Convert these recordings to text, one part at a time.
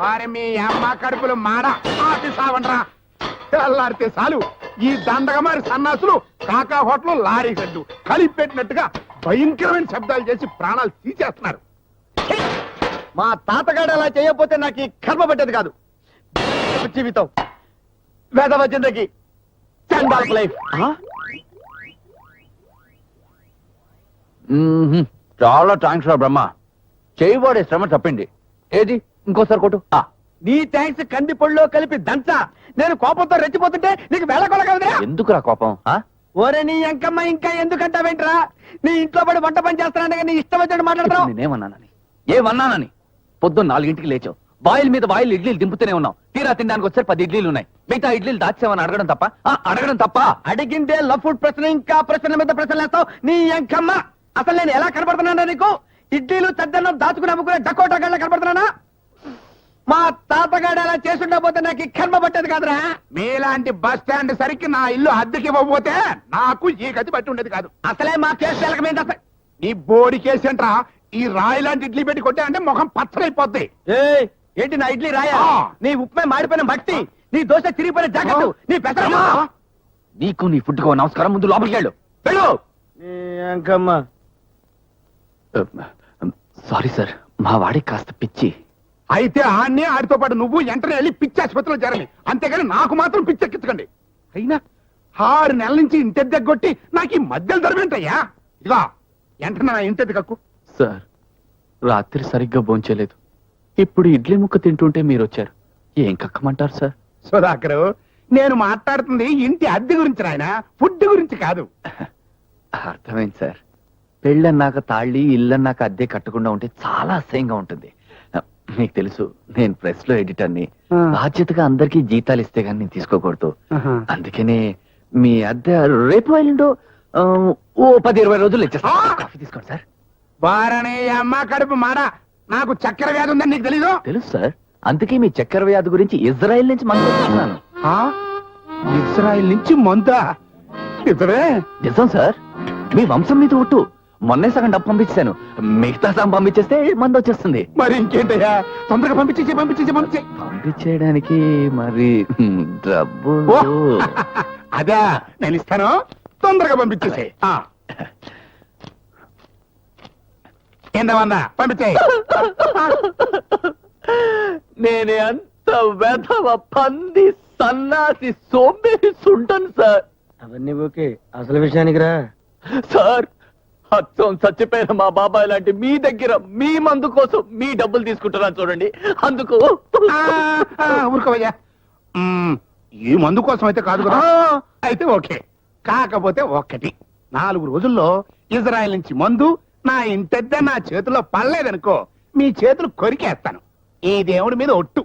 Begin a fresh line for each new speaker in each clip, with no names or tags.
వారి మీ అమ్మ కడుపులు మాడ ఆపి సావండ్రా. తెల్లారితే చాలు ఈ దండగమారి సన్నాసులు కాకా హోటల్ లారీ గడ్డు కలిపి పెట్టినట్టుగా భయంకరమైన శబ్దాలు చేసి ప్రాణాలు తీసేస్తున్నారు.
మా తాతగాడు అలా చేయకపోతే నాకు ఈ కర్మ పట్టేది కాదు. జీవితం వేదవ జిందగీ చండాల్ లైఫ్.
చాలా థ్యాంక్స్ రా బ్రహ్మ. చేయబడే శ్రమ తప్పింది. ఏది ఇంకోసారి కొట్టు.
నీ థ్యాంక్స్ కంది పొడిలో కలిపి దంచా. నేను కోపంతో రెచ్చిపోతుంటే నీకు వేళకొల కదరా.
ఎందుకురా కోపం?
ఓరే నీ ఎంకమ్మ ఇంకా ఎందుకంటావేంట్రా? నీ ఇంట్లో పడి వంట పని చేస్తానంటే నీ ఇష్టం వచ్చినట్టు మాట్లాడతావు.
ఏమన్నానని పొద్దున్న 4 లేచావు. బాయిల్ మీద బాయిల్ ఇడ్లీలు దింపుతూనే ఉన్నావు. తీరా తినడానికి వచ్చారు 10 ఇడ్లీలు ఉన్నాయి. మిగతా ఇడ్లీలు దాచామని అడగడం తప్ప
అడిగిందే లవ్ ఫుడ్ ప్రశ్న ఇంకా ప్రశ్న మీద ప్రశ్నలు వేస్తావు. నీ ఎంకమ్మ అసలు నేను ఎలా కనబడుతున్నానా నీకు? ఇడ్లీలు తద్దన్నం దాచుకుని అమ్ముకునే డకోటా గళ్ళ కనబడుతున్నానా? మా తాతగాడు అలా చేస్తుండకపోతే నాకు ఈ కర్మ పట్టేది కాదురా.
మీలాంటి బస్ స్టాండ్ సరికి నా ఇల్లు అద్దెకి ఇవ్వకపోతే నాకు ఈ గతి పట్టి ఉండేది కాదు.
అసలే మా కేసు మీద
నీ బోడి కేసు ఏంట్రా? ఈ రాయి లాంటి ఇడ్లీ పెట్టి కొట్టాయంటే ముఖం పచ్చడైపోద్ది.
ఏంటి నా ఇడ్లీ రాయా? నీ ఉప్మే మాడిపోయిన మట్టి, నీ దోశ చిరిగిపోయిన జాకెట్, నీ పెసర.
నీకు నీ ఫుడ్కో నమస్కారం. ముందు లోపలికి వెళ్ళు. సారీ సార్, మా వాడికి కాస్త పిచ్చి.
అయితే ఆన్నే ఆడితో పాటు నువ్వు వెంటనే వెళ్ళి పిచ్చి ఆసుపత్రిలో చేరాలి. అంతేగాని నాకు మాత్రం పిచ్చెక్కించకండి. అయినా 6 నెలల నుంచి ఇంటి దగ్గొట్టి నాకు ఈ మధ్యలో దొరవేంటయ్యా? ఇదిగా వెంటనే నా ఇంటి కక్కు.
సార్, రాత్రి సరిగ్గా భోంచలేదు. ఇప్పుడు ఇడ్లీ ముక్క తింటుంటే మీరు వచ్చారు. ఏం కక్కమంటారు సార్?
సుధాకరు, నేను మాట్లాడుతుంది ఇంటి అద్దె గురించి రాయన, ఫుడ్ గురించి కాదు.
అర్థమైంది సార్. పెళ్ళన్నాక తాళి, ఇల్లన్నాక అద్దె కట్టకుండా ఉంటే చాలా అసహ్యంగా ఉంటుంది. మీకు తెలుసు, నేను ప్రెస్ లో ఎడిటర్ని. బాధ్యతగా అందరికీ జీతాలు ఇస్తే గానీ నేను తీసుకోకూడదు. అందుకనే మీ అద్దె రేపు ఎల్లుండో ఓ 10-20 రోజులు ఇచ్చేస్తా. కాఫీ తీసుకోండి సార్.
వారనే అమ్మ కడుపు మాడ, నాకు చక్కెర వ్యాధి ఉందని నీకు తెలీదు?
తెలుసు సార్. అందుకే మీ చక్కెర వ్యాధి గురించి ఇజ్రాయెల్ నుంచి మందు తెచ్చుకున్నాను.
ఇజ్రాయెల్ నుంచి మందా? నిజమే?
నిజం సార్. మీ వంశం మీద ఒట్టు. మొన్నే సగం డబ్బు పంపించాను. మిగతా సగం పంపించేస్తే మందు వచ్చేస్తుంది.
మరి ఇంకేంటయ్యా, తొందరగా పంపించే.
పంపించేయడానికి మరి డబ్బు
అదే నేను ఇస్తాను, తొందరగా పంపించేసే. ఏందన్నా పంపించే.
నేనే అంత వెధవ పంది సన్నాసి సోంబేరి సుంటను సార్.
అవన్నీ ఓకే, అసలు విషయానికి రా.
సార్, అచ్చం చచ్చిపోయిన మా బాబాయ్ లాంటి మీ దగ్గర మీ మందు కోసం మీ డబ్బులు తీసుకుంటున్నాను చూడండి. అందుకు
ఊరుకోవయ్యా. ఈ మందు కోసం అయితే కాదు కదా. అయితే ఓకే. కాకపోతే ఒక్కటి, 4 రోజుల్లో ఇజ్రాయెల్ నుంచి మందు నా ఇంటెద్ద నా చేతిలో పడలేదనుకో, మీ చేతులు కొరికేస్తాను. ఈ దేవుడి మీద ఒట్టు.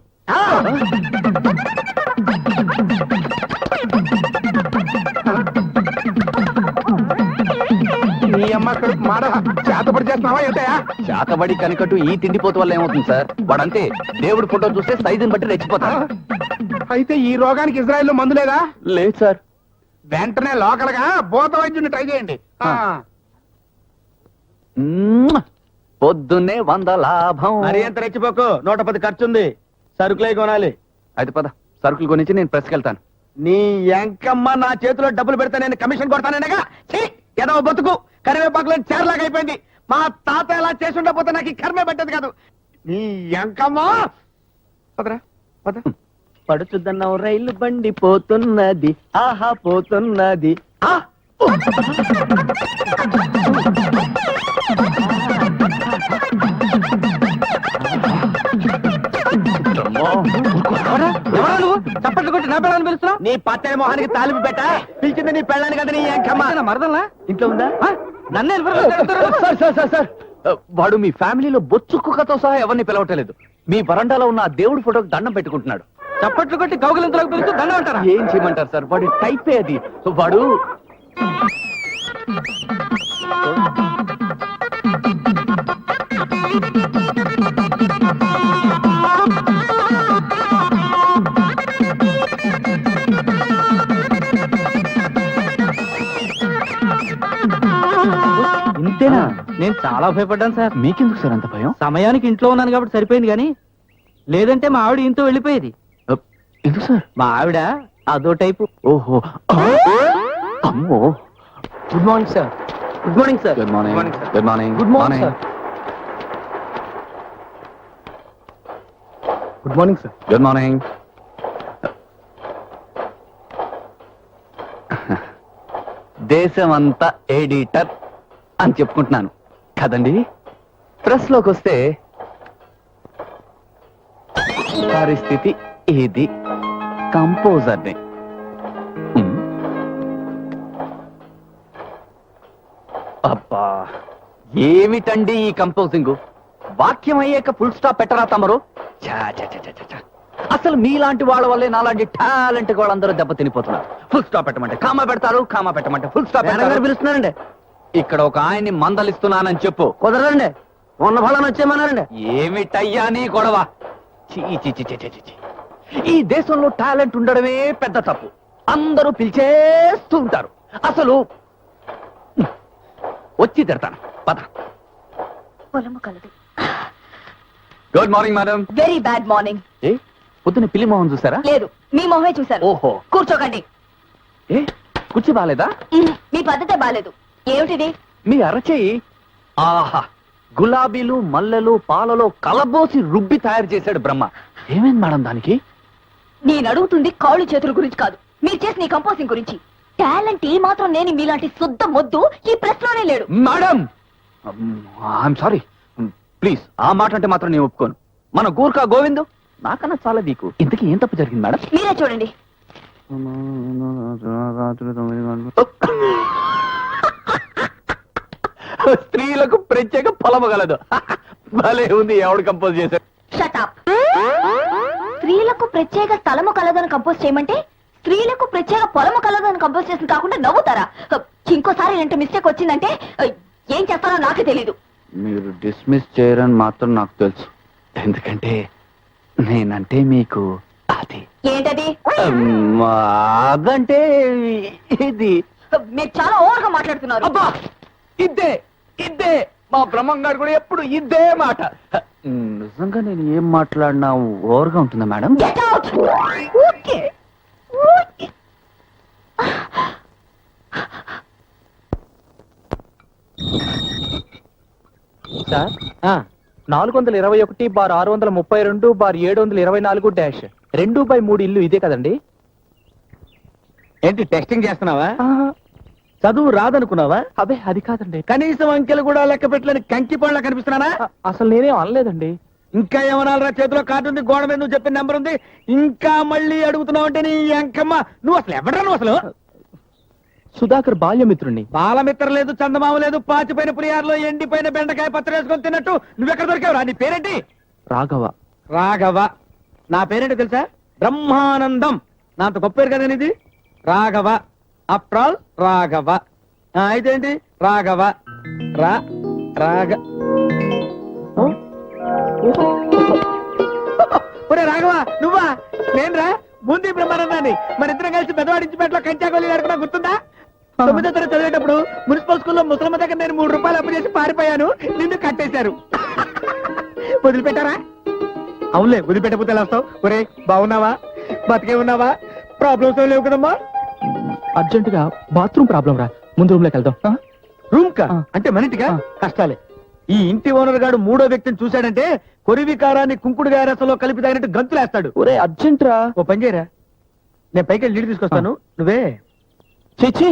నీ అమ్మ మాడ చేతపడి చేస్తున్నావా ఏంటయా?
చేతబడి కనికట్టు ఈ తిండిపోతు వల్ల ఏమవుతుంది సార్? వాడంతే దేవుడి ఫోటో చూస్తే సైజుని బట్టి రెచ్చిపోతా.
అయితే ఈ రోగానికి ఇజ్రాయెల్లో మందు లేదా?
లేదు సార్.
వెంటనే లోకల్ గా భూత వైద్యుని ట్రై చేయండి.
పొద్దున్నే 100 లాభం.
మరి ఎంత రెచ్చిపోకు, 110 ఖర్చుంది. సరుకులే కొనాలి.
అయితే పద, సరుకులు కొనిచ్చి నేను ప్రెస్కి వెళ్తాను.
నీ ఎంకమ్మ నా చేతిలో డబ్బులు పెడితే నేను కమిషన్ కొడతానగా. ఏదో బతుకు కరివేపాకులో చేరలాగా అయిపోయింది. మా తాత ఎలా చేసి ఉండకపోతే నాకు ఈ కర్మే పెట్టదు కాదు. నీ ఎంకమ్మ పదరా పద. పడుచుద్దన్నావు రైలు బండి పోతున్నది, ఆహా పోతున్నది. చప్పట్లు కొట్టి నా పెళ్ళని పిలుస్తున్నావు? నీ పచ్చని మొహానికి తాలింపు పెట్ట పిలిచింది నీ పెళ్ళాని కదా. నీ ఎంకమ్మ మరదల్లా ఇంట్లో ఉందా? నన్నే
సార్, వాడు మీ ఫ్యామిలీలో బొచ్చు కుక్కతో సహా ఎవరిని పిలవటలేదు. మీ వరండాలో ఉన్న ఆ దేవుడి ఫోటోకి దండం పెట్టుకుంటున్నాడు.
చప్పట్లు కొట్టి కౌగిలింతలకు పిలుస్తూ దండం అంటారా?
ఏం చేయమంటారు సార్, వాడి టైపే అది. వాడు
ఇంతేనా?
నేను చాలా భయపడ్డాను సార్.
మీకెందుకు సార్ అంత భయం?
సమయానికి ఇంట్లో ఉన్నాను కాబట్టి సరిపోయింది, కానీ లేదంటే మా ఆవిడ ఇంతో వెళ్ళిపోయేది.
ఎందుకు సార్?
మా ఆవిడ అదో టైపు.
ఓహో, అమ్మో.
Good morning sir. Good morning sir.
Good morning.
morning, sir.
Good morning.
Good morning sir. Good morning sir.
Good morning. దేశమంతా ఎడిటర్ అని చెప్పుకుంటున్నాను కదండి. ప్రెస్ లోకి వస్తే పరిస్థితి ఇది. కంపోజర్ని అబ్బా, ఏమిటండి ఈ కంపోజింగ్? వాక్యం అయ్యాక ఫుల్ స్టాప్ పెట్టరా తమరు? ఛా, ఛా, ఛా, ఛా, ఛా. అసలు మీలాంటి వాళ్ళ వల్లే నాలాంటి టాలెంట్ వాళ్ళందరూ దెబ్బ తినిపోతున్నారు. ఫుల్ స్టాప్ పెట్టమంటే కామా పెడతారు, కామా పెట్టమంటే ఫుల్ స్టాప్
గారు పిలుస్తున్నారండి.
ఇక్కడ ఒక ఆయన్ని మందలిస్తున్నానని చెప్పు.
కుదరదండి, ఉన్న ఫలాన్ని వచ్చేయమన్నారండి.
ఏమిటయ్యా నీ గొడవ? చీ, చీ, చీ, చీ, చీ, చీ. ఈ దేశంలో టాలెంట్ ఉండడమే పెద్ద తప్పు. అందరూ పిలిచేస్తూ ఉంటారు. అసలు వచ్చి తిడతాను. పద.
పొలము కలదు.
Good morning madam.
Very bad morning.
ఏ పొద్దున్న పిల్లి మొహం చూసారా?
లేదు, మీ మొహమే చూశాను.
ఓహో.
కూర్చోకండి.
ఏ కుర్చీ బాలేదా?
మీ పద్ధతే బాలేదు. ఏమిటిది?
మీ అరచేయి ఆహా, గులాబీలు మల్లెలు పాలలో కలబోసి రుబ్బి తయారు చేశాడు బ్రహ్మ. ఏమైంది మేడం దానికి?
నేను అడుగుతుంది కాళ్ళు చేతుల గురించి కాదు, మీరు చేసిన ఈ కంపోజింగ్ గురించి. టాలెంట్ ఏ మాత్రం నేను మీలాంటి శుద్ధ మొద్దు ఈ ప్రెస్ లోనే లేడు.
మేడం ఐఎమ్ సారీ, ప్లీజ్ ఆ మాట అంటే మాత్రం నేను ఒప్పుకోను. మన గూర్ఖా గోవిందు నాకన్నా చాలా వీకు. ఇంతకీ ఏం తప్పు జరిగింది మేడం?
మీరే చూడండి.
స్త్రీలకు ప్రత్యేక పొలము గలదు. భలే ఉంది. ఎవడు కంపోజ్ చేశాడు?
Shut up. స్త్రీలకు ప్రత్యేక స్థలము కలదని కంపోజ్ చేయమంటే స్త్రీలకు ప్రత్యేక పొలము కలదని కంపోజ్ చేసిన కాకుండా నవ్వుతారా? ఇంకోసారి ఇలాంటి మిస్టేక్ వచ్చిందంటే ఏం చేస్తారో నాకే తెలీదు.
మీరు డిస్మిస్ చేయరని మాత్రం నాకు తెలుసు. ఎందుకంటే నేనంటే మీకు అది.
ఏంటది?
అదంటే ఇది.
మీరు చాలా ఓవర్గా మాట్లాడుతున్నారు.
అబ్బా, ఇద్దే ఇద్దే. మా బ్రహ్మంగారు కూడా ఎప్పుడు ఇద్దే మాట. నిజంగా నేను ఏం మాట్లాడినా ఓవర్గా ఉంటుందా madam?
Get out! Okay. Okay.
Sir 421/632/724 ఇల్లు ఇదే కదండి?
ఏంటి టెస్టింగ్ చేస్తున్నావా? చదువు రాదనుకున్నావా?
అబే అది కాదండి.
కనీసం అంకెలు కూడా లెక్క పెట్టలేని కంకి పళ్ళ కనిపిస్తున్నానా?
అసలు నేనేం అనలేదండి.
ఇంకా ఏమనాలరా? చేతిలో కార్డు ఉంది, గోడ మీద నువ్వు చెప్పిన నెంబర్ ఉంది, ఇంకా మళ్ళీ అడుగుతున్నావు అంటే నీ అంకమ్మ. నువ్వు అసలు ఎవడరా? నువ్వు అసలు
సుధాకర్ బాల్యమిత్రుణ్ణి.
బాలమిత్ర లేదు, చందమామ లేదు, పాచిపోయిన పులియార్లో ఎండిపోయిన బెండకాయ పత్రం వేసుకొని తిన్నట్టు నువ్వెక్కడ దొరికావురా? నీ పేరేంటి?
రాఘవ.
రాఘవ. నా పేరేంటో తెలుసా? బ్రహ్మానందం. నా అంత గొప్ప పేరు కదా ఇది. రాఘవ. అప్రాల్ రాఘవ. అయితే ఏంటి? రాఘవ. రాఘ ఒరే రాఘవ, నువ్వా? నేనురా, బూందీ బ్రహ్మానందాన్ని. మన ఇద్దరం కలిసి పెద్దవాడించిపేటలో కంచాగోళీ ఆడుకున్నా గుర్తుందా? 9వ తరగతి చదివేటప్పుడు మున్సిపల్ స్కూల్లో ముసలమ్మ దగ్గర నేను 3 రూపాయలు అప్పు చేసి పారిపోయాను. నిన్ను కట్టేశారు. వదిలిపెట్టారా? అవునులే, వదిలిపెట్టకపోతే ఎలా వస్తావు? ఒరే బాగున్నావా? బతికే ఉన్నావా? ప్రాబ్లమ్స్ లేవు కదమ్మా?
అర్జెంట్ గా బాత్రూమ్ ప్రాబ్లం రా, ముందు రూమ్ లోకి వెళ్దాం.
రూమ్ కా అంటే మన ఇంటికా? కష్టాలే. ఈ ఇంటి ఓనర్ గాడు 3వ వ్యక్తిని చూశాడంటే కొరివి కారాన్ని కుంకుడు గారసంలో కలిపి తాగినట్టు గంతులేస్తాడు.
ఒరే అర్జెంట్ రా.
ఓ పని చేయరా, నేను పైకి వెళ్ళి నీళ్ళు తీసుకొస్తాను, నువ్వే.
చేచి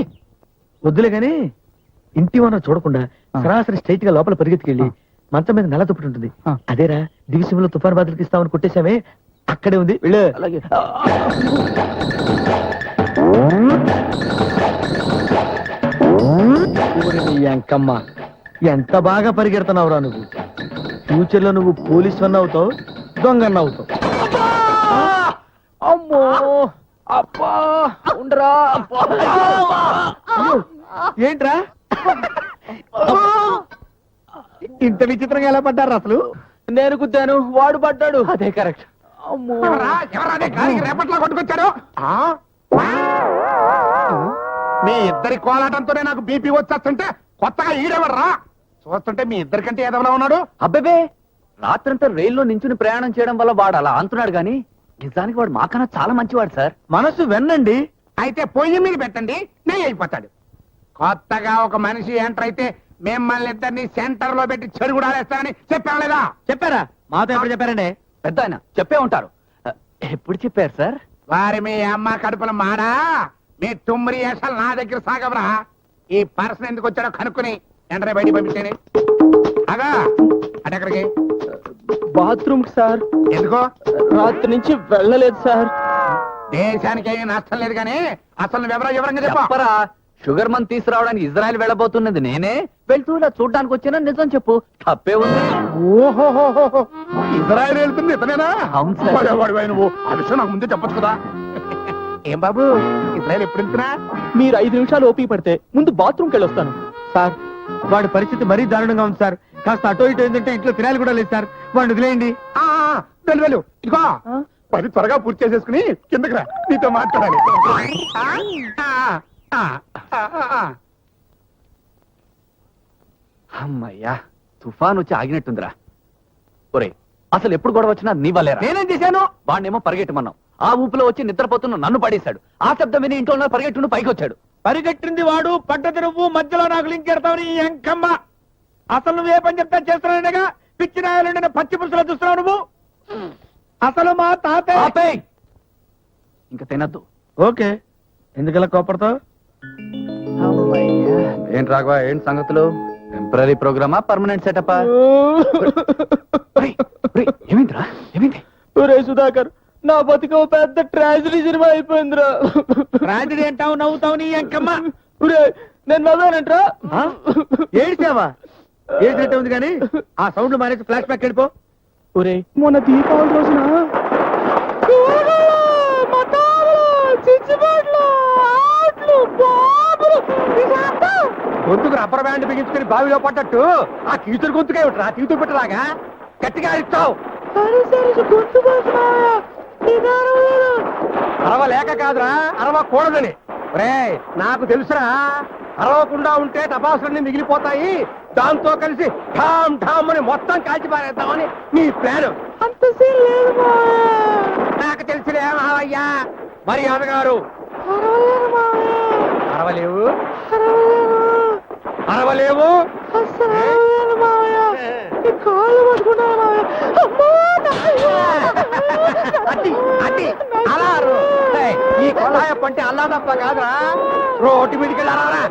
వద్దులే గాని ఇంటి ఓనర్ చూడకుండా సరాసరి స్ట్రైట్ గా లోపల పరిగెత్తుకెళ్ళి మంచం మీద నల్ల దుప్పటి ఉంటుంది, అదేరా దివిసీమలో తుఫాన్ బాధలకు ఇస్తామని కొట్టేశామే, అక్కడే ఉంది, వెళ్ళు.
అలాగే.
అంకమ్మ, ఎంత బాగా పరిగెడుతున్నావురా నువ్వు. ఫ్యూచర్ లో నువ్వు పోలీస్ వన్ అవుతావు, దొంగన్న అవుతావు.
అమ్మో అబ్బా ఉండరా.
ఏంట్రా ఇంత విచిత్రంగా ఎలా పడ్డారు అసలు?
నేను గుద్దాను, వాడు పడ్డాడు. అదే కరెక్ట్. అమ్మో
ఎవరాదే గాలికి రేపట్లా కొట్టుకొచ్చారు? మీ ఇద్దరి కోలాటంతోనే నాకు బీపీ వచ్చేస్తుంటే కొత్తగా ఈడెవర్రా? చూస్తుంటే మీ ఇద్దరికంటే ఏదవలా ఉన్నాడు.
అబ్బేబే రాత్రంతా రైల్లో నించుని ప్రయాణం చేయడం వల్ల వాడు అలా అంటున్నాడు గాని నిజానికి వాడు మాకన్నా చాలా మంచివాడు సార్.
మనసు వెన్నండి.
అయితే పొయ్యి మీద పెట్టండి, నెయ్యి అయిపోతాడు. కొత్తగా ఒక మనిషి ఎంటర్ అయితే మిమ్మల్ని ఇద్దరిని సెంటర్ లో పెట్టి చెడుగుడాలేస్తానని చెప్పాను లేదా?
చెప్పారా? మాతో ఎప్పుడు చెప్పారండి?
పెద్ద ఆయన చెప్పే ఉంటారు. ఎప్పుడు చెప్పారు సార్?
వారి మీ అమ్మ కడుపుల మాడా, మీ తుమ్మిరి వేషాలు నా దగ్గర సాగవరా. ఈ పర్సన్ ఎందుకు వచ్చాడో కనుక్కుని ఎంటనే బయటికి పంపించండి. అగా అటెక్కడికి?
బాత్రూమ్ సార్,
ఎందుకో?
రాత్రి నుంచి వెళ్ళలేదు సార్.
దేశానికి ఏమీ నష్టం లేదు కానీ అసలు వివరంగా చెప్పు.
చెప్పరా, షుగర్ మంత్ తీసుకురావడానికి ఇజ్రాయెల్ వెళ్ళబోతున్నది నేనే. వెళ్తూ ఇలా చూడ్డానికి వచ్చినా నిజం చెప్పు, తప్పే ఉంది.
ఓహో, ఇజ్రాయెల్ వెళ్తుంది ఇతనేనా?
అవును సార్.
వాడివా నువ్వు? ఆ విషయం నాకు ముందే చెప్పొచ్చు కదా. ఏం బాబు, ఇజ్రాయెల్ ఎప్పుడు వెళ్తున్నా?
మీరు 5 నిమిషాలు ఓపిక పడితే ముందు బాత్రూమ్కి వెళ్ళి వస్తాను.
సార్ వాడి పరిస్థితి మరీ దారుణంగా ఉంది సార్. కాస్త అటో ఇటో ఏంటంటే ఇంట్లో తినాలి కూడా లేదు సార్. వాడిని వదిలేయండి.
వెళ్ళు ఇదిగో పని త్వరగా పూర్తి చేసేసుకుని కిందకి రా, నీతో మాట్లాడాలి.
అమ్మయ్యా, తుఫాన్ వచ్చి ఆగినట్టుందిరా. ఒరే, అసలు ఎప్పుడు గొడవ వచ్చినా నీ వల్లేరా.
నేనేం చేశాను?
వాడినేమో పరిగెట్టమన్నావు, ఆ ఊపులో వచ్చి నిద్రపోతున్న నన్ను పడేశాడు. ఆ శబ్దం విని ఇంట్లో పరిగెట్టును పైకి వచ్చాడు.
పరిగెట్టింది వాడు, పడ్డది నువ్వు, మధ్యలో నాకు లింక్ ఎడతావు ఈ ఎంకమ్మ. అసలు నువ్వే పని చెప్తా చేస్తున్నానగా పిచ్చి రాయాలండి పచ్చి పురుషులు చూస్తున్నావు నువ్వు. అసలు మా తాత
ఆపేయ్. ఇంకా తినద్దు.
ఓకే, ఎందుకలా కోపడతావు?
ఏంటి రాఘవ, ఏంటి సంగతులు? టెంపరీ ప్రోగ్రామా, పర్మనెంట్ సెటప్? ఏమైందిరా, ఏమైంది?
ఒరే సుధాకర్, నా బతుక పెద్ద ట్రాజడీ సినిమా అయిపోయిందిరా.
ట్రాజడీ అంటావు, నవ్వుతావు నీ ఎంకమ్మ.
ఒరే, నేను నవ్వానంట్రా.
ఏడ్చావా? ఏడ్చినట్టే ఉంది కానీ ఆ సౌండ్ మానేసి ఫ్లాష్ బ్యాక్ వెళ్ళిపో.
ఒరే, మొన్న దీపావళి రోజున
గొంతుకు రబ్బర్ బ్యాండ్ బిగించుకుని బావిలో పడ్డట్టు ఆ కీచురు గొంతుకే ఉంటా, తీతురు పెట్టలాగా గట్టిగా ఇస్తావు. అరవలేక కాదురా, అరవకూడదని. రే, నాకు తెలుసురా, అరవకుండా ఉంటే టపాసులన్నీ మిగిలిపోతాయి. దాంతో కలిసి ఠామ్ ఠామ్ అని మొత్తం కాల్చి పారేద్దామని నీ ప్లాన్.
అంత సీన్ లేదు.
నాకు తెలిసిలే మావయ్యా. మరి అన్నగారు అరవలేవు, అరవలేవు. అట్టి అట్టి అలా అరు. ఏయ్, ఈ కొల్లాయప్ప అంటే అల్లా తప్ప కాదురా, రోడ్డు మీదకి వెళ్ళారా?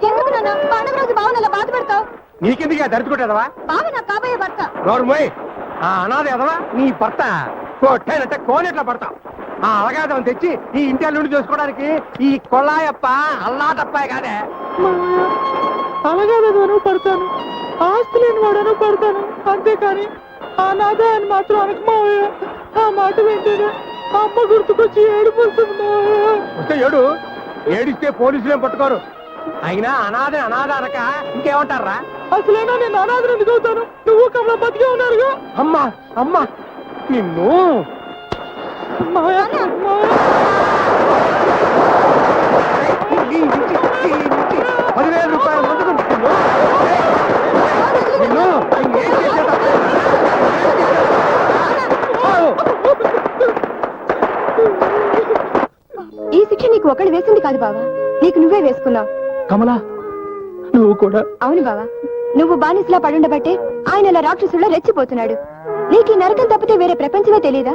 ఎందుకు నాన్న పండుగ రోజు బావని అలా బాధ పెడతావు?
నీకెందుకు దరిచుకుంటావా?
బావ నాకు కాబోయే భర్త.
గౌరవమోయ్, ఆ అనాథ ఎదవా నీ భర్త కొట్టానంటే కోనేట్లా పడతావు. ఆ అలగాదం తెచ్చి ఈ ఇంటి నుండి చేసుకోవడానికి ఈ కొల్లాయప్ప అల్లా తప్పే కాదే.
అలాగే పడతాను, ఆస్తి లేని వాడను పడతాను, అంతేకాని ఆ నాదాన్ని మాత్రం అనకు మావయ్య. ఆ మాట వింటేనే అమ్మ గుర్తుకొచ్చి ఏడిపోతుంది మావయ్య.
వస్తే ఏడు, ఏడిస్తే పోలీసులేం పట్టుకోరు. అయినా అనాథ అనాథ అనక ఇంకేమంటారా?
అసలైనా నేను అనాథను ఎందుకు అవుతాను? నువ్వు కమలా బతికే ఉన్నారుగా.
అమ్మా అమ్మా నిన్ను
మావయ్య, మావయ్య.
10,000 రూపాయలు ముందుకు నిన్ను ఏం చేసేదా?
ఈ శిక్ష నీకు ఒకళ్ళు వేసింది కాదు బావా, నీకు నువ్వే వేసుకున్నావు.
కమలా, నువ్వు కూడా.
అవును బావా, నువ్వు బానిసలా పడుండబట్టే ఆయన ఇలా రాక్షసుల్లో రెచ్చిపోతున్నాడు. నీకు ఈ నరకం తప్పితే వేరే ప్రపంచమే తెలీదా?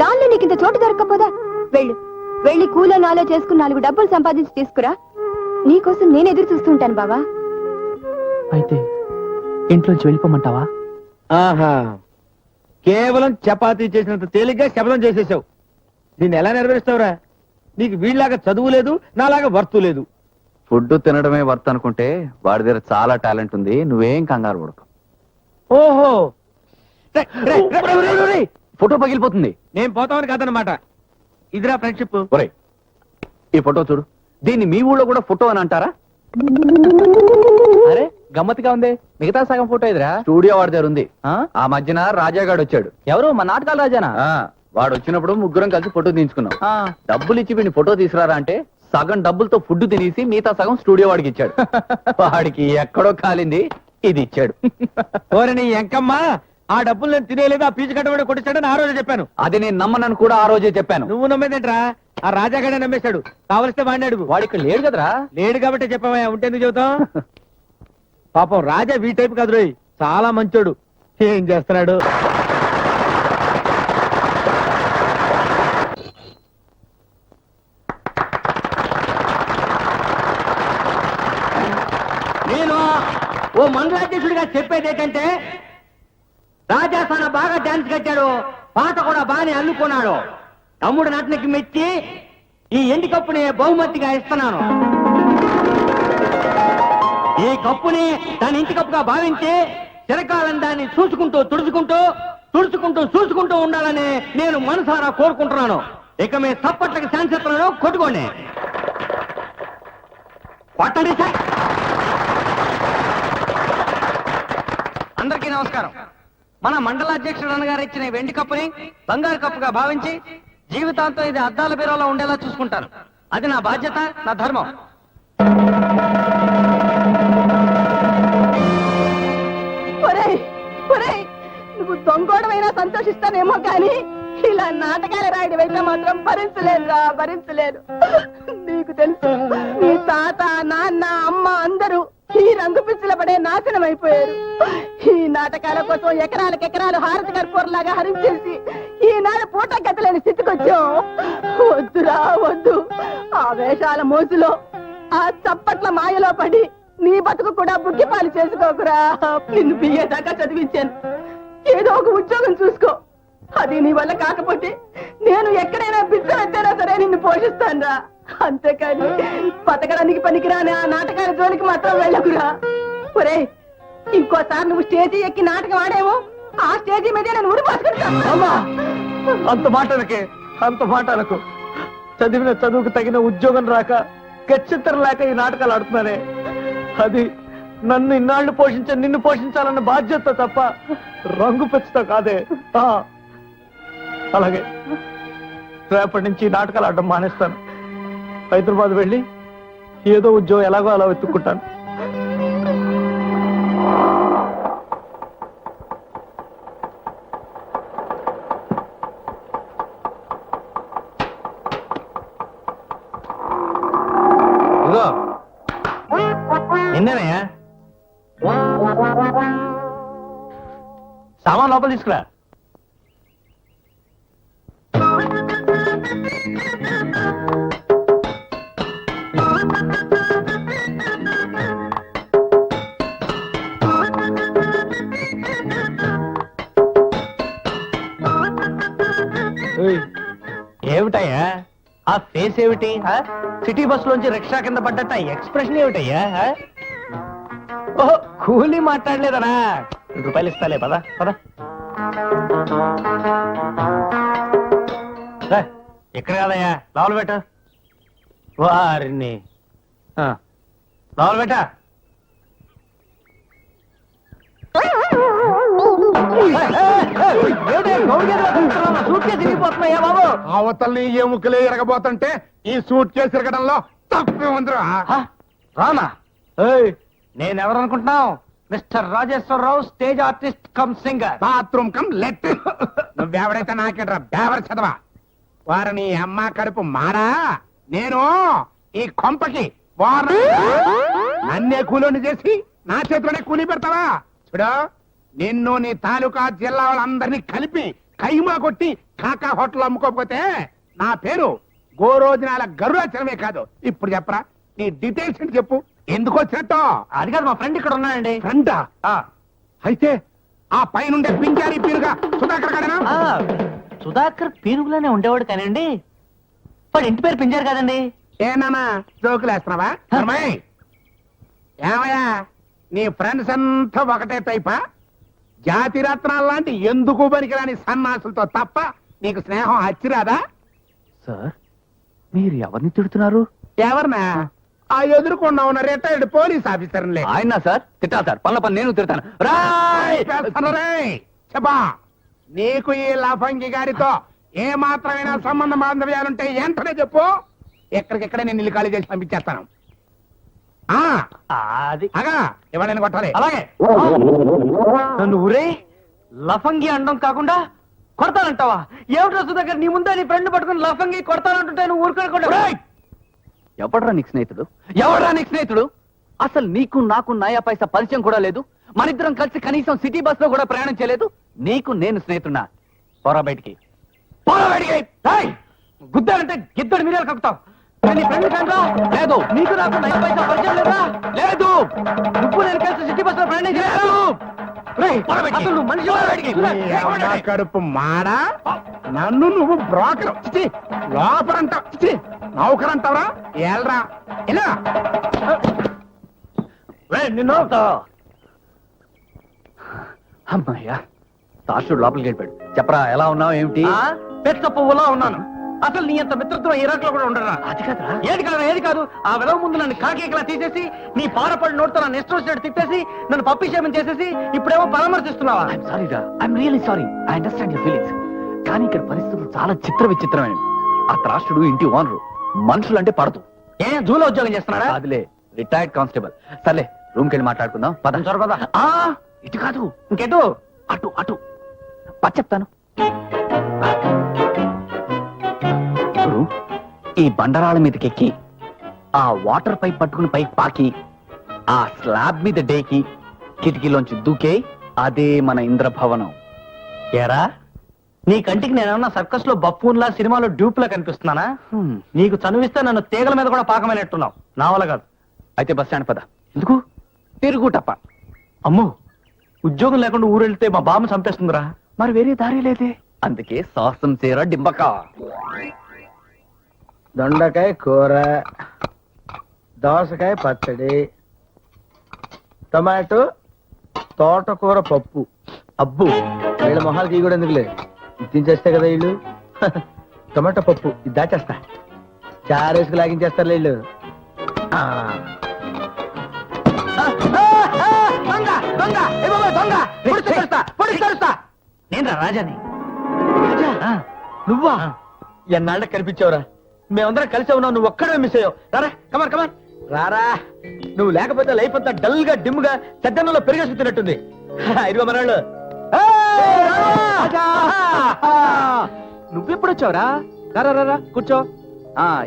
దానిలో నీకింత చోటు దొరక్కపోదా? వెళ్ళు, వెళ్ళి కూలో నాలో చేసుకుని 4 డబ్బులు సంపాదించి తీసుకురా. నీకోసం నేను ఎదురు చూస్తూ ఉంటాను బావా.
అయితే ఇంట్లోంచి వెళ్ళిపోమంటావా?
ఆహా, కేవలం చపాతీ చేసినంత తేలిగ్గా శబ్దం చేసేసావు. దీన్ని ఎలా నెరవేరుస్తావురా? నీకు వీళ్ళలాగా చదువు లేదు, నాలాగా వర్తు లేదు.
ఫుడ్ తినడమే వర్త్ అనుకుంటే వాడి దగ్గర చాలా టాలెంట్ ఉంది. నువ్వేం కంగారు పడకు.
ఓహో,
ఫోటో పగిలిపోతుంది.
నేను పోతామని కాదనమాట. ఇదిరా ఫ్రెండ్షిప్.
ఒరేయ్, ఈ ఫోటో చూడు. దీన్ని మీ ఊళ్ళో కూడా ఫోటో అని అంటారా?
అరే, గమ్మత్తుగా ఉంది. మిగతా సగం ఫోటో ఎదురా
స్టూడియో వాడి దగ్గర ఉంది. ఆ మధ్యన రాజాగాడు వచ్చాడు.
ఎవరు? మా నాటకాల రాజానా?
వాడు వచ్చినప్పుడు ముగ్గురం కలిసి ఫోటో తీయించుకున్నాం. డబ్బులు ఇచ్చి వీడిని ఫోటో తీసుకురారా అంటే సగం డబ్బులతో ఫుడ్ తినేసి మిగతా సగం స్టూడియో వాడికి ఇచ్చాడు. వాడికి ఎక్కడో కాలింది, ఇది ఇచ్చాడు.
ఓరని ఎంకమ్మ, ఆ డబ్బులు నేను తినేలేదు, ఆ పీచు కట్టబడి కొట్టించాడని ఆ రోజే చెప్పాను.
అది నేను నమ్మనని కూడా ఆ రోజే చెప్పాను.
నువ్వు నమ్మేదేంట్రా? ఆ రాజాగాడే నమ్మేశాడు. కావలిస్తే వాడిని అడుగు.
వాడు ఇక్కడ లేడు కదరా.
లేడు కాబట్టి చెప్పావా, ఉంటే ఎందుకు చెబుతాం? పాపం రాజా వీ టైప్ కాదు రోయ్, చాలా మంచోడు. ఏం చేస్తున్నాడు? నేను ఓ మండలాధ్యక్షుడిగా చెప్పేది ఏంటంటే, రాజా తన బాగా డాన్స్ కట్టాడు, పాట కూడా బాగానే అల్లుకున్నాడు. తమ్ముడు నటనకి మెచ్చి ఈ ఎండి కప్పుని బహుమతిగా ఇస్తున్నాను. ఈ కప్పుని తన ఇంటి కప్పుగా భావించి చిరకాలం దాన్ని చూసుకుంటూ చూసుకుంటూ ఉండాలని నేను మనసారా కోరుకుంటున్నాను. ఇక మీ చప్పట్లకి శాంతిస్తున్నాను, కొట్టుకోండి. కొట్టండి సార్. అందరికీ నమస్కారం. మన మండలాధ్యక్షుడు అన్నగారు ఇచ్చిన ఈ వెండి కప్పుని బంగారు కప్పుగా భావించి జీవితాంతం ఇది అద్దాల బీరోలో ఉండేలా చూసుకుంటాను. అది నా బాధ్యత, నా ధర్మం.
నువ్వు దొంగోడమైనా సంతోషిస్తానేమో కానీ ఇలా నాటకాలు రాయడం మాత్రం భరించలేదు. నీకు తెలుసు, నీ తాత, నాన్న, అమ్మ అందరూ ఈ రంగు పిచ్చిల పడే నాశనం అయిపోయారు. ఈ నాటకాల కోసం ఎకరాలు హారతి కర్పూరలాగా హరించేసి ఈనాడు పూట గతలేని స్థితికి వచ్చాం. వద్దురా వద్దు. ఆ వేషాల మోసులో, ఆ చప్పట్ల మాయలో పడి నీ బతుకు కూడా బుగ్గిపాలు చేసుకోకురా. నిన్ను బియ్యేదాకా చదివించాను. ఏదో ఒక ఉద్యోగం చూసుకో. అది నీ వల్ల కాకపోతే నేను ఎక్కడైనా బిచ్చమెత్తైనా సరే నిన్ను పోషిస్తానురా. అంతేకాని బతకడానికి పనికిరాని ఆ నాటకాల జోలికి మాత్రం వెళ్ళకురా. ఒరేయ్, ఇంకోసారి నువ్వు స్టేజీ ఎక్కి నాటకం ఆడేమో ఆ స్టేజీ మీద నేను ఊరిపోసుకుంటాను.
అమ్మా, అంత మాటలకు చదివిన చదువుకు తగిన ఉద్యోగం రాక, గచ్చిత్తరం లేక ఈ నాటకాలు ఆడుతున్నానే. అది నన్ను ఇన్నాళ్లు నిన్ను పోషించాలన్న బాధ్యత తప్ప రంగు పెంచుతా కాదే. అలాగే రేపటి నుంచి ఈ నాటకాలు ఆడడం మానేస్తాను. హైదరాబాద్ వెళ్ళి ఏదో ఉద్యోగం ఎలాగో అలా వెతుక్కుంటాను. ఇదిగో నిన్నేనయ్యా, సామాన్ లోపల తీసుకురా. ఏమిటయ్యా ఆ ఫేస్ ఏమిటి? సిటీ బస్ లోంచి రిక్షా కింద పడ్డట్ట ఎక్స్ప్రెషన్ ఏమిటయ్యా? ఓహో, కూలీ మాట్లాడలేదనా? రూపాయలు ఇస్తాలే, పదా పదా. ఇక్కడ కాదయ్యా, లోపల పెట్ట. వారిని లోపల పెట్ట. తిరిగిపోతున్నాయా బాబు?
అవతల్ని ఏ ముక్కలే ఎరగబోతుంటే ఈ సూట్ కేసు ఎరగడంలో తప్పే ఉందిరా.
రానా? నేనెవరు అనుకుంటున్నావు? Mister Rajeshwararao, stage artist cum singer.
Bathroom cum let. నువ్వెవడైతే నాకేట్రా బేవర్ చదవా. వారిని అమ్మ కడుపు మారా. నేను ఈ కొంపకి నన్నే కూలోని చేసి నా చేతిలోనే కూలీ పెడతావా? చూడు, నిన్ను నీ తాలూకా జిల్లా వాళ్ళందరినీ కలిపి కైమా కొట్టి కాకా హోటల్ అమ్ముకోకపోతే నా పేరు గోరోజనాల గరుడాచరమే కాదు. ఇప్పుడు చెప్పరా, నీ డీటెయిల్స్ ఏంటి చెప్పు. ఎందుకు వచ్చినట్టు?
అది కాదు, మా ఫ్రెండ్ ఇక్కడ ఉన్నాడండి.
ఫ్రెండా? అయితే ఆ పైనుండే పింజారీ పీరుగా సుధాకర్ గారేనా?
సుధాకర్ పీరుగులోనే ఉండేవాడు కానండి, వాడు ఇంటి పేరు పింజారు కాదండి.
ఏనా జోకులు వేస్తున్నావా? ఏమయ్యా, నీ ఫ్రెండ్స్ అంతా ఒకటే టైపా? జాతి రత్నాలు లాంటి ఎందుకు పనికిరాని సన్నాసులతో తప్ప నీకు స్నేహం హచ్చిరాదా?
సార్, మీరు ఎవరిని తిడుతున్నారు?
ఎవరినా? ఆ ఎదురుకుండా ఉన్న రిటైర్డ్ పోలీస్ ఆఫీసర్లే.
ఆయన సార్ తిట్టాలి సార్, పని నేను తిడతాను.
చెప్పా, నీకు ఈ లఫంగి గారితో ఏ మాత్రమైనా సంబంధ బాంధవ్యాలుంటే ఏంటనే చెప్పు. ఎక్కడికెక్కడ నేను ఇల్లు ఖాళీ చేసి పంపించేస్తాను. ఆ
అది
అగా ఇవాళ కొట్టాలి.
అలాగే నన్ను ఊరే లఫంగి అండం కాకుండా కొడతానంటావా? ఏమిటో సుధాకర్, నీ ముందే నీ ఫ్రెండ్ పట్టుకుని లఫంగి కొడతానంటుంటే నువ్వు ఊరుకోకుండా
ఎవడ్రా నీకు స్నేహితుడు? ఎవడ్రా నీకు స్నేహితుడు? అసలు నీకు నాకు నయా పైసా పరిచయం కూడా లేదు. మనిద్దరం కలిసి కనీసం సిటీ బస్ లో కూడా ప్రయాణం చేయలేదు. నీకు నేను స్నేహితున్నా? పోరా బయటికి, పోరా బయటికి.
గుద్దాలంటే గిద్దడు మీరే కక్కుతావు. నీ ఫ్రెండ్ కంట్రా
లేదు.
నీకు నాకు నయా పైసా పరిచయం లేదా?
లేదు.
నువ్వు నేను కలిసి సిటీ బస్ లో ప్రయాణం చేయలేదు. అసలు నువ్వు మనిషి
నా కడుపు మాడా, నన్ను నువ్వు బ్రోకర్ లోపలంటావు, నౌకరంటావరా? ఏల్రా ఇలా
నిన్ను
అమ్మాయ్యా, తాషుడు లోపలికి వెళ్ళిపోయాడు. చెప్పరా, ఎలా ఉన్నావు? ఏమిటి?
పెద్ద పువ్వులా ఉన్నాను. అసలు నీ అంత మిత్రత్వం ఇరాక్ లో కూడా ఉండరా?
అది కదరా.
ఏది కాదు ఆ వెలవ ముందు నన్ను కాకేకలా తీసేసి నీ పారపడి నోటితో నన్ను ఇష్టం వచ్చినట్టు తిట్టేసి నన్ను పప్పిషేమం చేసేసి ఇప్పుడేమో పరామర్శిస్తున్నావా?
ఐఎమ్ సారీ రా, I'm really sorry. I understand your feelings. కానీ ఇక్కడ పరిస్థితులు చాలా విచిత్రమైనవి. ఆ త్రాష్టుడు ఇంటి ఓనరు, మనుషులంటే పడదు.
ఏ జూలో ఉద్యోగం చేస్తున్నాడా?
అదిలే, రిటైర్డ్ కానిస్టేబుల్. సర్లే, రూమ్కి వెళ్ళి మాట్లాడుకుందాం. పద.
త్వరగా పద.
ఇటు కాదు,
ఇంకెటు?
అటు అటు. పద చెప్తాను. ఇప్పుడు ఈ బండరాళ్ళ మీదకెక్కి ఆ వాటర్ పైప్ పట్టుకుని పైకి పాకి ఆ స్లాబ్ మీద డేకి కిటికీలోంచి దూకే అదే మన ఇంద్రభవనం.
ఏరా, నీ కంటికి నేనేమన్నా సర్కస్ లో బఫూన్ లా సినిమాలో డ్యూప్ లా కనిపిస్తున్నానా? నీకు చనువిస్తే నన్ను తీగల మీద కూడా పాకమైనట్టున్నావు. నా వల్ల కాదు.
అయితే బస్ స్టాండ్ పద. ఎందుకు? తిరుగుటప్ప.
అమ్మో, ఉద్యోగం లేకుండా ఊరెళ్తే మా బామ్మ చంపేస్తుందిరా.
మరి వేరే దారి లేదే. అందుకే సాహసం చేర డింబక.
దొండకాయ కూర, దోసకాయ పచ్చడి, టమాటో, తోటకూర పప్పు. అబ్బు, వీళ్ళ మొహాలకి కూడా ఎందుకులే, ఇది తినేస్తే కదా వీళ్ళు. టమాటో పప్పు ఇది దాచేస్తా, చారేసుకు లాగించేస్తారు వీళ్ళు.
నేను రాజాని.
నువ్వా? ఎన్నాళ్ళ కనిపించావురా? మేమందరం కలిసి ఉన్నావు, నువ్వు ఒక్కడే మిస్ అయ్యావు. రారా, కమాన్ కమాన్ రారా. నువ్వు లేకపోతే లైఫ్ అంతా డల్ గా డిమ్ గా సద్దన్నంలో పెరిగేసుకుతున్నట్టుంది. ఇదిగో మనాళ్ళు.
నువ్వెప్పుడు వచ్చావురా? రా కూర్చో.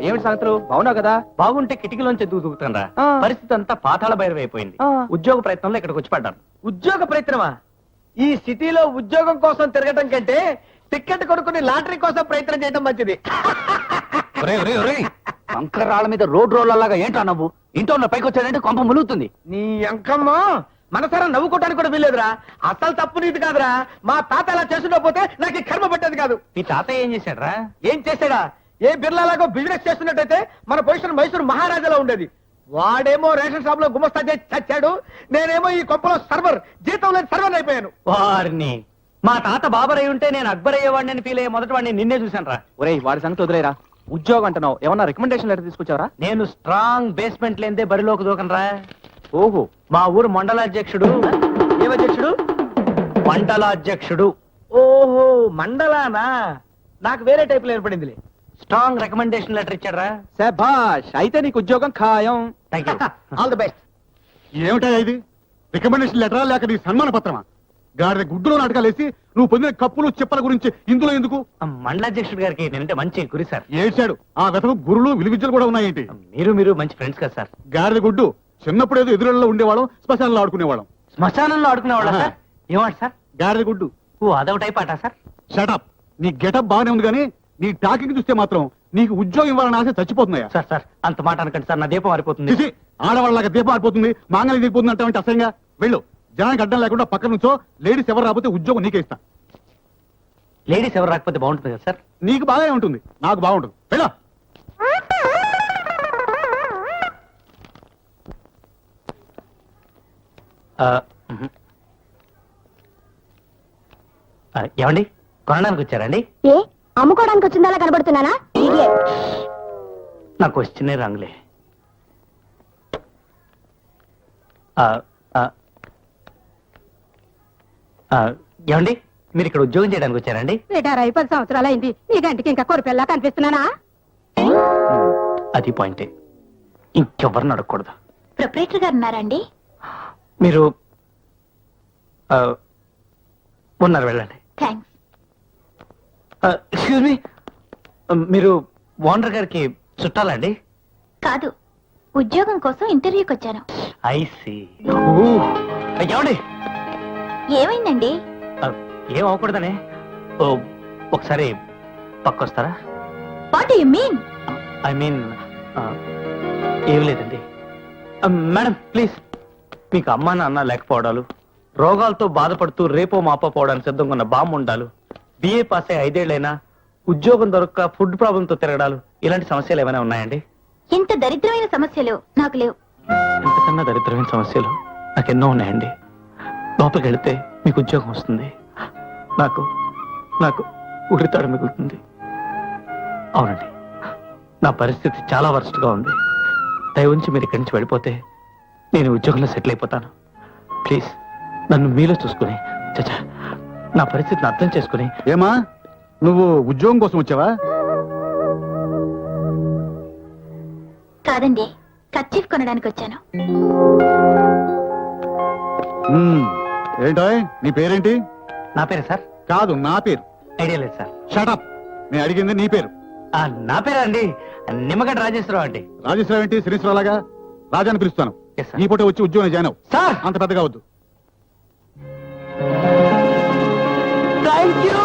ఏమిటి సంగతులు? బాగున్నావు కదా?
బాగుంటే కిటికీలోంచి ఎందుకు దూకుతాను రా? పరిస్థితి అంతా పాతాళ భైరవైపోయింది. ఉద్యోగ ప్రయత్నంలో ఇక్కడికి వచ్చి పడ్డాను.
ఉద్యోగ ప్రయత్నమా? ఈ సిటీలో ఉద్యోగం కోసం తిరగటం కంటే టికెట్ కొనుక్కుని లాటరీ కోసం ప్రయత్నం చేయడం మంచిది.
కంకరాళ్ళ మీద రోడ్ లాగా ఏంటా నవ్వు? ఇంట్లో ఉన్న పైకి వచ్చాడంటే కొంప ములుగుతుంది.
నీ అంకమ్మ మనసారా నవ్వుకోవడానికి కూడా వీల్లేదురా. అసలు తప్పు నీది కాదురా. మా తాత అలా చేసుకుంటూ నాకు ఈ కర్మ పట్టేది కాదు.
మీ తాతయ్య ఏం చేశాడ్రా?
ఏం చేశాడా? ఏ బిర్లాలాగో బిజినెస్ చేస్తున్నట్టయితే మన పొజిషన్ మైసూరు మహారాజాలో ఉండేది. వాడేమో రేషన్ షాప్ లో గుమస్తా చేసి చచ్చాడు. నేనేమో ఈ కొంపలో సర్వర్, జీతం లేని సర్వర్ అయిపోయాను.
వారిని మా తాత బాబర్ అయి ఉంటే నేను అక్బర్ అయ్యేవాడిని అని ఫీల్ అయ్యే మొదటి వాడిని నిన్నే చూశాను రా.
ఒరేయ్, వాడి సంగతి వదిలేరా. ఉద్యోగం అంటున్నావు, ఏమన్నా రికమెండేషన్ లెటర్ తీసుకొచ్చావరా?
నేను స్ట్రాంగ్ బేస్మెంట్ లేదే బరిలోకి దూకనరా.
ఓహో,
మా ఊరు మండలాధ్యక్షుడు.
ఏమధ్యక్షుడు?
మండలాధ్యక్షుడు.
ఓహో, మండలానా? నాకు వేరే టైప్ లో ఏర్పడిందిలే.
స్ట్రాంగ్ రికమెండేషన్ లెటర్ ఇచ్చాడ్రా.
శభాష్, అయితే నీకు ఉద్యోగం ఖాయం.
Thank you.
All the best.
ఏమిటా ఇది? రికమెండేషన్ లెటరా లేక నీ సన్మాన పత్రమా? గాడిద గుడ్డులో నాటకాలేసి నువ్వు పొందిన కప్పులు చెప్పల గురించి ఇందులో ఎందుకు?
మండలాధ్యక్షుడు గారికి నేనంటే మంచి గురి సార్.
ఏడ్చాడు. ఆ వెతకు గురులు విలువిద్యలు కూడా ఉన్నాయేంటి?
మీరు మంచి ఫ్రెండ్స్ కదా సార్.
గాడిద గుడ్డు, చిన్నప్పుడు ఏదో ఎదురులో ఉండేవాళ్ళం, శ్మశానంలో ఆడుకునేవాళ్ళం.
శ్మశానంలో ఆడుకునేవాళ్ళ సార్? ఏమాట సార్?
గాడిద గుడ్డు.
ఓ, అదొక టైప్ ఆట సార్.
షటప్. నీ గెటప్ బాగానే ఉంది కానీ నీ టాకింగ్ చూస్తే మాత్రం నీకు ఉద్యోగం ఇవ్వాలని ఆశ చచ్చిపోతున్నాయా?
సార్ సార్, అంత మాట అనకండి సార్, నా దీపం మారిపోతుంది.
చిచి, ఆడవాళ్ళగా దీపం ఆడిపోతుంది, మాంగళ్యం దిగిపోతుంది అంటే అసహ్యంగా. వెళ్ళు, జనానికి అడ్డం లేకుండా పక్క నుంచో. లేడీస్ ఎవరు రాకపోతే ఉద్యోగం నీకే ఇస్తా.
లేడీస్ ఎవరు రాకపోతే బాగుంటుంది కదా సార్?
నీకు బాగానే ఉంటుంది, నాకు బాగుంటుంది. వెళ్ళు.
ఏమండి, కొనడానికి వచ్చారండి?
ఏ అమ్ముకోవడానికి వచ్చిందా కనబడుతున్నానా?
నాకు వచ్చినే రంగులే. ఏమండి, మీరు ఇక్కడ ఉద్యోగం చేయడానికి వచ్చారండి?
రిటైర్ అయి 10 సంవత్సరాలు అయింది. ఈ గంటకి ఇంకా కొరిపెల్లా కనిపిస్తున్నానా?
అది పాయింటే. ఇంకెవరిని అడగకూడదు.
ప్రొపరేటర్ గారు ఉన్నారండి?
మీరు ఉన్నారు, వెళ్ళండి.
థ్యాంక్స్.
ఎక్స్క్యూజ్ మీ, మీరు ఓనర్ గారికి చుట్టాలండి?
కాదు, ఉద్యోగం కోసం ఇంటర్వ్యూకి వచ్చాను.
ఐసి. ఏమండి?
ఏమైందండి?
ఏం అవ్వకూడదనే. ఒకసారి పక్కొస్తారా?
What you mean?
I mean ఏం లేదండి. మేడం ప్లీజ్, మీకు అమ్మా నాన్న లేకపోవడాలు, రోగాలతో బాధపడుతూ రేపో మాపో పోవడానికి సిద్ధంగా ఉన్న బామ్మ ఉండాలు, బిఏ పాస్ అయ్యి 5 ఏళ్ళైనా ఉద్యోగం దొరక్క ఫుడ్ ప్రాబ్లంతో తిరగడాలు, ఇలాంటి సమస్యలు ఏమైనా ఉన్నాయండి?
ఇంత దరిద్రమైన సమస్యలు నాకు లేవు.
ఇంతకన్నా దరిద్రమైన సమస్యలు నాకెన్నో ఉన్నాయండి. లోపలికి వెళితే మీకు ఉద్యోగం వస్తుంది, నాకు నాకు ఉరితాడు మిగులుతుంది. అవునండి, నా పరిస్థితి చాలా వరస్ట్గా ఉంది. దయ ఉంచి మీరు ఇక్కడి నుంచి వెళ్ళిపోతే నేను ఉద్యోగంలో సెటిల్ అయిపోతాను. ప్లీజ్ నన్ను మీలో చూసుకుని, చచ్చా నా పరిస్థితిని అర్థం చేసుకుని.
ఏమా, నువ్వు ఉద్యోగం కోసం వచ్చావా?
కాదండి, కర్చీఫ్ కొనడానికి వచ్చాను.
ఏంటో నీ పేరేంటి?
నా పేరు సార్?
కాదు, నా పేరు.
ఐడియా లేదు సార్.
షటప్, నేను అడిగింది నీ పేరు.
నా పేరు అండి నిమ్మగడ్డ రాజేశ్వరరావు అండి.
రాజేశ్వరరావు ఏంటి? శ్రీశ్వరలాగా రాజాని పిలుస్తాను.
Yes, sir.
ఈ పూట వచ్చి ఉద్యోగం జాయిన్ అవ్వు.
సార్
అంత పెద్దగా వద్దు.
Thank you.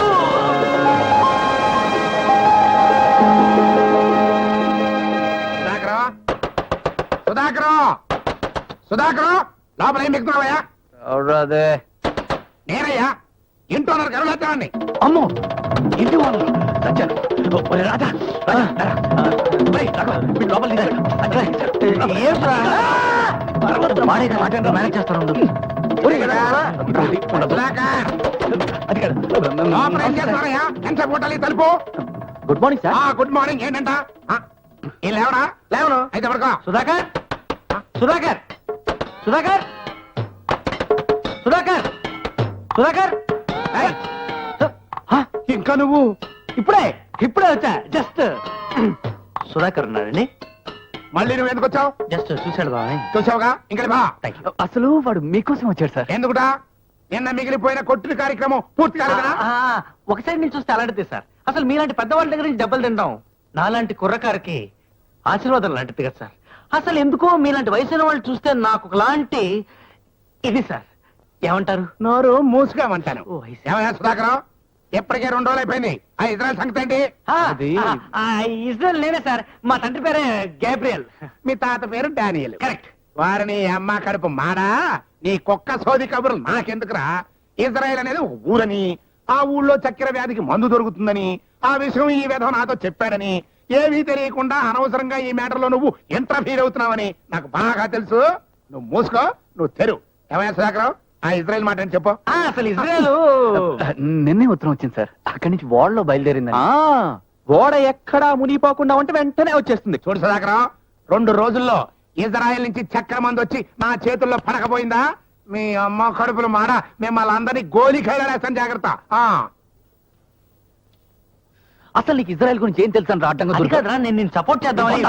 సుధాకర్, లోపల ఏం ఎక్కుతున్నావయ్యా?
అదే
నేనయ్యా, ఇంట్లో గరులాచాన్ని.
అమ్మో, ఇంటి వాళ్ళు సత్యాలు. ఒరే రాజా, రాజా, రా. ఒరేయ్, రాఘవ, వీడు లోపల తీశాడు. అట్లే. ఏంట్రా? వాడే కదా మాట్లాడరా, మేనేజ్ చేస్తాను ఉండు. ఒరేయ్, రాఘవ, ఉండదు. అది కాదు.
లోపల ఏం చేస్తున్నారయ్యా? ఎంత పూటాలి తలుపు?
Good morning sir.
Good morning. ఏంటంట? ఏం లేవడా?
లేవను.
అయితే పడుకో.
సుధాకర్, సుధాకర్, సుధాకర్, సుధాకర్, సుధాకర్.
ఏయ్, ఇంకా నువ్వు
ఇప్పుడే ఇప్పుడే వచ్చా. జస్ట్ సుధాకర్ ఉన్నాడండి.
మళ్ళీ నువ్వు ఎందుకు వచ్చావు?
జస్ట్ చూశాడు బాబాయ్.
చూసావుగా, ఇంకా బా.
అసలు వాడు మీకోసం వచ్చాడు సార్.
ఎందుకుటా? నిన్న మిగిలిపోయిన కొట్టుడు కార్యక్రమం పూర్తి కాలేదా?
ఒకసారి నేను చూస్తే అలాంటిదే సార్. అసలు మీలాంటి పెద్దవాళ్ళ దగ్గర నుంచి దెబ్బలు తింటాం నాలాంటి కుర్రకారికి ఆశీర్వాదం లాంటిది కదా సార్. అసలు ఎందుకో మీలాంటి వయసున్న వాళ్ళు చూస్తే నాకు ఒకలాంటి ఇది సార్. ఏమంటారు?
నోరు మూసుగామంటాను.
ఓ, I see.
ఏమయ్యా సుధాకర్, ఎప్పటికే 2 రోజులు అయిపోయింది. ఆ ఇజ్రాయల్ సంగతి ఏంటి?
ఇజ్రాయల్ నేనే సార్. మా తండ్రి పేరే గ్యాబ్రియల్.
మీ తాత పేరు డానియల్.
కరెక్ట్.
వారిని అమ్మ కడుపు మాడా, నీ కుక్క సోది కబుర్లు నాకెందుకురా? ఇజ్రాయెల్ అనేది ఒక ఊరని, ఆ ఊళ్ళో చక్కెర వ్యాధికి మందు దొరుకుతుందని, ఆ విషయం ఈ విధం నాతో చెప్పాడని, ఏమీ తెలియకుండా అనవసరంగా ఈ మ్యాటర్లో నువ్వు ఇంటర్ఫీర్ అవుతున్నావని నాకు బాగా తెలుసు. నువ్వు మూసుకో, నువ్వు తెరు. ఏమయ్యా సుధాకర్, ఆ ఇజ్రాయెల్ మాట అని చెప్పు.
అసలు ఇజ్రాయల్ నిన్నే ఉత్తరం వచ్చింది సార్. అక్కడి నుంచి ఓడలో బయలుదేరింది. ఓడ ఎక్కడా మునిగిపోకుండా ఉంటే వెంటనే వచ్చేస్తుంది.
చూడు సుధాకర్, 2 రోజుల్లో ఇజ్రాయెల్ నుంచి చక్కెర మంది వచ్చి నా చేతుల్లో పడకపోయిందా, మీ అమ్మ కడుపులు మాడ మిమ్మల్ని అందరినీ గోలి ఖైలేస్తాను. జాగ్రత్త.
అసలు నీకు ఇజ్రాయెల్ గురించి ఏం తెలుసు అని అడ్డంగా నేను సపోర్ట్ చేద్దామని.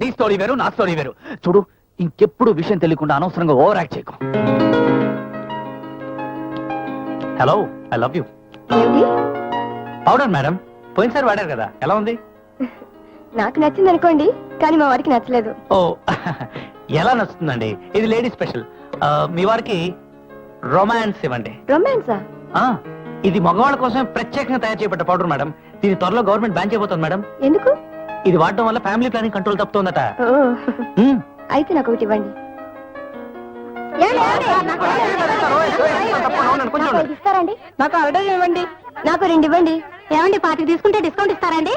నీ స్టోరీ వేరు, నా స్టోరీ వేరు. చూడు, ఇంకెప్పుడు విషయం తెలియకుండా అనవసరంగా ఓవర్ యాక్ట్ చేయకు. Hello, I love you.
ఏమిటి?
పౌడర్ మేడం, పోయినసారి వాడారు కదా, ఎలా ఉంది?
నాకు నచ్చింది అనుకోండి, కానీ మా వాడికి నచ్చలేదు.
ఓ ఎలా నచ్చుతుందండి? ఇది లేడీ స్పెషల్. మీ వారికి రొమాన్స్ ఇవ్వండి.
రొమాన్సా?
ఇది మగవాళ్ళ కోసం ప్రత్యేకంగా తయారు చేయబడ్డ పౌడర్ మేడం. దీని త్వరలో గవర్నమెంట్ బ్యాన్ చేయబోతుంది మేడం.
ఎందుకు?
ఇది వాడటం వల్ల ఫ్యామిలీ ప్లానింగ్ కంట్రోల్ తప్పుతుందట.
ఓ, అయితే నాకు ఒకటి ఇవ్వండి. ఇస్తారండి? నాకు అరడే ఇవ్వండి. నాకు 2 ఇవ్వండి. ఏమండి, 5 తీసుకుంటే డిస్కౌంట్ ఇస్తారండి?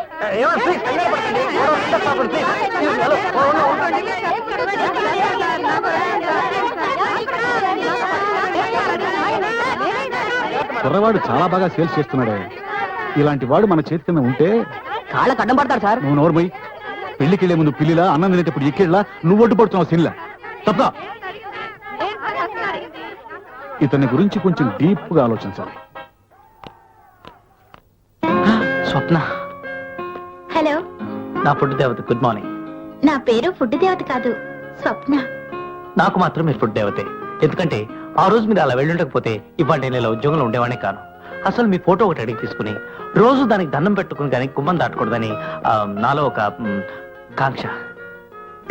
కుర్రవాడు చాలా బాగా సేల్స్ చేస్తున్నాడే. ఇలాంటి వాడు మన చేతి కింద ఉంటే
కాళ్ళకు అడ్డం పడతాడు సార్.
నువ్వు నోర్మై. పెళ్లికెళ్లే ముందు పిల్లిలా, అన్నం తినేటప్పుడు ఎక్కిళ్ళ నువ్వు ఒడ్డు పడుతున్నావు సిన్లా. తప్ప ఇతని గురించి కొంచెం డీప్ గా ఆలోచించాలి.
స్వప్న,
హలో.
నా ఫుడ్ దేవత, గుడ్ మార్నింగ్.
నా పేరు ఫుడ్ దేవత కాదు, స్వప్న.
నాకు మాత్రం మీరు ఫుడ్ దేవతే. ఎందుకంటే ఆ రోజు మీరు అలా వెళ్ళుండకపోతే ఇవాళ నేను ఇలా ఉద్యోగంలో ఉండేవాడే కాను. అసలు మీ ఫోటో ఒకటి అడిగి తీసుకుని రోజు దానికి దండం పెట్టుకుని కానీ కుమ్మం దాటకూడదని నాలో ఒక కాంక్ష.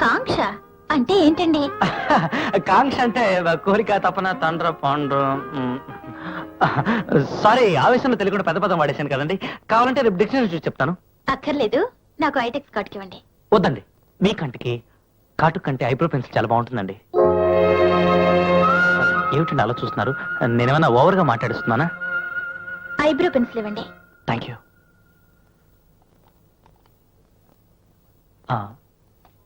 కాంక్ష అంటే ఏంటండి?
కాంక్ష అంటే కోరిక, తపన, తండ్ర, పాండ్ర. సారీ, ఆవేశంలో తెలియకుండా పెద్ద పదం వాడేశాను కదండి. కావాలంటే రేపు డిక్షనరీ చూసి చెప్తాను.
అక్కర్లేదు, నాకు ఐటెక్స్ కార్డ్కి ఇవ్వండి.
వద్దండి, మీ కంటికి కాటు కంటే ఐబ్రో పెన్సిల్ చాలా బాగుంటుందండి. ఏమిటండి అలా చూస్తున్నారు? నేనేమన్నా ఓవర్ గా మాట్లాడుస్తున్నానా?
ఐబ్రో పెన్సిల్ ఇవ్వండి.
Thank you.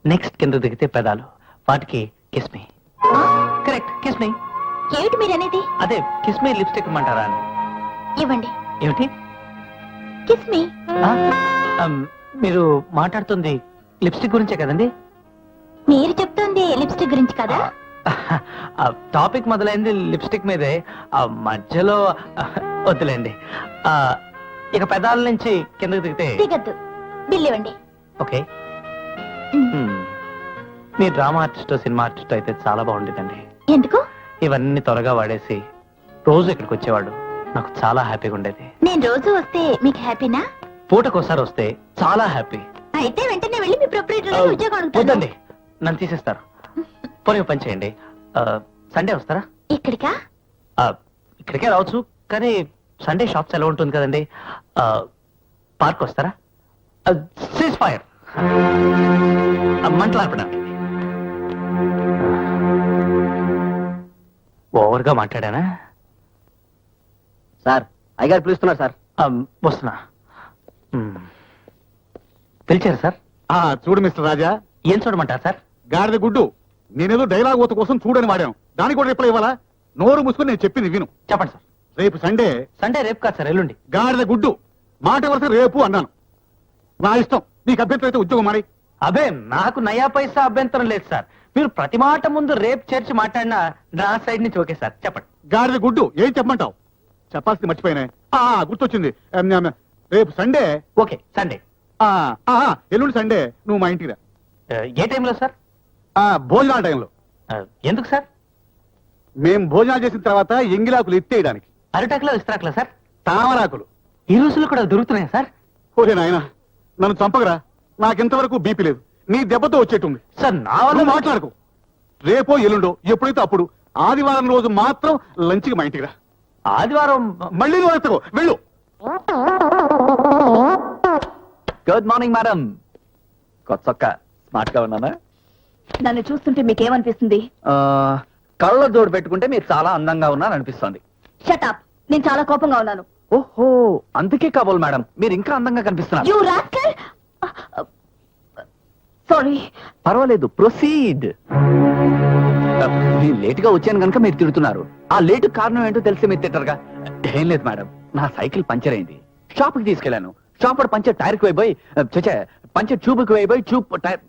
నెక్స్ట్ కింద దిగితే పెదాలు, వాటికి కిస్మి. కరెక్ట్, కిస్మి.
ఏమిటి మీరనేది?
అదే కిస్మి లిప్స్టిక్ ఇమ్మంటారా అని.
ఇవ్వండి.
ఏమిటి?
Kiss me.
మీరు మాట్లాడుతుంది లిప్స్టిక్ గురించే కదండి?
మీరు చెప్తోంది లిప్స్టిక్ గురించి కదా?
టాపిక్ మొదలైంది లిప్స్టిక్ మీదే. మధ్యలో వద్దులేండి. ఇక పెదాల నుంచి కిందకి దిగితే
దిగద్దు, బిల్ ఇవ్వండి.
ఓకే. మీ డ్రామా ఆర్టిస్ట్, సినిమా ఆర్టిస్ట్ అయితే చాలా బాగుండేదండి.
ఎందుకు?
ఇవన్నీ త్వరగా వాడేసి రోజు ఇక్కడికి వచ్చేవాడు. నాకు చాలా హ్యాపీగా ఉండేది.
నేను రోజు వస్తే మీకు హ్యాపీనా?
పూటకోసారి వస్తే చాలా హ్యాపీ.
అయితే వెంటనే వెళ్ళి మీ ప్రొపరేటర్ ఉద్యోగం అడుగుతాను.
వద్దండి, నన్ను తీసేస్తారు. పోనీ పని చేయండి, సండే వస్తారా?
ఇక్కడికా?
ఇక్కడికే రావచ్చు, కానీ సండే షాప్స్ ఎలా ఉంటుంది కదండి. పార్క్ వస్తారా? సీజ్ ఫైర్ మంటలార్పడానికి. ఓవర్గా మాట్లాడానా?
సార్, అయ్యగారు పిలుస్తున్నారు సార్.
వస్తున్నా. పిలిచారు సార్?
చూడు మిస్టర్ రాజా,
ఏం చూడమంటారు సార్?
గాడిద గుడ్డు. నేనేదో డైలాగ్ ఓత కోసం చూడని వాడాను, దానికి కూడా రిప్లై ఇవ్వాలా? నోరు మూసుకొని నేను చెప్పింది విను.
చెప్పండి సార్.
రేపు సండే.
సండే రేపు కాదు సార్, ఎల్లుండి.
గాడిద గుడ్డు మాట వరుస రేపు అన్నాను. నా ఇష్టం, నీకు అభ్యంతరం అయితే ఉద్యోగం మారి.
అబే, నాకు నయా పైసా అభ్యంతరం లేదు సార్. మీరు ప్రతి మాట ముందు రేపు చేర్చి మాట్లాడినా నా సైడ్ నుంచి ఓకే సార్. చెప్పండి.
గాడిద గుడ్డు ఏం చెప్పమంటావు? చెప్పాల్సింది మర్చిపోయినా. గుర్తొచ్చింది. రేపు సండే.
Okay, Sunday.
ఎల్లుండి సండే నువ్వు మా ఇంటికి రా.
ఏ టైంలో సార్?
భోజనాల టైంలో.
ఎందుకు సార్?
మేం భోజనాలు చేసిన తర్వాత ఎంగిలాకులు ఎత్తేయడానికి.
అరిటాకులో ఇస్తరాకులా సార్?
తామరాకులు.
ఈ రోజుల్లో కూడా దొరుకుతున్నాయా సార్?
ఓరే నాయన, నన్ను చంపగరా. నాకింతవరకు బీపీ లేదు, నీ దెబ్బతో వచ్చేట్టుంది.
సార్, నా వల్ల
నువ్వు మాట్లాడకు. రేపో ఎల్లుండో ఎప్పుడైతే అప్పుడు ఆదివారం రోజు మాత్రం లంచ్కి మా ఇంటికి రా.
ఆదివారం
మళ్ళీ నువ్వు ఎత్తకో, వెళ్ళు.
Good morning madam. కొత్త స్మార్ట్ గా ఉన్నానా?
నన్ను చూస్తుంటే మీకేమనిపిస్తుంది?
కళ్ళ జోడు పెట్టుకుంటే మీరు చాలా అందంగా ఉన్నారని అనిపిస్తుంది.
షటప్, నేను చాలా కోపంగా ఉన్నాను.
ఓహో, అందుకే కాబోలు మేడం మీరు ఇంకా అందంగా కనిపిస్తున్నారు.
You rascal. సారీ.
పర్వాలేదు, ప్రొసీడ్. నేను లేట్ గా వచ్చాను కనుక మీరు తిడుతున్నారు. ఆ లేటు కారణం ఏంటో తెలిసి మీరు తిట్టరుగా. ఏం లేదు మేడం, నా సైకిల్ పంచర్ అయింది. షాప్ కి తీసుకెళ్లాను. షాప్ పంచర్ టైర్ కి వైపోయి పంచర్ ట్యూబ్ కి వైపోయి tyre.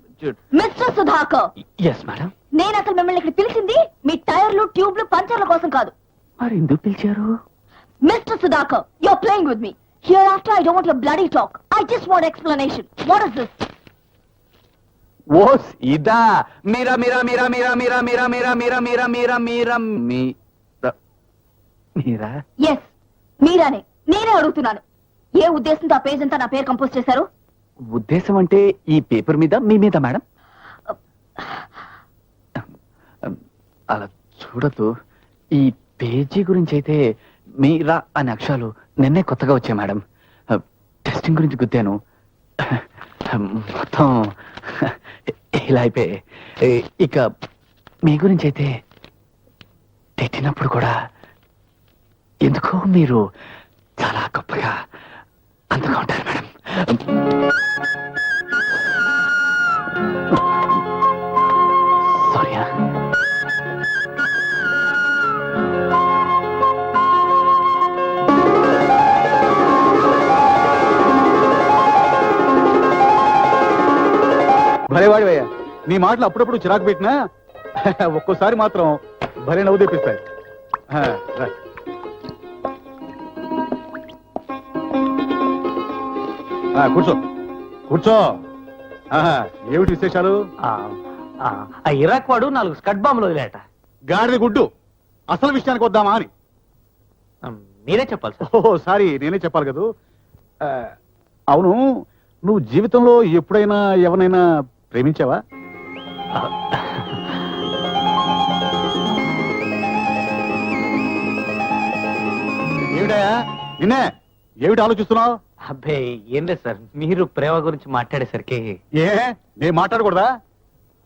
Mister Sudhakar,
yes madam.
నేను అసలు మిమ్మల్ని ఇక్కడ పిలిచింది మీ టైర్లు, ట్యూబ్లు, పంచర్ల కోసం కాదు.
మరి ఎందుకు పిలిచారు?
Mister Sudhakar, you are playing with me. Hereafter I don't want your bloody talk. I just want explanation. What is this?
ఓస్ ఇదా? మీరా మీరా మీరా మీరా మీరా మీరా మీరా మీరా మీరా మీరా మీరా మీరా?
ఎస్, మీరానే. నేనే అడుగుతున్నాను, ఏ ఉద్దేశంతో ఆ పేజ్ అంతా నా పేరు కంపోజ్ చేశారు?
ఉద్దేశం అంటే ఈ పేపర్ మీద మీ మీద మేడం. అలా చూడదు. ఈ పేజీ గురించి అయితే మీరా అనే అక్షరాలు నిన్నే కొత్తగా వచ్చాయి మేడం. టెస్టింగ్ గురించి గుద్దాను, మొత్తం ఇలా అయిపోయి. ఇక మీ గురించి అయితే తిట్టినప్పుడు కూడా ఎందుకో మీరు చాలా గొప్పగా అందంగా ఉంటారు మేడం. సారీ.
భలేవాడివయ్యా, నీ మాటలు అప్పుడప్పుడు చిరాకు పెట్టినా ఒక్కోసారి మాత్రం భలే నవ్వు తెప్పిస్తాయి. రా. కూర్చో కూర్చో.
ఏమిటి విశేషాలు?
ఆ ఇరాక్ వాడు 4 స్కట్ బాంబులు వదిలేట.
గాడిద గుడ్డు, అసలు విషయానికి వద్దామా అని.
మీరే చెప్పాలి సార్.
ఓహో సారీ, నేనే చెప్పాలి కదా. అవును, నువ్వు జీవితంలో ఎప్పుడైనా ఎవరినైనా ప్రేమించావా? ఏమిటయా నిన్నే, ఏమిటి ఆలోచిస్తున్నావు?
అబ్బే ఏం లేదు సార్, మీరు ప్రేమ గురించి మాట్లాడేసరికి
ఏ నేను మాట్లాడకూడదా?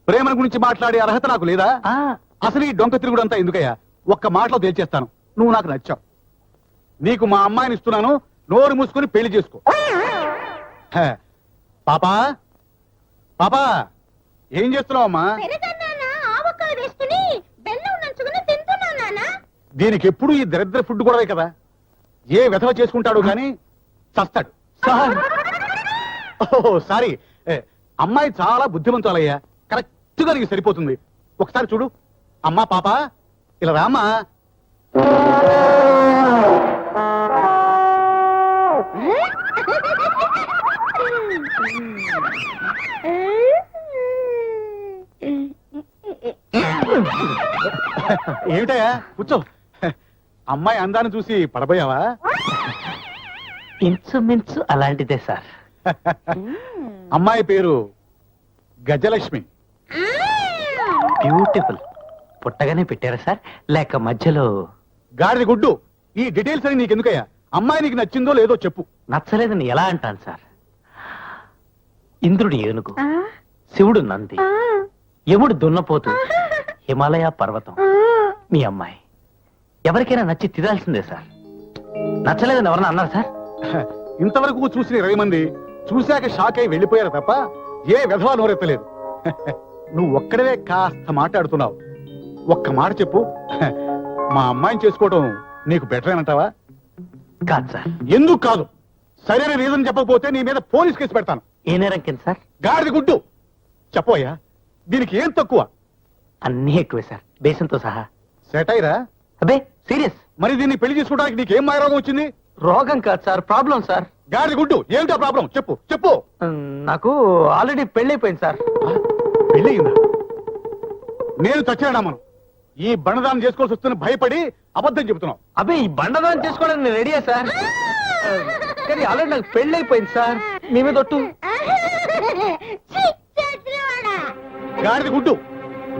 ప్రేమ గురించి మాట్లాడే అర్హత నాకు లేదా? అసలు ఈ డొంక తిరుగుడంతా ఎందుకయ్యా? ఒక్క మాటలో తేల్చేస్తాను, నువ్వు నాకు నచ్చావు. నీకు మా అమ్మాయిని ఇస్తున్నాను, నోరు మూసుకొని పెళ్లి చేసుకో. హ, పాపా పాపా ఏం చేస్తున్నావు అమ్మా? దీనికి ఎప్పుడు ఈ దరిద్ర ఫుడ్ కూడా కదా. ఏ వెధవ చేసుకుంటాడు కానీ చస్తాడు. ఓహో సారీ, అమ్మాయి చాలా బుద్ధిమంతులయ్యా, కరెక్ట్ గా నీకు సరిపోతుంది. ఒకసారి చూడు. అమ్మా పాప ఇలా రామ్మా. ఏమిటయా కూర్చో. అమ్మాయి అందాన్ని చూసి పడబోయావా?
ఇంచుమించు అలాంటిదే సార్.
అమ్మాయి పేరు గజలక్ష్మి.
బ్యూటిఫుల్. పుట్టగానే పెట్టారా సార్, లేక మధ్యలో?
గాడిద గుడ్డు, ఈ డీటెయిల్స్ అని నీకెందుకయ్యా? అమ్మాయి నీకు నచ్చిందో లేదో చెప్పు.
నచ్చలేదని ఎలా అంటాను సార్? ఇంద్రుడు ఏనుగు, శివుడు నంది, యముడు దున్నపోతు, హిమాలయ పర్వతం. మీ అమ్మాయి ఎవరికైనా నచ్చి తీరాల్సిందే సార్. నచ్చలేదని ఎవరన్నా అన్నారు సార్?
ఇంతవరకు చూసిన 20 మంది చూశాక షాక్ అయి వెళ్ళిపోయారు తప్ప ఏ విధవా నోరెత్తలేదు. నువ్వు ఒక్కడవే కాస్త మాట్లాడుతున్నావు. ఒక్క మాట చెప్పు, మా అమ్మాయిని చేసుకోవడం నీకు బెటర్ అంటావా?
కాదు సార్.
ఎందుకు కాదు? సరైన రీజన్ చెప్పకపోతే నీ మీద పోలీస్ కేసు పెడతాను.
ఏ నేరం కింద సార్?
గాడిద గుడ్డు చెప్పోయ్యా, దీనికి ఏం తక్కువ?
అన్నీ ఎక్కువే సార్, బేసంతో సహా.
సెటైరా?
అబ్బే సీరియస్.
మరి దీన్ని పెళ్లి చేసుకోవడానికి నీకేం మాయరోగం వచ్చింది?
రోగం కాదు సార్, ప్రాబ్లం సార్.
గాడిద గుడ్డు ఏమిటా ప్రాబ్లం? చెప్పు చెప్పు.
నాకు ఆల్రెడీ పెళ్ళైపోయింది సార్.
పెళ్ళయిందా? నేను చచ్చాడమ్మను. ఈ బండదానం చేసుకోవాల్సి వస్తున్న భయపడి అబద్ధం చెబుతున్నావు.
అబ్బే ఈ బండదానం చేసుకోవడానికి నేను రెడీయా సార్, కానీ ఆల్రెడీ నాకు పెళ్ళైపోయింది సార్. మీ మీద ఒట్టు.
గాడిద గుడ్డు,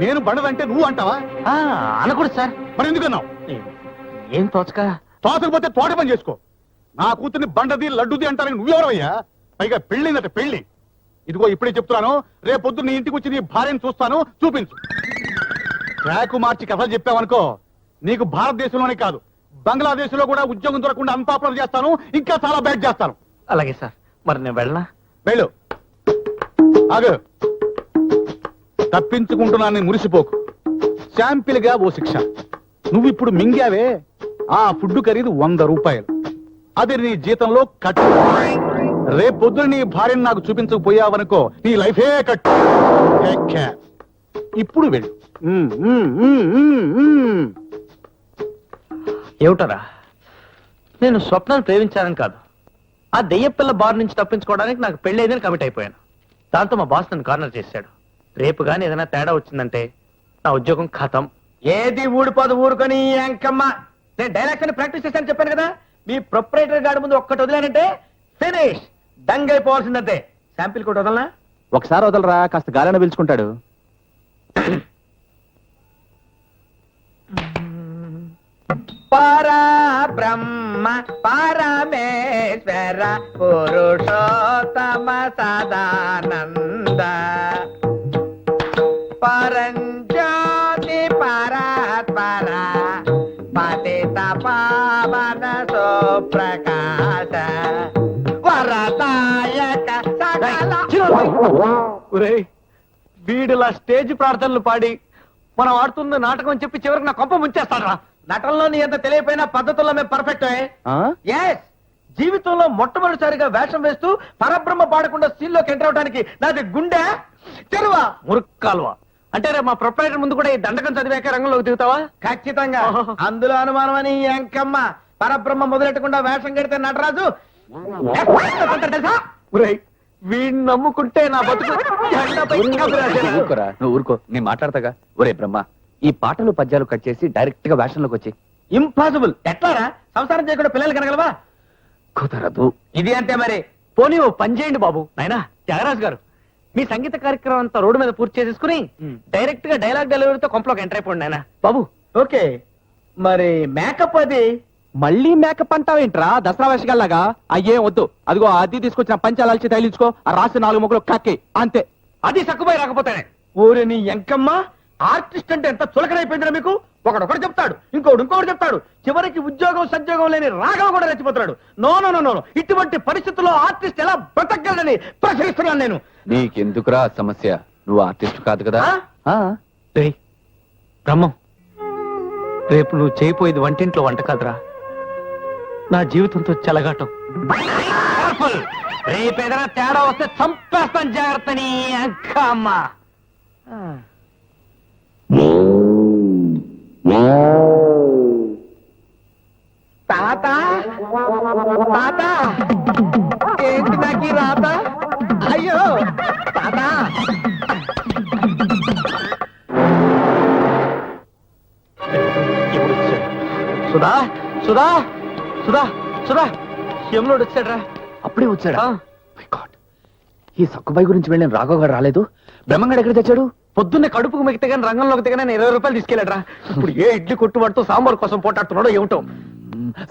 నేను బండదంటే నువ్వు అంటావా?
అనకూడదు సార్.
మరి ఎందుకన్నావు?
ఏం తోచక.
తోచకపోతే తోట పని చేసుకో. నా కూతుర్ని బండది లడ్డుది అంటారని నువ్వెవరవయ్యా? పైగా పెళ్ళిందట పెళ్లి. ఇదిగో ఇప్పుడే చెప్తున్నాను, రేపొద్దు నీ ఇంటికి వచ్చి నీ భార్యను చూస్తాను, చూపించు. ట్రాకు మార్చి కథలు చెప్పావనుకో, నీకు భారతదేశంలోనే కాదు బంగ్లాదేశ్ లో కూడా ఉద్యోగం దొరకకుండా అన్పాపులర్ చేస్తాను, ఇంకా చాలా బ్యాడ్ చేస్తాను.
అలాగే సార్, మరి నేను వెళ్ళనా?
వెళ్ళు. ఆగు. తప్పించుకుంటున్నాను మురిసిపోకు. శాంపిల్ గా ఓ శిక్ష. నువ్వు ఇప్పుడు మింగావే, ఆ ఫుడ్ ఖరీదు 100 రూపాయలు. అది నీ జీతంలో కట్టు. రేపొద్దున నీ భార్యను నాకు చూపించకపోయావనుకో, నీ లైఫే కట్టు. Take care. ఇప్పుడు వెళ్ళు.
ఏమిటరా, నేను స్వప్నాన్ని ప్రేమించానని కాదు, ఆ దెయ్యపిల్ల బార్ నుంచి తప్పించుకోవడానికి నాకు పెళ్ళైందని కమిట్ అయిపోయాను. దాంతో మా బాస్ నన్ను కార్నర్ చేశాడు. రేపు గాని ఏదైనా తేడా వచ్చిందంటే నా ఉద్యోగం ఖతం.
ఏది ఊడిపోదు ఊరుకొని అంకమ్మ. నేను డైలాగ్స్ అని ప్రాక్టీస్ చేశాను చెప్పాను కదా. మీ ప్రొపరేటర్ గారి ముందు ఒక్కటి వదిలానంటే ఫినిష్, డంగ్ అయిపోవాల్సిందంతే. శాంపిల్ కూడా వదలనా?
ఒకసారి వదలరా, కాస్త గాలిన పిలుచుకుంటాడు.
పరా బ్రహ్మ పరమేశ్వర పురుషోత్తమ సదానంద పరంజ్యోతి పరాత్పర పతిత పావన సుప్రకాశ వరదాయక సకల.
వీడిలా స్టేజ్ ప్రార్థనలు పాడి మనం ఆడుతున్న నాటకం అని చెప్పి చివరికి నా కొంప ముంచేస్తాడా?
నటనలో నీ ఎంత తెలియపోయినా పద్ధతుల్లో మేము పర్ఫెక్ట్. ఎస్, జీవితంలో మొట్టమొదటిసారిగా వేషం వేస్తూ పరబ్రహ్మ పాడకుండా సీన్లోకి ఎంటర్ అవడానికి నాది గుండె చెరువా
మురుక్కాల్వా. అంటే రేపు మా ప్రొపరేటర్ ముందు కూడా ఈ దండకం చదివాక రంగంలోకి దిగుతావా?
ఖచ్చితంగా. అందులో అనుమానం అని అంకమ్మ. పరబ్రహ్మ మొదలెట్టకుండా వేషం కడితే నటరాజు
ఒరేయ్,
వీడిని నమ్ముకుంటే నా బతుకు ఎండపై కబురాసేనా?
ఊరుకోరా, నువ్వు ఊరుకో, నేను మాట్లాడతాగా. ఒరే బ్రహ్మ, ఈ పాటలు పద్యాలు కట్ చేసి డైరెక్ట్ గా వేషంలోకి వచ్చి.
ఇంపాసిబుల్. ఎట్లారా సంసారం చేయకుండా పిల్లలు కనగలవా?
కుదరదు.
ఇది అంటే మరి పోనీ ఓ పని చేయండి బాబు. నాయనా త్యాగరాజు గారు, మీ సంగీత కార్యక్రమం అంతా రోడ్డు మీద పూర్తి చేసేసుకుని డైరెక్ట్ గా డైలాగ్ డెలివరీతో కొంపలోకి ఎంటర్ అయిపోండి నాయనా. బాబు ఓకే. మరి మేకప్ అది
మళ్ళీ మేకప్ అంటావేంట్రా దసరా వేషగాల్లాగా? అయ్యే వద్దు, అదిగో అది తీసుకొచ్చిన పంచాలల్చి తగిలించుకో, ఆ రాసి 4 ముక్కలు కక్కి అంతే.
అది సక్కుపోయి రాకపోతేనే. ఊరి నీ ఎంకమ్మ, ఆర్టిస్ట్ అంటే ఎంత చులకనైపోయిందిరా మీకు. ఒకడొకడు చెప్తాడు, ఇంకోటి చెప్తాడు, చివరికి ఉద్యోగం సంజోగం లేని రాఘవ కూడా రెచ్చిపోతున్నాడు. నో నో నో నో, ఇటువంటి పరిస్థితుల్లో ఆర్టిస్ట్ ఎలా బ్రతకగలనని ప్రశ్నిస్తున్నాను నేను.
నీకెందుకురా సమస్య? నువ్వు ఆర్టిస్ట్ కాదు కదా.
ఆ? బ్రహ్మం, రేపు నువ్వు చేయపోయేది వంటింట్లో వంట కాదురా, నా జీవితంతో చెలగాటం. రేపు ఏదైనా తేడా వస్తే చంపేస్తాను, జాగ్రత్త నీ అమ్మ. తాత తాత, ఏంటి నాకు ఈ రాత? అయ్యో తాత. ఇప్పుడు వచ్చాడు. సుధా సుధా సుధా సుధా, యములోడు వచ్చాడ్రా.
అప్పుడే వచ్చాడా? My God. ఈ సక్కుబాయి గురించి వెళ్ళిన రాఘవ్ గారు రాలేదు. బ్రహ్మంగాడు ఎక్కడ తెచ్చాడు?
పొద్దున్నే కడుపుకు మిగితే కానీ రంగంలోకి దిగనే 20 రూపాయలు తీసుకెళ్ళాడ్రా. ఇప్పుడు ఏ ఇడ్లీ కొట్టు పడుతూ సాంబార్ కోసం పోటాడుతున్నాడో ఏమిటో.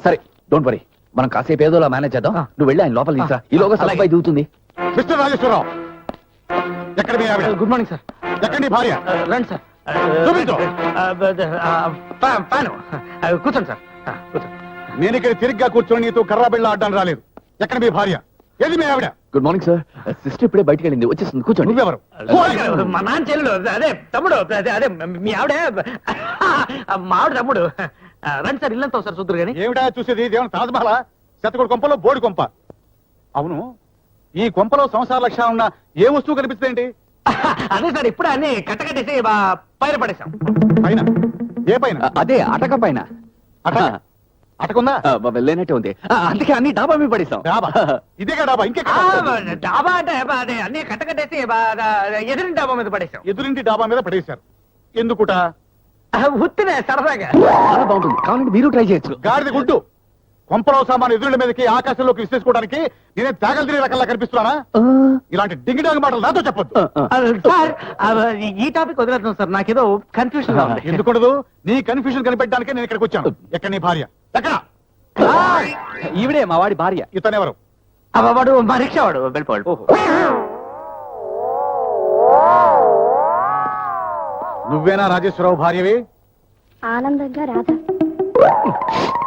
సరే, డోంట్ వరీ, మనం కాసేపు ఏదోలా మేనేజ్ చేద్దాం. నువ్వు వెళ్ళి ఆయన లోపల తీసురా, ఈలోగా సక్కుబాయి దిగుతుంది.
మిస్టర్ రాజేశ్వరరావు, ఎక్కడ మీ ఆవిడ?
Good morning sir.
ఎక్కడ నీ భార్య?
రండి సార్.
చూపించు.
పాను కూర్చోండి సార్. కూర్చోండి.
నేను ఇక్కడ తిరిగ్గా కూర్చొని నీతో కర్రా బిళ్ళ ఆడడానికి రాలేదు. ఎక్కడ మీ భార్య? ఏది మీ ఆవిడ?
Good morning sir. సిస్టర్ ఇప్పుడే బయటికి వెళ్ళింది, వచ్చేస్తుంది, కూర్చోండి.
నువ్వెవరు?
మా నాన్న చెల్లెలు, అదే తమ్ముడు, అదే మీ ఆవిడే, మా ఆవిడ తమ్ముడు. రండి సార్, ఇల్లంతా సార్ చూద్దరు కానీ.
ఏమిటా చూసేది? దేవుని తాజ్మహల్, శతకోటి కొంపలో బోడి కొంప. అవును, ఈ కొంపలో సంసార లక్షణాలు ఉన్న ఏ వస్తువు కనిపిస్తుందేంటి?
అదే సార్, ఇప్పుడే అన్ని కట్టకట్టేసి పైన పడేసాం.
పైన? ఏ పైన?
అదే అటక పైన.
అట అటకుందా?
వెళ్ళేనట్టే ఉంది, అందుకే అన్ని డాబా మీద పడేసాం.
డాబా? ఇదేగా డాబా, ఇంకెక్కడ?
డాబా అంటే అదే అన్ని కట్టకట్టేసి ఎదురింటి డాబా మీద పడేసాం.
ఎదురింటి డాబా మీద పడేశారు. ఎందుకుట?
ఉత్తినే సరదాగా.
చాలా బాగుంటుంది, కావాలంటే మీరు ట్రై చేయొచ్చు.
గాడిద గుడ్డు. కొంపలో సామాను ఎదురుల మీదకి ఆకాశంలోకి విశ్లేసుకోవడానికి నేనే తాగలు తినే రకంలా కనిపిస్తున్నానా? ఇలాంటి డింగిడాంగ్ మాటలు నాతో చెప్పొద్దు.
సార్ ఈ టాపిక్ వదిలేద్దాం సార్, నాకేదో కన్ఫ్యూషన్ గా ఉంది.
ఎందుకుండదు? నీ కన్ఫ్యూజన్ కనిపెట్టడానికి నేను ఇక్కడికి వచ్చాను. ఎక్కడ నీ భార్య? ఎక్కడ?
ఈవిడే మా వాడి భార్య.
ఇతనెవరు?
వాడు మా రిక్షా వాడు వెళ్ళిపోవాడు.
నువ్వేనా రాజేశ్వరరావు భార్యవి?
ఆనందంగా రాధా.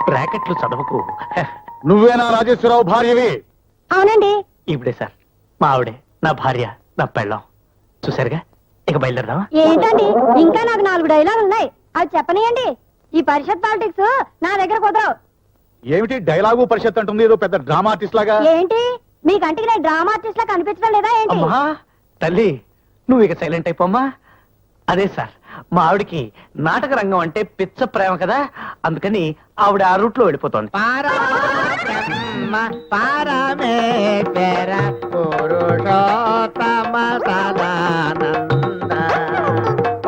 బ్రాకెట్లు చదవకు.
నువ్వేనా రాజేశ్వరరావు భార్యవి?
అవునండి.
ఇప్పుడే సార్, మా ఆవిడే నా భార్య, నా పెళ్ళం. చూసారుగా, ఇక బయలుదేరదామా?
ఏంటండి, ఇంకా నాకు 4 డైలాగులు ఉన్నాయి, అవి చెప్పనియండి. ఈ పరిషత్ పాలిటిక్స్ నా దగ్గర కుదరవు.
ఏమిటి డైలాగు పరిషత్ అంటుంది, ఏదో పెద్ద డ్రామా ఆర్టిస్ట్ లాగా?
ఏంటి మీ కంటికి నేను డ్రామా ఆర్టిస్ట్ లా కనిపించడం లేదా ఏంటి?
అమ్మా తల్లి, నువ్వు ఇక సైలెంట్ అయిపోమ్మా. అదే సార్, మా ఆవిడికి నాటక రంగం అంటే పిచ్చ ప్రేమ కదా, అందుకని ఆవిడ ఆ రూట్ లో వెళ్ళిపోతోంది.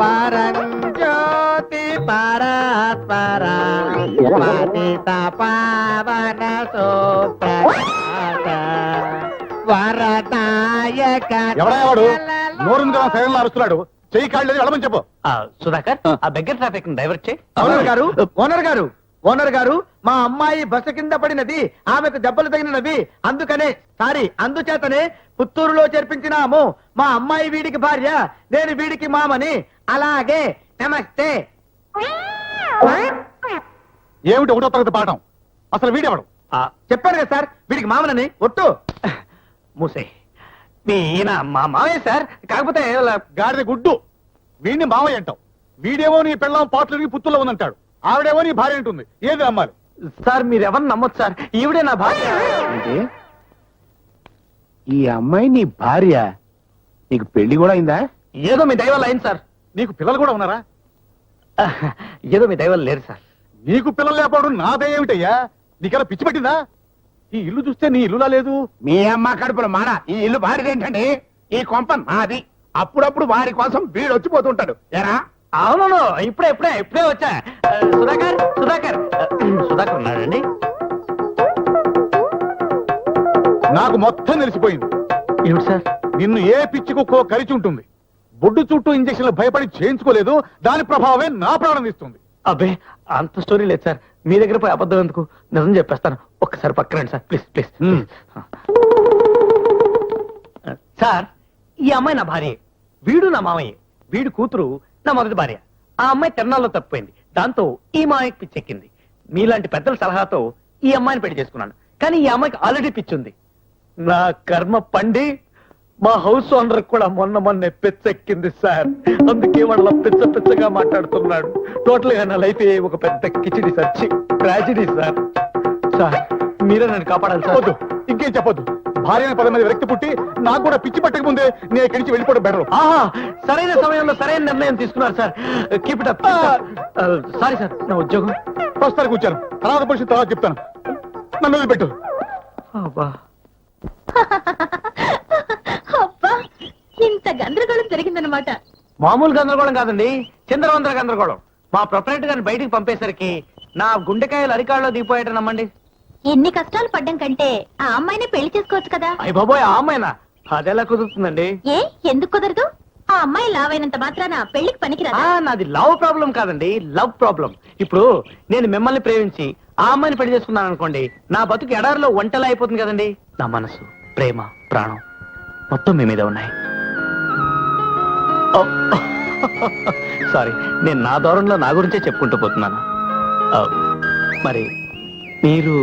పరంజ్యోతి పరాత్పర పతిత పావన వరదాయక.
ఎవడా వాడు? నోరుంది కదా సైలెంట్ అరుస్తున్నాడు. చెయ్యి కాళ్ళు వెళ్ళమని చెప్పు.
సుధాకర్, ఆ బెగ్గర్ ట్రాఫిక్ డైవర్ట్ చేయి.
ఓనర్ గారు, మా అమ్మాయి బస్సు కింద పడినది, ఆమెకు దెబ్బలు తగినవి, అందుచేతనే పుత్తూరులో చేర్పించినాము. మా అమ్మాయి వీడికి భార్య, నేను వీడికి మామని. అలాగే నమస్తే.
ఏమిటి ఒకటో తరగతి పాఠం? అసలు వీడెవడు?
చెప్పాను కదా సార్, వీడికి మామనని. ఒట్టు
మూసే, మీ ఈయన మా మావయ్య సార్, కాకపోతే
గాడిద గుడ్డు. వీడిని మావయ్య అంటావు. వీడేమో నీ పెళ్ళం పాటలు పుత్తుల్లో ఉందంటాడు, ఆవిడేమో నీ భార్య అంటుంది. ఏది నమ్మాలి?
సార్ మీరు ఎవరిని నమ్మొచ్చు సార్, ఈవిడే నా భార్య.
అంటే ఈ అమ్మాయి నీ భార్య? నీకు పెళ్లి కూడా అయిందా?
ఏదో మీ దైవాలు అయింది సార్.
నీకు పిల్లలు కూడా ఉన్నారా?
ఏదో మీ దైవాలు లేరు సార్.
నీకు పిల్లలు లేకపోవడం నాదే ఏమిటయ్యా? నీకెలా పిచ్చి పట్టిందా? ఈ ఇల్లు చూస్తే నీ ఇల్లులా లేదు.
మీ అమ్మ కడుపులో మాడ ఈ ఇల్లు వారిదేంటండి? ఈ కొంప నాది. అప్పుడప్పుడు వారి కోసం వీడు వచ్చిపోతుంటాడు. ఎరా
అవును, ఇప్పుడే వచ్చా. సుధాకర్ ఉన్నాడండి.
నాకు మొత్తం తెలిసిపోయింది.
ఏమిటి సార్?
నిన్ను ఏ పిచ్చి కుక్కో కరిచి ఉంటుంది. బొడ్డు చుట్టూ ఇంజక్షన్లు భయపడి చేయించుకోలేదు. దాని ప్రభావమే నా ప్రాణం తీస్తుంది.
అబ్బే, అంత స్టోరీ లేదు సార్. మీ దగ్గర పోయి అబద్ధం ఎందుకు, నిజం చెప్పేస్తాను. ఒక్కసారి పక్కనండి సార్, ప్లీజ్ ప్లీజ్. సార్, ఈ అమ్మాయి నా భార్య, వీడు నా మామయ్య, వీడి కూతురు నా మొదటి భార్య. ఆ అమ్మాయి తిరణాల్లో తప్పిపోయింది. దాంతో ఈ మామయ్యకి పిచ్చెక్కింది. మీలాంటి పెద్దల సలహాతో ఈ అమ్మాయిని పెళ్లి చేసుకున్నాను. కానీ ఈ అమ్మాయికి ఆల్రెడీ పిచ్చుంది. నా కర్మ పండి మా హౌస్ ఓనర్ కూడా మొన్నే పిచ్చెక్కింది సార్. అందుకే వాళ్ళ పిచ్చగా మాట్లాడుతున్నాడు. టోటల్ గా నా లైఫ్ ఒక పెద్ద కిచిడి సచ్చి ట్రాజిడీ సార్. సార్, మీరే నన్ను కాపాడాలి సార్.
వద్దు, ఇంకేం చెప్పొద్దు. భార్య అనే పదం మీద వ్యక్తి పుట్టి నాకు కూడా పిచ్చి పట్టక ముందే నేను ఇక్కడి నుంచి వెళ్ళిపోవడం బెటర్.
ఆహా, సరైన సమయంలో సరైన నిర్ణయం తీసుకున్నారు sir. Keep it up. Sorry sir, నా ఉద్యోగం.
ప్రస్తుతానికి కూర్చాను. అనాథ పరిస్థితి తర్వాత చెప్తాను. నన్ను వదిలిపెట్టు.
అబ్బా,
అబ్బా, ఇంత గందరగోళం జరిగిందనమాట.
మామూలు గందరగోళం కాదండి, చంద్రవందర గందరగోళం. మా ప్రొపరేటర్ గారిని బయటికి పంపేసరికి నా గుండెకాయలు అరికాళ్ళలో దిగిపోయాట నమ్మండి.
ఎన్ని కష్టాలు పడ్డం కంటే ఆ అమ్మాయిని పెళ్లి చేసుకోవచ్చు కదా.
అయ్య బాబోయ్, ఆ అమ్మాయినా? అదెలా కుదురుతుందండి?
ఏ, ఎందుకు కుదరదు? ఆ అమ్మాయి లావైనంత మాత్రాన పెళ్లికి పనికిరాదా?
నాది లవ్ ప్రాబ్లం కాదండి, లవ్ ప్రాబ్లం. ఇప్పుడు నేను మిమ్మల్ని ప్రేమించి ఆ అమ్మాయిని పెళ్లి చేసుకున్నాను అనుకోండి, నా బతుకు ఎడారిలో ఒంటలా అయిపోతుంది కదండి. నా మనసు, ప్రేమ, ప్రాణం మొత్తం మీ మీద ఉన్నాయి. సారీ, నేను నా దూరంలో నా గురించే చెప్పుకుంటూ పోతున్నాను. మరి మీరు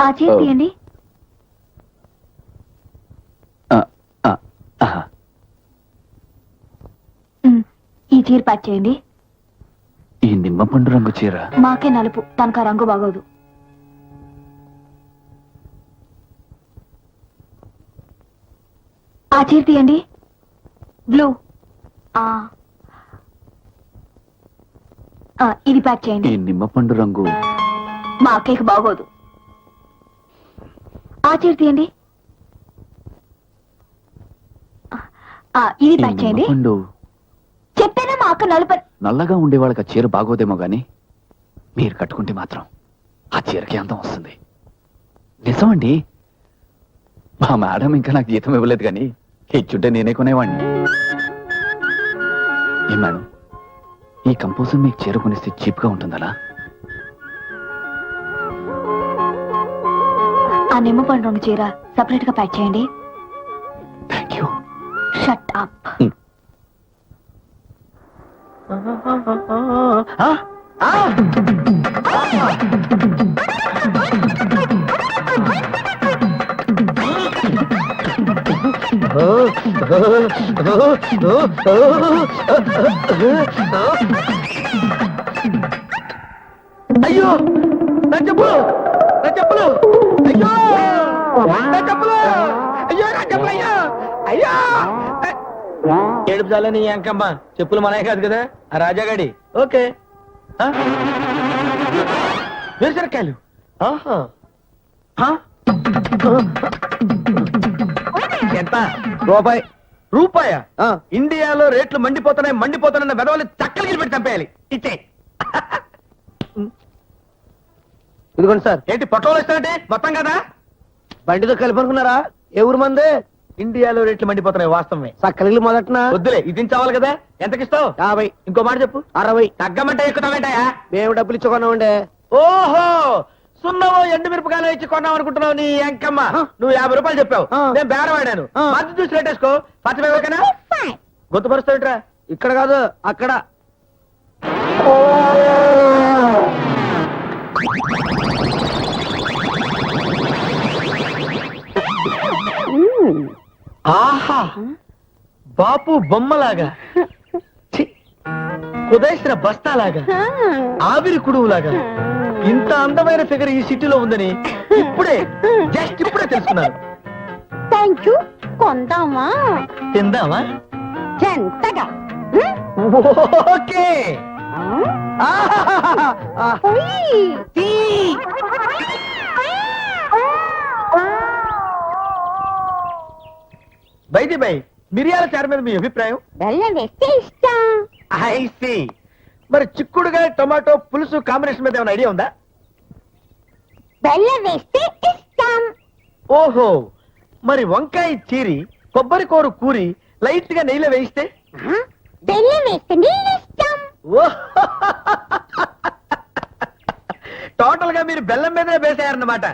ఆ చీర తీయండి. ఈ చీర ప్యాక్ చేయండి.
ఈ నిమ్మపండు రంగు చీర
మాకే నలుపు, తనకు ఆ రంగు బాగోదు. ఆ చీర తీయండి. బ్లూ. ఇది ప్యాక్
ఈ
చేయండి.
నిమ్మపండు రంగు
మా అక్కయ్యకి బాగోదు. ఆ చీర తీయండి. ఇది
ఈ
ప్యాక్ చేయండి.
నిమ్మపండు
చెప్పానా మా అక్క నలుపు.
నల్లగా ఉండే వాళ్ళకి ఆ చీర బాగోదేమో గాని మీరు కట్టుకుంటే మాత్రం ఆ చీరకి అందం వస్తుంది. నిజమండి, మా మేడం ఇంకా నాకు జీతం ఇవ్వలేదు కానీ ఇచ్చుంటే నేనే కొనేవాడిని. ఏ మేడం, ఈ కంపోజర్ మీకు చీర కొనిస్తే చీప్ గా ఉంటుందలా?
ఆ నిమ్మ పండు రంగు చీర సపరేట్ గా ప్యాక్ చేయండి.
Thank you.
Shut up.
అయ్యో, నా చెప్పులు, నా చెప్పులు, అయ్యో, నా చెప్పులు, అయ్యో, నా చెప్పులు, అయ్యో, అయ్యో. ఏడుపు చాలని అంకమ్మ, చెప్పులు మనమే కాదు కదా, ఆ రాజాగాడి. ఓకే. వేరుశనక్కాయలు. ఆహా. ఎంత? రూపాయి. రూపాయా? ఇండియాలో రేట్లు మండిపోతున్నాయన్న వెదవలు చక్కలు పెట్టి చంపేయాలి. ఇచ్చే. ఇదిగోండి సార్. ఏంటి పొట్టలు ఇస్తానంటే మొత్తం కదా? బండితో కలిపి అనుకున్నారా? ఏ ఊరు మంది? ఇండియాలో రేట్లు మండిపోతున్నాయి, వాస్తవమే. సక్కలిల్లు మొదటన వద్దులే, ఇది చావాలి కదా. ఎంతకిస్తావు? 50. ఇంకో మాట చెప్పు. 60. తగ్గమంటే ఎక్కుతావేంటాయా? మేము డబ్బులు ఇచ్చి కొన్నామండే. ఓహో, సున్నవో ఎండు మిరపకాయలు ఇచ్చి కొన్నాం అనుకుంటున్నావు నీ ఎంకమ్మ. నువ్వు 50 రూపాయలు చెప్పావు, నేను బేరం ఆడాను. మధ్య చూసి రేటేసుకో. పచ్చమేకనా గుర్తుపరుస్తావుట్రా? ఇక్కడ కాదు, అక్కడ. ఆహా బాపు బొమ్మలాగా ఛీ, కుదేసిన బస్తాలాగా ఆవిరి కుడువులాగా ఇంత అందమైన ఫిగర్ ఈ సిటీలో ఉందని ఇప్పుడే జస్ట్ ఇప్పుడే తెలుసుకున్నాను.
Thank you. కొందామా?
తిందామా?
జంతగా.
ఓకే. ఆహాహాహా. టీ. బైది బై మిరియాల చారు మీద మీ అభిప్రాయం?
బెల్లం వేస్తే ఇష్టం.
I see. మరి చిక్కుడుగా టొమాటో పులుసు కాంబినేషన్ మీద ఏమైనా ఐడియా ఉందా?
బెల్లం వేస్తే ఇష్టం.
ఓహో, మరి వంకాయ చీరి కొబ్బరి కూర కూరి లైట్ గా నెయ్యిలో వేయిస్తే?
బెల్లం వేస్తే ఇష్టం.
టోటల్ గా మీరు బెల్లం మీదనే వేసారన్నమాట.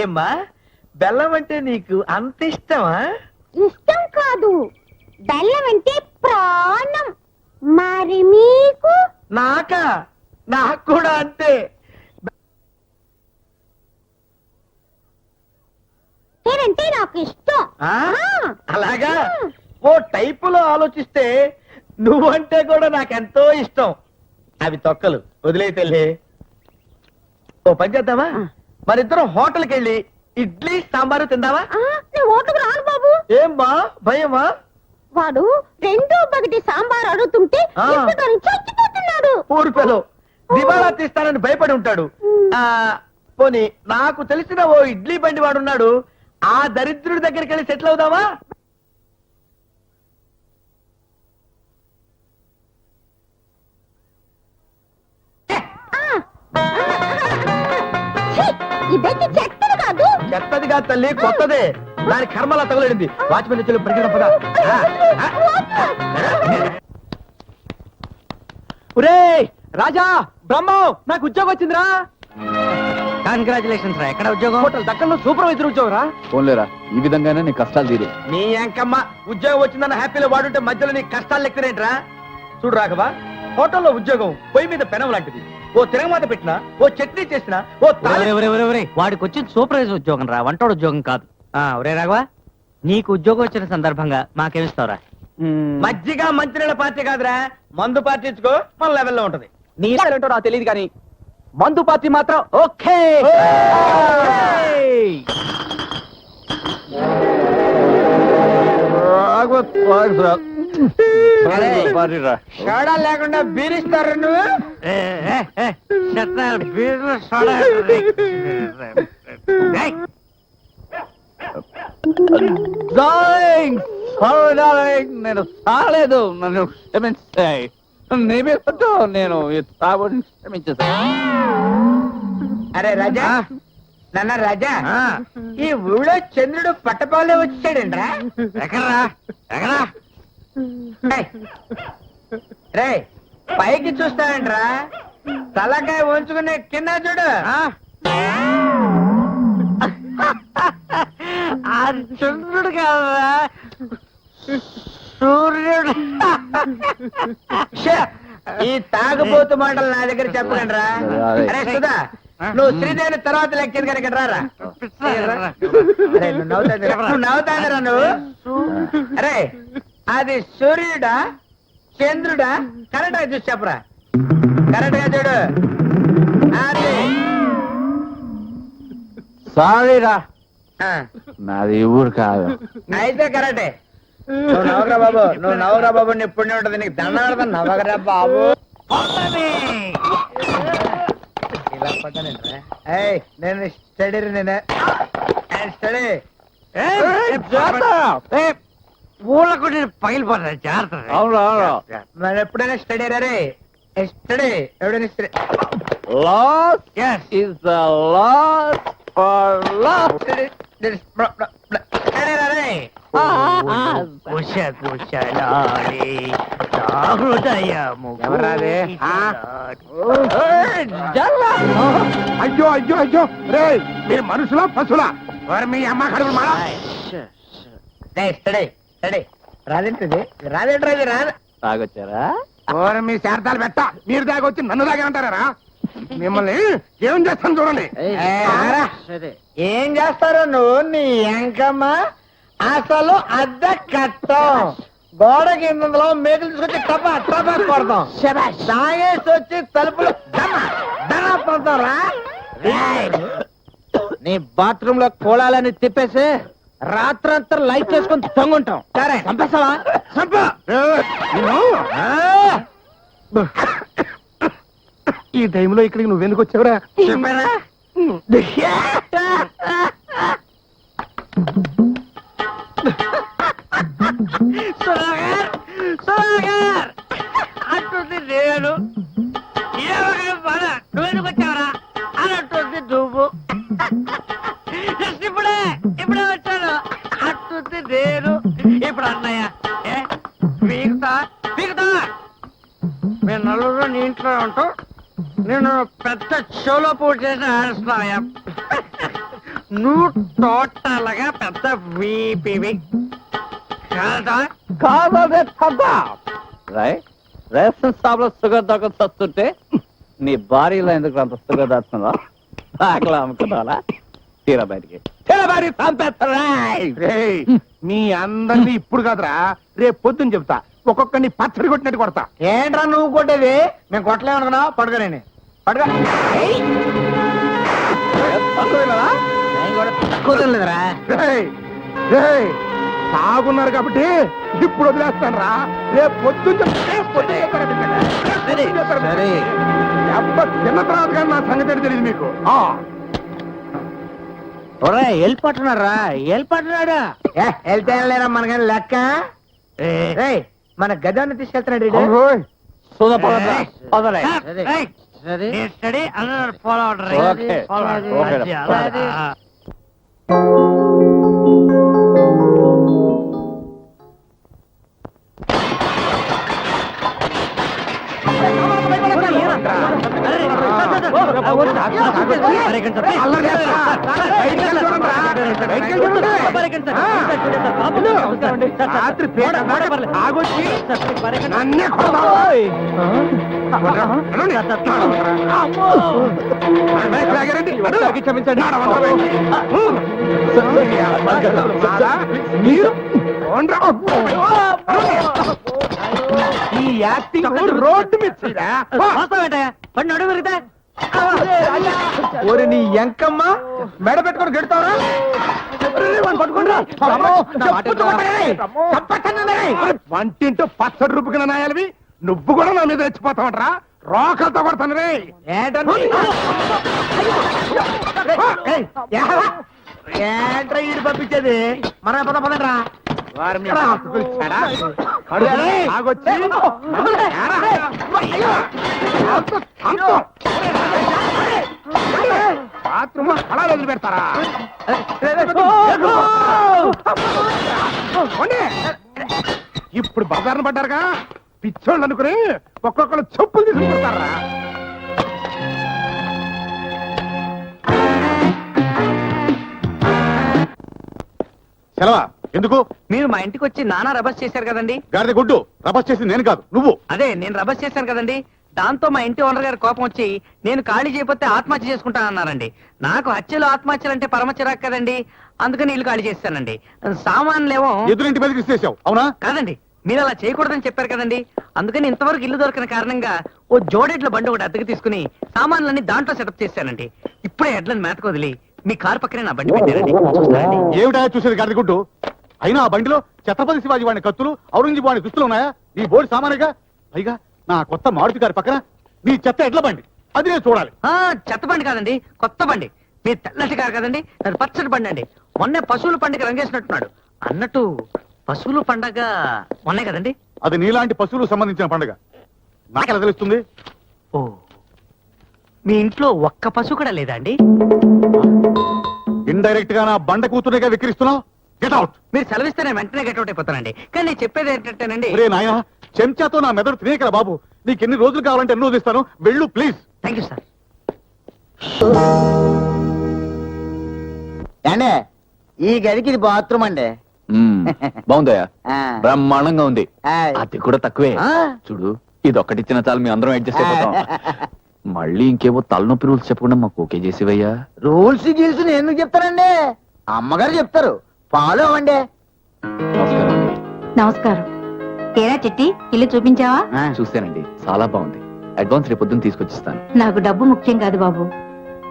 ఏమ్మా, బెల్లం అంటే నీకు అంత ఇష్టమా?
ఇష్టం కాదు, బెల్లం అంటే ప్రాణం. మరి మీకు?
నాకా? నాకు కూడా అంతే.
నేనంటే నాకు ఇష్టం.
ఆ? అలాగా? ఓ టైపులో ఆలోచిస్తే నువ్వంటే కూడా నాకెంతో ఇష్టం. అవి తొక్కలు వదిలేతెళ్ళి ఓ పని చేద్దామా? మరిద్దరం హోటల్కి వెళ్ళి ఇడ్లీ సాంబారు తిందామా?
నేను ఓటుకు రాను బాబు.
ఏమ్మా, భయమా?
వాడు 2 సాంబార్ అడుగుతుంటే
ఆ.
ఇసుకని చచ్చిపోతున్నాడు.
ఊరిపెలో దివాళా తీస్తానని భయపడి ఉంటాడు. ఆ పోనీ నాకు తెలిసిన ఓ ఇడ్లీ బండి వాడున్నాడు. ఆ దరిద్రుడి దగ్గరికి వెళ్ళి సెటిల్ అవుదామా?
ఛీ, ఇదైతే చెత్తది కాదు.
చెత్తది కాదు తల్లి, కొత్తదే. దాని కర్మలా తగులడింది. వాచ్మెన్ చెల్లి పరిగెడ పద. ఒరే రాజా, బ్రహ్మం, నాకు ఉద్యోగం వచ్చిందిరా. కంగ్రాచులేషన్స్ రా. ఎక్కడ ఉద్యోగం? హోటల్ దక్కన్లో సూపర్వైజర్ ఉద్యోగం రా.
ఫోన్లేరా, ఈ విధంగానే నీ కష్టాలు తీరే.
నీ ఎంకమ్మ, ఉద్యోగం వచ్చిందన్న హ్యాపీలో వాడుంటే మధ్యలో నీ కష్టాలు లెక్కరేంట్రా? చూడు రాఘవా, హోటల్లో ఉద్యోగం పొయ్యి మీద పెనం లాంటిది. ఓ తిరగమాత పెట్టినా, ఓ చట్నీ చేసినా, ఓ
వాడికి వచ్చిన సూపర్వైజర్ ఉద్యోగం రా, వంటోడు ఉద్యోగం కాదు. ఒరే రాఘవా, నీకు ఉద్యోగం వచ్చిన సందర్భంగా మాకేమిస్తావురా?
మజ్జిగ మంచినీళ్ళ పార్టీ కాదురా, మందు పార్టీ ఇచ్చుకో, మన లెవెల్లో ఉంటది.
నీ ఏంటో నాకు తెలియదు కానీ మందు పార్టీ మాత్రం ఓకే.
సోడా లేకుండా బీరిస్తారు నువ్వు.
నేను సాలేదు, నన్ను క్షమించాయి. నేను క్షమించేసాను.
అరే రాజా, నాన్న రాజా, ఈ ఊళ్ళో చంద్రుడు పట్టపాలే వచ్చాడండ్రా.
ఎక్కడరా? ఎక్కడా?
రే, పైకి చూస్తాడంట్రా, తలకాయ ఉంచుకుని కింద చూడు.
ఆ చంద్రుడు కాదురా, సూర్యుడు.
ఛే, ఈ తాగుబోతు మాటలు నా దగ్గర చెప్పకండిరా. అరే సుధా, నువ్వు శ్రీదేవి తర్వాత లెక్కింది కనుక రారా. అరే, నువ్వు నవ్వుతాందిరా నువ్వు. అరే, అది సూర్యుడా చంద్రుడా? కరెక్ట్ గా చూసి చెప్పరా. కరెక్ట్ గా చూడు. అది
సారీరా,
ఆ,
నాది ఊరు కాదు.
అయితే కరెక్టే. నువ్వు నవ్వరా బాబు, నువ్వు నవ్వరా బాబు, నీ పుణ్యం ఉంటుంది. నీకు దండ నవ్వగరా బాబు. ఇలా పడ్డానేంట్రా? ఏయ్, నేను స్టడీ నేను స్టడీ.
ఊళ్ళకు పగిలిపోతాయి, జాగ్రత్త.
అవును అవును.
మరి ఎప్పుడైనా స్టడీ రే స్టడీ, ఎవడైనా study.
Loss is the loss for loss.
అయ్యో అయ్యో అయ్యో, రే మీరు మనుషులా పశులా? వారు మీ అమ్మ కడుపు మా
స్టడీ స్టడీ రాదేంటిది, రాదేంట్రా ఇది రాదు.
తాగొచ్చారా?
ఓరే మీ శారదాలు పెట్ట మీరు దాగొచ్చి నన్ను దాగేమంటారా మిమ్మల్ని ఏం చేస్తాను చూడండి.
ఏం చేస్తారు నువ్వు నీ ఎంకమ్మ అసలు అద్దె కట్టం గోడ కిందలో మేకులు తీసుకొచ్చి టపా టపా కొడతాం తాగేసి వచ్చి తలుపులు పడతారా నీ బాత్రూమ్ లో కోళాలని తిప్పేసి రాత్రంతా లైట్ చేసుకొని తొంగుంటాం సరే చంపేస్తావా చంప
నిన్ను ఈ టైంలో ఇక్కడికి నువ్వెందుకు వచ్చావురా?
చెప్పారా
అంటుంది నేను నువ్వెందుకు వచ్చావరా అని అంటుంది నువ్వు ఇప్పుడే వచ్చాను అంటుంది నేను ఇప్పుడు అన్నయ్య పీకుతా మేము నలుగురు నీ ఇంట్లో ఉంటాం నేను పెద్ద షోలో పూర్తి చేసి ఆడుస్తున్నాయా నువ్వు టోటల్ గా పెద్ద వీపీవి కాదా
కాదే కదా రేషన్ షాప్ లో షుగర్ దొంగ వస్తుంటే నీ భార్యలో ఎందుకు అంత షుగర్ దాచుకుందా ఆకలి అమ్ముకున్నావా తీరా బయటికి
రేయ్, మీ అందరినీ ఇప్పుడు కాదురా రేపు పొద్దున్న చెప్తా ఒక్కొక్కరిని పచ్చడి కొట్టినట్టు కొడతా.
ఏంట్రా నువ్వు కొట్టేది మేము కొట్టలేమనుకున్నా పడుకోనేని పడుకో కూతురులేదురా
రేయ్, రేయ్, తాగున్నారు కాబట్టి ఇప్పుడు వదిలేస్తాను రా రేపు పొద్దున్న చిన్న తర్వాత కానీ నా సంగతి తెలియదు మీకు.
వెళ్ళిపోతున్నారా వెళ్ళిపోతున్నాడు వెళ్తే లేరా మనకని లెక్క రేయ్, మన గదాన్ని తీసుకెళ్తున్నాడు ఈడు.
అవునోయ్.
స్టడీ అందరూ ఫాలో
Okay. Okay.
అల్లరి చేస్తా. బయటికి వెళ్ళి చూడండి రా. బయటికి వెళ్ళి చూడండి. రాత్రి పేట దాకా ఆగొచ్చి నన్నే కొడతావు. క్షమించండి. ఈ యాక్టింగ్ రోడ్డు మీద చేయరా?
పన్ను అడుగు పెరిగితే
ఓరి నీ ఎంకమ్మ మెడ పెట్టుకొని గెడతావరా
వంటింటూ పచ్చడి రూపుకిన నాయాలవి నువ్వు కూడా నా మీద రెచ్చిపోతావంటరా రోకలతో కొడతాను రే.
ఏంట్రా ఈడు పంపించేది మన పద పదరా
వారి మీద హక్కులు ఇచ్చాడా? కడుపులో ఆగొచ్చి నన్ను ఏరా? బాత్రూమ్ అలా వదిలి పెడతారా? పోనీ. ఇప్పుడు బజార్ను పడ్డారుగా పిచ్చోళ్ళు అనుకుని ఒక్కొక్కరు చెప్పులు తీసుకుంటారా?
సెలవా ఎందుకు?
మీరు మా ఇంటికి వచ్చి నానా రబస్ చేశారు కదండి.
గాడిద గుడ్డు రభస్ చేసింది నేను కాదు నువ్వు.
అదే నేను రబస్ చేశాను కదండి. దాంతో మా ఇంటి ఓనర్ గారి కోపం వచ్చి నేను ఖాళీ చేయకపోతే ఆత్మహత్య చేసుకుంటానన్నారండి. నాకు హత్యలు ఆత్మహత్యలు అంటే పరమ చిరాకు కదండి. అందుకని ఇల్లు ఖాళీ చేస్తానండి. సామాన్లేమో
ఎదురింటి మీదకి ఇచ్చేసావు అవునా?
కాదండి, మీరు అలా చేయకూడదని చెప్పారు కదండి. అందుకని ఇంతవరకు ఇల్లు దొరికిన కారణంగా ఓ జోడెడ్ల బండి ఒకటి అద్దెకి తీసుకుని సామాన్లన్నీ దాంట్లో సెటప్ చేశానండి. ఇప్పుడే ఎడ్లను మేతకు వదిలి మీ కారు పక్కనే నా బండి పెట్టానండి. చూస్తారండి.
ఏమిటా చూసేది గాడిద గుడ్డు? అయినా ఆ బండిలో ఛత్రపతి శివాజీ వాడిని కత్తులు ఔరంగజేబు వాడిని దుస్తులు ఉన్నాయా? నీ బోర్డు సామానేగా. పైగా నా కొత్త మారుతి గారి పక్కన నీ చెత్త ఎడ్ల బండి, అది నేను చూడాలి.
చెత్త బండి కాదండి, కొత్త బండి. మీ తెల్లటి కారు కదండి, అది పచ్చడి బండి అండి. మొన్నే పశువుల పండుగ రంగేసినట్టున్నాడు. అన్నట్టు పశువుల పండగ మొన్నే కదండి.
అది నీలాంటి పశువులకు సంబంధించిన పండుగ. నాకెలా తెలుస్తుంది?
ఓ, మీ ఇంట్లో ఒక్క పశువు కూడా లేదా అండి?
ఇండైరెక్ట్ గా నా బండ కూతురుగా విక్రిస్తున్నావు. Get out.
మీరు సెలవిస్తేనే వెంటనే గెట్అవుట్ అయిపోతానండి. కానీ నేను చెప్పేది ఏంటంటేనండి.
ఒరే నాయనా, చెంచాతో నా మెదడు తినేకరా బాబు. నీకు ఎన్ని రోజులు కావాలంటే ఎన్ని రోజులు ఇస్తాను. వెళ్ళు ప్లీజ్.
Thank you sir.
అండి ఈ గదికి ఇది బాత్రూమ్ అండి.
బాగుందయ్యా,
ఆ.
బ్రహ్మాండంగా ఉంది.
ఆ.
అది కూడా తక్కువే.
ఆ.
చూడు, ఇది ఒక్కటిచ్చిన చాలు మీ అందరం అడ్జస్ట్ అయిపోతాం. మళ్ళీ ఇంకేవో తలనొప్పి రూల్స్ చెప్పకుండా మాకు ఓకే చేసేవయ్యా.
రూల్స్ గీల్స్ నేను ఎందుకు చెప్తానండి, అమ్మగారు చెప్తారు. ఫాలో అవ్వండి.
నమస్కారం అండి.
నమస్కారం. ఏరా చిట్టి, ఇల్లు చూపించావా?
చూశానండి, చాలా బాగుంది. అడ్వాన్స్ రేపు పొద్దున్న తీసుకొచ్చిస్తాను.
నాకు డబ్బు ముఖ్యం కాదు బాబు.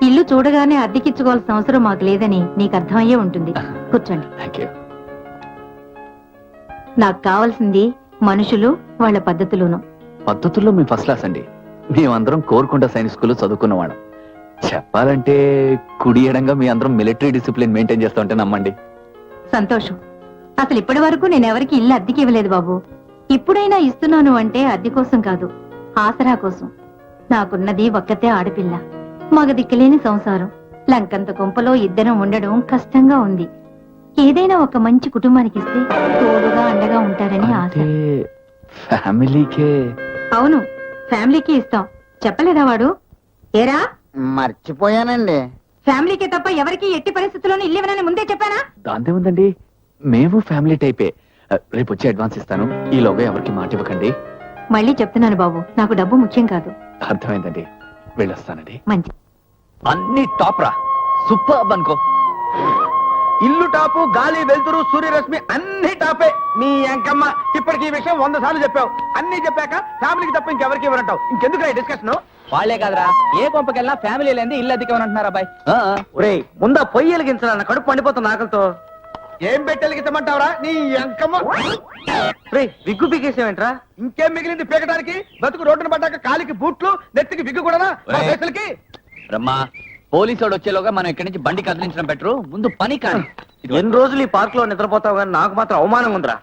ఇల్లు చూడగానే అద్దెకిచ్చుకోవాల్సిన అవసరం మాకు లేదని నీకు అర్థమయ్యే ఉంటుంది. కూర్చోండి.
Thank you.
నాకు కావాల్సింది మనుషులు, వాళ్ళ పద్ధతులును.
పద్ధతుల్లో మేము ఫస్ట్ క్లాస్ అండి. మేమందరం కోరుకొండ సైనిక్ స్కూల్లో చదువుకున్నవాళ్ళం. చెప్పాలంటే కుడి ఎడంగా మీ అందరం మిలిటరీ డిసిప్లిన్ మెయింటైన్ చేస్తా ఉంటే నమ్మండి.
సంతోషం. అసలు ఇప్పటి వరకు నేనెవరికి ఇల్లు అద్దెకి ఇవ్వలేదు బాబు. ఇప్పుడైనా ఇస్తున్నాను అంటే అద్దె కోసం కాదు, ఆసరా కోసం. నాకున్నది ఒక్కతే ఆడపిల్ల. మగ దిక్కులేని సంసారం. లంకంత కొంపలో ఇద్దరం ఉండడం కష్టంగా ఉంది. ఏదైనా ఒక మంచి కుటుంబానికి ఇస్తే తోడుగా అండగా ఉంటారని ఆశ.
అంటే ఫ్యామిలీకే.
అవును, ఫ్యామిలీకి ఇస్తాం. చెప్పలేదా వాడు? ఏరా,
మర్చిపోయానండి.
ఫ్యామిలీకే తప్ప ఎవరికి ఎట్టి పరిస్థితుల్లోనూ ఇల్లు ఇవ్వనని ముందే చెప్పానా?
దాంతే ఉందండి, మేము ఫ్యామిలీ టైపే. రేపు వచ్చి అడ్వాన్స్ ఇస్తాను. ఈలోగా ఎవరికి మాట ఇవ్వకండి.
మళ్ళీ చెప్తున్నాను బాబు, నాకు డబ్బు ముఖ్యం కాదు.
అర్థమైందండి, వెళ్ళొస్తానండి.
మంచి.
అన్ని టాప్ రా, సూపర్ అనుకో.
ఇల్లు టాపు, గాలి వెలుతురు, సూర్యరశ్మి అన్ని టాపే. మీ అంకమ్మ ఇప్పటికి ఈ విషయం 100 సార్లు చెప్పావు. అన్ని చెప్పాక ఫ్యామిలీకి తప్ప ఇంకెవరికి ఇవ్వరంటావు. ఇంకెందుకు డిస్కషన్?
వాళ్లే కాదురా, ఏ కొంపకెళ్ళినా ఫ్యామిలీ లేని ఇల్లు అద్దెకి అంటున్నారు అబ్బాయి.
ఒరేయ్, ముందా పొయ్యి వెలిగించాలన్న కడుపు పండిపోతున్న ఆకలితో. ఏం పెట్టెలిగించమంటావురా నీ అంకమ్మ? విగ్గు పీకేసేవేంట్రా? ఇంకేం మిగిలింది పీకడానికి? బతుకు రోడ్డును పడ్డాక కాలికి బూట్లు, నెత్తికి విగ్గు కూడా.
రమ్మా, పోలీసు వచ్చేలోగా మనం ఇక్కడి నుంచి బండి కదిలించడం బెటరు. ముందు పని కానీ.
ఎన్ని రోజులు ఈ పార్క్ లో నిద్రపోతావు కానీ నాకు మాత్రం అవమానం ఉందిరా.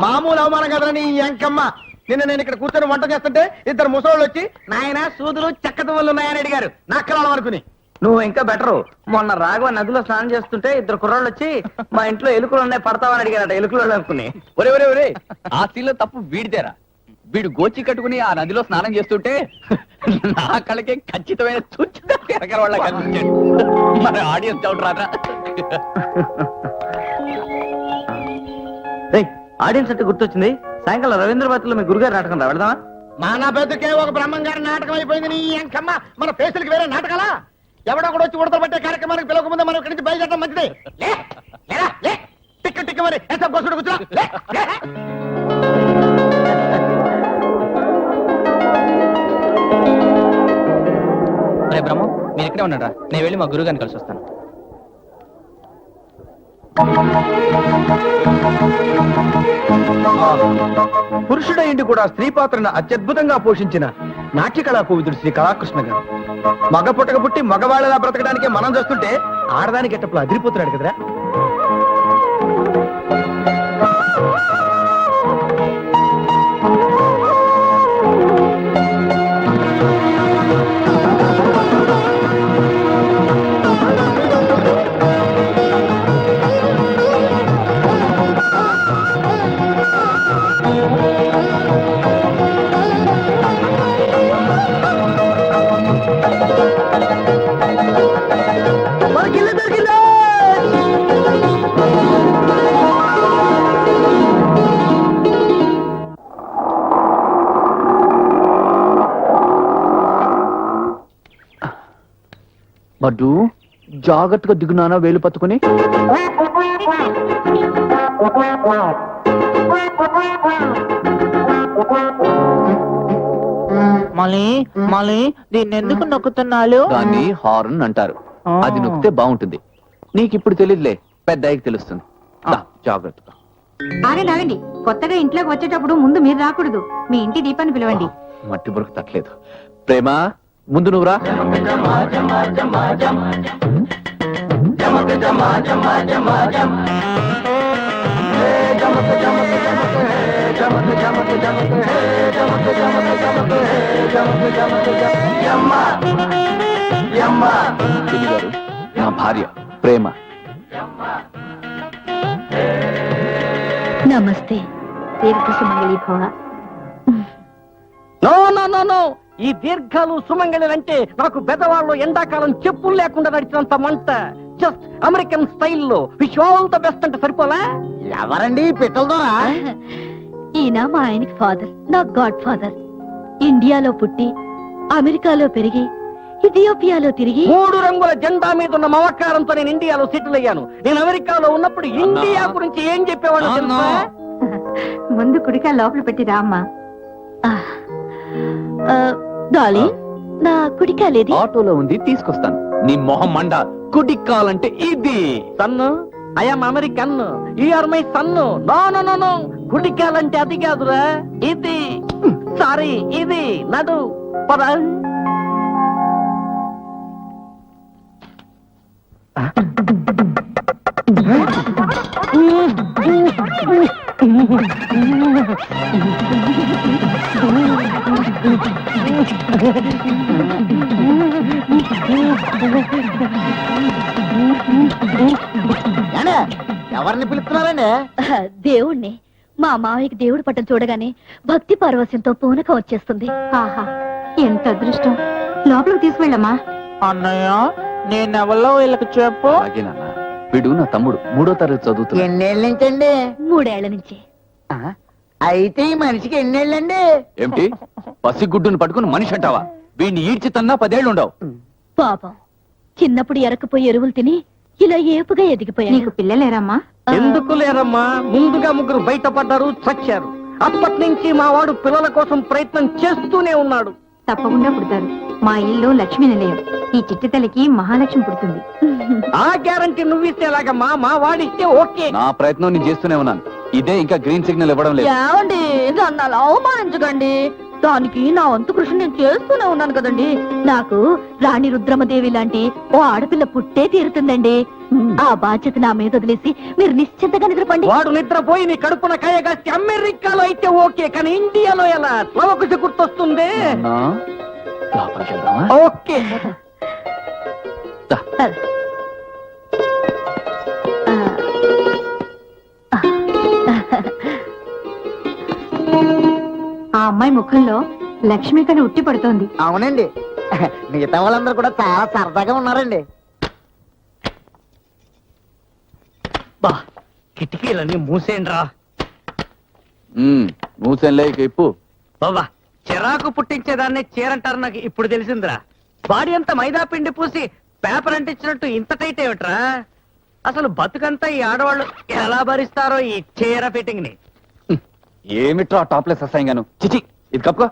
మామూలు అవమానం కదరా నీ అంకమ్మ. నిన్న నేను ఇక్కడ కూర్చొని వంట చేస్తుంటే ఇద్దరు ముసలోళ్ళు వచ్చి నాయన సూదులు చెక్కదవలు ఉన్నాయని అడిగారు. నక్కలాడం అనుకుని. నువ్వు ఇంకా బెటరు. మొన్న రాఘవ నదిలో స్నానం చేస్తుంటే ఇద్దరు కుర్రాళ్ళు వచ్చి మా ఇంట్లో ఎలుకలు ఉన్నాయి పడతావని అడిగారట. ఎలుకలు అనుకుని.
ఒరే ఒరే ఒరే, ఆ సీన్లో తప్పు వీడితేరా. వీడు గోచి కట్టుకుని ఆ నదిలో స్నానం చేస్తుంటే నా కళ్ళకే ఖచ్చితమైన సూచన వాళ్ళ కనిపించాడు. మరి ఆడియన్స్ డౌట్ రాదా?
ఆడియన్స్ అంటే గుర్తొచ్చింది. సాయంకాలం రవీంద్రభారతిలో మీ గురుగారు నాటకం రా, వెళదామా?
మన బతుకే ఒక బ్రహ్మంగారి నాటకం అయిపోయింది నీ అంకమ్మ. మన ఫేసులకి వేరే నాటకాలా? ఎవడో కూడా వచ్చి ఉడతలు పట్టే కార్యక్రమానికి పిలవకముందే మనం ఇక్కడి నుంచి బయలుదేరడం మంచిది. టిక్క టిక్క మరి కూర్చో.
రే బ్రహ్మ, మీరు ఇక్కడే ఉన్నారా? నేను వెళ్ళి మా గురుగారిని కలిసి వస్తాను.
పురుషుడైండి కూడా స్త్రీ పాత్రను అత్యద్భుతంగా పోషించిన నాట్య కళా కోవిదుడు శ్రీ కళాకృష్ణ గారు. మగ పుట్టక పుట్టి మగవాళ్ళలా బ్రతకడానికే మనం చూస్తుంటే ఆడదానికి ఎట్టప్పుడు అదిరిపోతున్నాడు కదరా.
బడ్డు, జాగ్రత్తగా దిగునానా వేలు పట్టుకుని.
మళ్ళీ మళ్ళీ దీన్ని ఎందుకు నొక్కుతున్నాడు?
దాన్ని హార్న్ అంటారు. అది నొక్కితే బాగుంటుంది. నీకు ఇప్పుడు తెలియదులే, పెద్ద అయ్యకి తెలుస్తుంది. దా, జాగ్రత్తగా.
ఆగండి ఆగండి, కొత్తగా ఇంట్లోకి వచ్చేటప్పుడు ముందు మీరు రాకూడదు. మీ ఇంటి దీపాన్ని పిలవండి.
మట్టి బురకు తట్టలేదు. ప్రేమ, ముందు నువ్వురా. గారు, నా భార్య ప్రేమ.
నమస్తే. దీర్ఘ సుమంగళి భవ.
నో నో నో నో, ఈ దీర్ఘాలు సుమంగళిలంటే నాకు పెద్దవాళ్ళు ఎండాకాలం చెప్పులు లేకుండా నడిచినంత మంట. జస్ట్ అమెరికన్ స్టైల్లో విష్ ఆల్ ద బెస్ట్ అంటే సరిపోలా? ఎవరండి పెట్టలదోరా?
ఈయన మా ఆయనకి ఫాదర్, నా గాడ్ ఫాదర్. ఇండియాలో పుట్టి అమెరికాలో పెరిగి ఇథియోపియాలో తిరిగి
3 రంగుల జెండా మీద ఉన్న మమకారంతో నేను ఇండియాలో సెటిల్ అయ్యాను. నేను అమెరికాలో ఉన్నప్పుడు ఇండియా గురించి ఏం చెప్పేవాడు తెలుసా?
ముందు కుడికా లోపల పెట్టి రామ్మా.
డాలీ నా కుడికాలేది
ఆటోలో ఉంది, తీసుకొస్తాను. నీ మొహం మండ, కుడిక్కాలంటే ఇది.
Son I'm American, you are my son. No no no no, కుడికాలంటే అది కాదురా, ఇది. సారీ, ఇది నడు పద. ఎవరిని పిలుస్తున్నారండి?
దేవుణ్ణి. మా మావయ్యకి దేవుడి పట్టం చూడగానే భక్తి పారవస్యంతో పూనకం వచ్చేస్తుంది.
ఆహా, ఎంత అదృష్టం. లోపలికి తీసుకెళ్ళమ్మా.
అన్నయ్య నేనెవరో వీళ్ళకి చెప్పు.
అలాగే నాన్న, వీడు నా తమ్ముడు, 3వ తరగతి చదువుతున్నా.
ఎన్నేళ్ళ నుంచండి?
3 ఏళ్ల నుంచి.
అయితే ఈ మనిషికి ఎన్నేళ్ళండి?
ఏమిటి పసిగుడ్డును పట్టుకుని మనిషి అంటావా? వీడిని ఈడ్చి తన్నా 10 ఏళ్ళు ఉండవు.
పాపం చిన్నప్పుడు ఎరకపోయి ఎరువులు తిని ఇలా ఏపుగా ఎదిగిపోయాడు.
నీకు పిల్లలేరమ్మా?
ఎందుకు లేరమ్మా, ముందుగా 3 బయటపడ్డారు, చచ్చారు. అప్పటి నుంచి మా వాడు పిల్లల కోసం ప్రయత్నం చేస్తూనే ఉన్నాడు.
తప్పకుండా పుడతారు. మా ఇల్లు లక్ష్మీ నిలయం. ఈ చిట్టి తల్లికి మహాలక్ష్మి పుడుతుంది.
ఆ గ్యారంటీ నువ్విస్తే ఎలాగమ్మా, మా వాడిస్తే ఓకే.
నా ప్రయత్నం నేను చేస్తూనే ఉన్నాను. ఇదే ఇంకా గ్రీన్ సిగ్నల్ ఇవ్వడం లేదు.
ఏమండి నన్ను అలా అవమానించకండి. దానికి నా వంతు కృషి నేను చేస్తూనే ఉన్నాను కదండి. నాకు రాణి రుద్రమదేవి లాంటి ఓ ఆడపిల్ల పుట్టే తీరుతుందండి. ఆ బాధ్యత నా మీద వదిలేసి మీరు నిశ్చింతగా నిద్రపండి.
వాడు నిద్రపోయి నీ కడుపున కాయగాసి అమెరికాలో అయితే ఓకే, కానీ ఇండియాలో ఎలా? లవకుశ గుర్తొస్తుంది.
నాన్నా, లోపలికి వెళ్దామా?
ఓకే.
ఆ అమ్మాయి ముఖంలో లక్ష్మి కని ఉట్టి పడుతోంది.
అవునండి, మిగతా వాళ్ళందరూ కూడా చాలా సరదాగా ఉన్నారండి.
బా కిటికీలన్నీ మూసేయండిరా.
మూసేంలే, ఇక ఇప్పు.
బాబా చిరాకు పుట్టించేదాన్ని చీరంటారు, నాకు ఇప్పుడు తెలిసిందిరా. బాడీ అంతా మైదా పిండి పూసి పేపర్ అంటించినట్టు ఇంత టైట్ ఏమిట్రా? అసలు బతుకంతా ఈ ఆడవాళ్ళు ఎలా భరిస్తారో ఈ చీర ఫిట్టింగ్ ని.
ఏమిట్రా టాప్లెస్ అసహ్యంగాను. చిచి, ఇది కప్పుకో.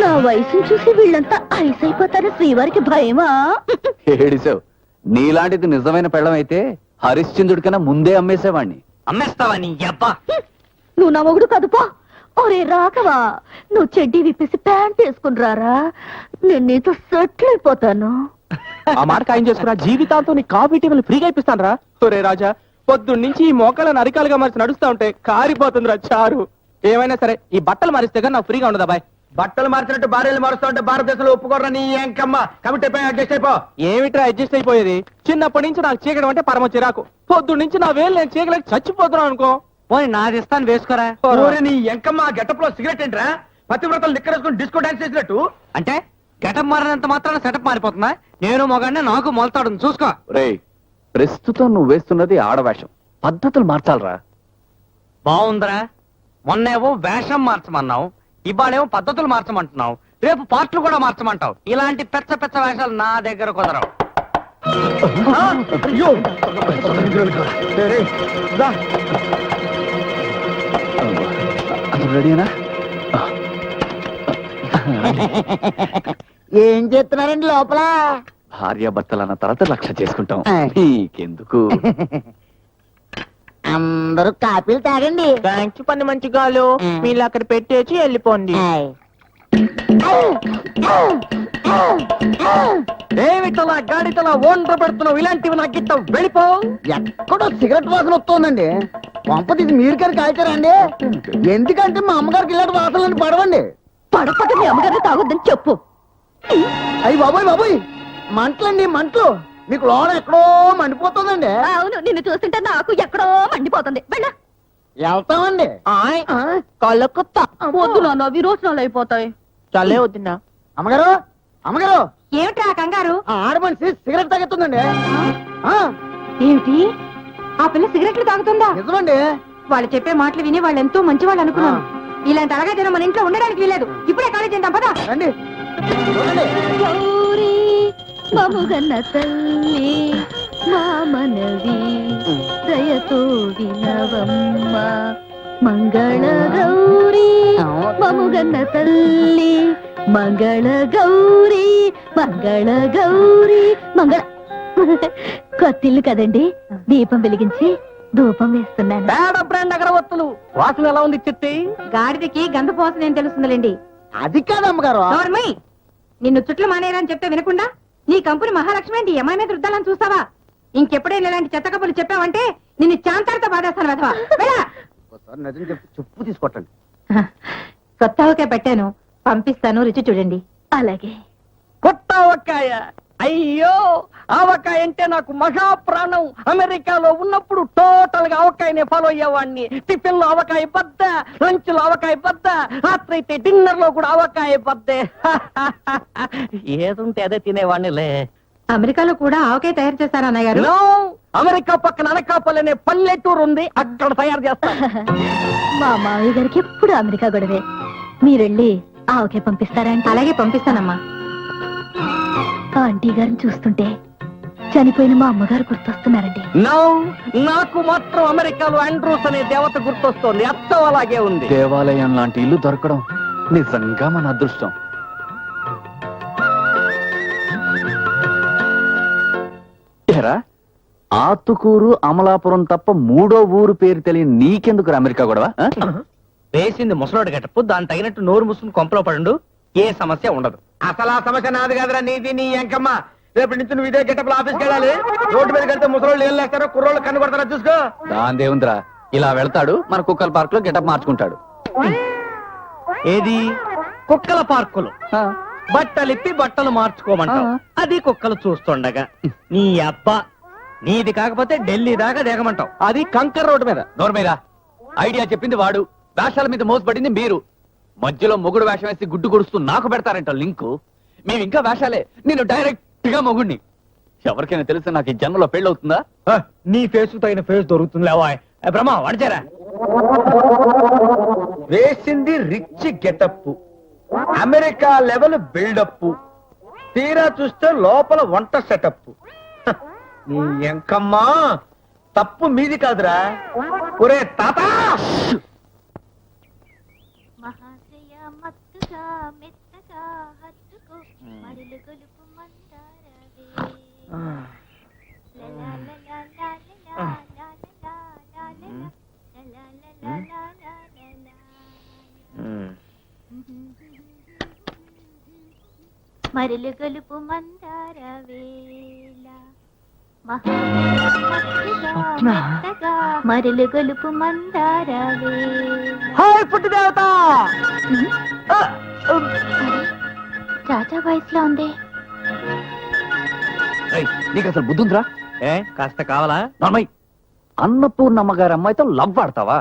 నా వయసును చూసి వీళ్ళంతా ఐస్ అయిపోతారు. శ్రీవారికి భయమా?
ఏడిసావు. నీలాంటిది నిజమైన పెళ్ళం అయితే హరిశ్చంద్రుడి కన్నా ముందే అమ్మేసేవాణ్ణి.
అమ్మేస్తావా నీ అబ్బా?
నువ్వు నా మొగుడు కదుపో. ఒరే రాకవా, నువ్వు చెడ్డీ విప్పేసి ప్యాంట్ వేసుకుని రారా, నేను నీతో సెటిల్ అయిపోతాను.
ఆ మాట ఖాయం చేసుకున్నా జీవితాంతో నీ కాఫీ టీవీలు ఫ్రీగా ఇప్పిస్తాను రా. ఒరే రాజా, పొద్దున్నుంచి ఈ మోకాలను అరికాలుగా మార్చి నడుస్తా ఉంటే కారిపోతుందిరా చారు. ఏమైనా సరే ఈ బట్టలు మారిస్తే కానీ నాకు ఫ్రీగా ఉండదా బాయ్.
బట్టలు మార్చినట్టు భార్యలు మారుస్తా ఉంటే భారతదేశంలో ఒప్పుకోరా నీ ఏంకమ్మ. కాబట్టి అడ్జస్ట్ అయిపో.
ఏమిట్రా అడ్జస్ట్ అయిపోయేది? చిన్నప్పటి నుంచి నాకు చీకడం అంటే పరమ చిరాకు. పొద్దున్న నుంచి నా వేలు నేను చీకలేక చచ్చిపోతున్నాను అనుకో.
పోనీ నాది ఇస్తాను, వేసుకోరా.
ఓరి నీ ఎంకమ్మ, గెటప్ లో సిగరెట్ ఏంట్రా? పతివ్రతలు లిక్కరేసుకుని డిస్కో డాన్స్ చేసినట్టు.
అంటే గెటప్ మారినంత మాత్రాన సెటప్ మారిపోతుందా? నేను మగాడిని, నాకు మొలతాడు, చూసుకో.
రేయ్, ప్రస్తుతం నువ్వు వేస్తున్నది ఆడవేషం, పద్ధతులు మార్చాలరా.
బాగుందిరా. మొన్నేమో వేషం మార్చమన్నావు, ఇవాళేమో పద్ధతులు మార్చమంటున్నావు, రేపు పార్ట్లు కూడా మార్చమంటావు. ఇలాంటి పెచ్చ పెచ్చ వేషాలు నా దగ్గర కుదరవు.
రెడీనా?
ఏం చేస్తున్నారండి లోపల?
భార్యాభర్తలు అన్న తర్వాత లక్ష్య చేసుకుంటాం. నీకెందుకు?
అందరూ కాపీలు తాగండి.
థ్యాంక్స్ పని మంచిగాలు. మీరు అక్కడ పెట్టేసి వెళ్ళిపోండి.
ఏమిటలా గాడితలా ఓండ్ర పెడుతున్నావు? ఇలాంటివి నాకు గిట్ట వెళ్ళిపో. ఎక్కడో సిగరెట్ వాసన వస్తుందండి. పంప తీసి మీరు కానీ కాల్చారండి? ఎందుకంటే మా అమ్మగారికి ఇలాంటి వాసనలు పడవండి.
పడపక మీ అమ్మగారిని తాగొద్దని చెప్పు.
అయ్యి బాబోయ్ బాబోయ్, మంటలండి మంటలు. మీకు లోన ఎక్కడో మండిపోతుందండి.
అవును, నిన్ను చూస్తుంటే నాకు ఎక్కడో మండిపోతుంది. వెళ్ళ
వెళ్తామండి.
కళ్ళకు
వద్దు నాన్న, విరోచనాలు అయిపోతాయి.
చల్లే వద్దున్నా.
అమ్మగారు, అమ్మగారు,
ఏమిట్రా కంగారు?
ఆ ఆడ మనిషి సిగరెట్ తాగెత్తుందండి.
ఏమిటి? ఆ పిల్ల సిగరెట్లు తాగుతుందా?
నిజమండి.
వాళ్ళు చెప్పే మాటలు విని వాళ్ళు ఎంతో మంచి వాళ్ళు అనుకున్నాను. ఇలాంటి అలాగే మన ఇంట్లో ఉండడానికి వీలేదు. ఇప్పుడే కాలేజ్ చేద్దాం పదా.
రండి చూడండి.
గౌరీ మముగన్న తల్లి మా మనవి దయతో వినవమ్మ మంగళ గౌరీ మముగన్న తల్లి మంగళ గౌరీ మంగళ కొత్తిల్లు కదండి, దీపం వెలిగించి ధూపం వేస్తున్నాను.
పేడ బ్రాండ్ అగరవత్తులు వాసన ఎలా ఉంది చిట్టి?
గాడిదకి గంధ పోసన ఏం తెలుస్తుందిలేండి.
అది కాదమ్మగారు.
నోర్మయ్, నిన్ను చుట్లు మానేయరని చెప్తే వినకుండా నీ కంపెనీ మహాలక్ష్మి ఏంటి ఎమ్మాయి మీద రుద్దాలని చూస్తావా? ఇంకెప్పుడైనా ఇలాంటి చెత్త కబుర్లు చెప్పావంటే నిన్ను చాంతాలతో బాధేస్తాను వెధవా.
ఒకసారి నిజం చెప్పు తీసుకొట్టండి.
కొత్త ఆవకాయ పెట్టాను, పంపిస్తాను, రుచి చూడండి.
అలాగే.
కొత్త ఆవకాయ? అయ్యో, ఆవకాయ అంటే నాకు మహా ప్రాణం. అమెరికాలో ఉన్నప్పుడు టోటల్ గా ఆవకాయనే ఫాలో అయ్యేవాడిని. టిఫిన్ లో ఆవకాయ బద్ద, లంచ్ లో ఆవకాయ బద్ద, రాత్రి అయితే డిన్నర్ లో కూడా ఆవకాయ బద్దే. ఏదుంటే అదే తినేవాడినిలే.
అమెరికాలో కూడా ఆవకాయ తయారు చేస్తారా అన్నయ్య గారు?
No, అమెరికా పక్కన అనకాపల్లి అనే పల్లెటూరు ఉంది, అక్కడ తయారు చేస్తారు.
మా మావయ్య గారికి ఎప్పుడు అమెరికా గొడవే. మీరెళ్ళి ఆవకాయ పంపిస్తారా అంటే?
అలాగే పంపిస్తానమ్మా.
ఆంటీ గారిని చూస్తుంటే చనిపోయిన మా అమ్మగారు గుర్తొస్తున్నారండి.
నో, నాకు మాత్రం అమెరికాలో ఆండ్రూస్ అనే దేవత గుర్తొస్తోంది. అచ్చం అలాగే ఉంది.
దేవాలయం లాంటి ఇల్లు దొరకడం నిజంగా మన అదృష్టం. ఏరా, ఆతుకూరు అమలాపురం తప్ప మూడో ఊరు పేరు తెలియని నీకెందుకు అమెరికా గొడవ?
వేసింది ముసలోడు గట్టపు, దాని తగినట్టు నోరు ముసుకుని కొంపలో పడండు, ఏ సమస్య ఉండదు.
అసలు ఆ సమస్య నాది కాదురా, నీది నీ ఎంకమ్మ. రేపటి నుంచి నువ్వు ఇదే గెటప్లో ఆఫీస్కి వెళ్ళాలి. రోడ్డు మీద వెళ్తే ముసలోళ్ళు ఏం లేస్తారో, కుర్రోళ్ళు కన్ను కొడతారో చూసుకో.
దాందేముందిరా, ఇలా వెళ్తాడు, మన కుక్కల పార్క్ లో గెటప్ మార్చుకుంటాడు.
ఏది కుక్కల పార్కులు? బట్టలిప్పి బట్టలు మార్చుకోమంటావు, అది కుక్కలు చూస్తుండగా. నీ అబ్బా, నీది కాకపోతే ఢిల్లీ దాకా దిగమంటావు, అది కంకర్ రోడ్డు మీద.
నోర్మేరా, ఐడియా చెప్పింది వాడు, వేషాల మీద మోసపడింది మీరు. మధ్యలో మొగుడు వేషం వేసి గుడ్డు గుడుస్తూ నాకు పెడతారంట లింకు. మేము ఇంకా వేషాలే, నేను డైరెక్ట్ గా మొగుడిని. ఎవరికైనా తెలిసి నాకు ఈ జన్మలో పెళ్ళవుతుందా?
నీ ఫేస్ తగిన ఫేస్ దొరుకుతుంది. బ్రహ్మ వడిచారా?
వేసింది rich getup, America level buildup, తీరా చూస్తే లోపల వంట సెటప్. నీ ఎంకమ్మా, తప్పు మీది కాదురా. ఒరే తాత,
మహాశయ మత్తుగా మెత్తగా హత్తుకో మడిలు గొలుపు మందారవే మరిలు గొలుపు మందారవేళ మరిలు గొలుపు మందారవేళ.
హాయ్ పుట్టి దేవత.
చాచా వయసులో ఉంది.
నీకు అసలు బుద్ధుందిరా?
కాస్త కావాలా?
నార్మల్, అన్నపూర్ణమ్మ గారి అమ్మాయితో లవ్ ఆడతావా?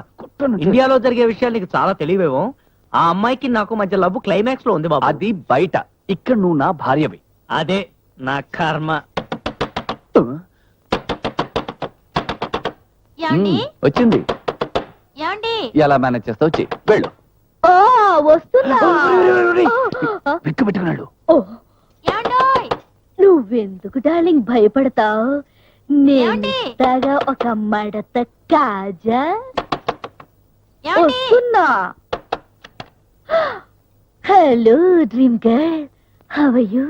ఇండియాలో జరిగే విషయాలు నీకు చాలా తెలివేమో. ఆ అమ్మాయికి నాకు మధ్య లవ్ క్లైమాక్స్ లో ఉంది బాబు.
అది బయట, ఇక్కడ నువ్వు నా భార్యవి.
అదే నా కర్మ.
వచ్చింది.
ఏమండి?
ఎలా మేనేజ్ చేస్తావు? వచ్చి వెళ్ళు.
వస్తున్నా.
విక్కు పెట్టుకున్నాడు.
నువ్వెందుకు డార్లింగ్ భయపడతావు? నేగా ఒక మడత కాజా వస్తున్నా. Hello dream girl, how are you?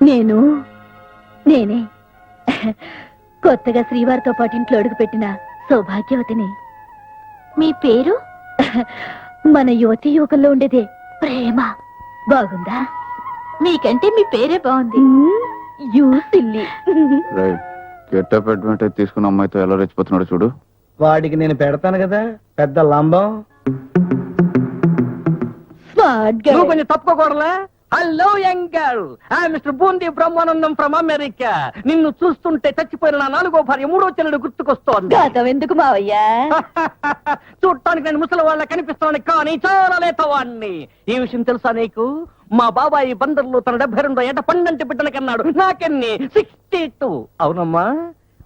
మీరు? నేనే కొత్తగా శ్రీవారితో పాటు ఇంట్లో అడుగు పెట్టిన సౌభాగ్యవతిని. మీ పేరు? మన యువతి యువకుల్లో ఉండేదే ప్రేమ. బాగుందా? మీకంటే మీ పేరే బాగుంది. You silly.
గెటప్ అడ్వాంటేజ్ తీసుకున్న అమ్మాయితో ఎలా రెచ్చిపోతున్నాడు చూడు.
వాడికి నేను పెడతాను కదా పెద్ద లంబం.
నువ్వు కొంచెం తప్పుకోకూడలే. Hello young girl mister Boondi Brahmanandam from America. నిన్ను చూస్తుంటే చచ్చిపోయిన నా 4వ భార్య 3వ చెల్లెడు గుర్తుకొస్తోంది.
గతం ఎందుకు మావయ్య?
చూడటానికి నేను ముసలి వాళ్ళ కనిపిస్తున్నాను కానీ చాలా లేతవాణ్ణి. ఈ విషయం తెలుసా నీకు? మా బాబాయి బందర్లో తన 72 ఏట పండంటి బిడ్డలకి అన్నాడు. నాకెన్ని 62. అవునమ్మా,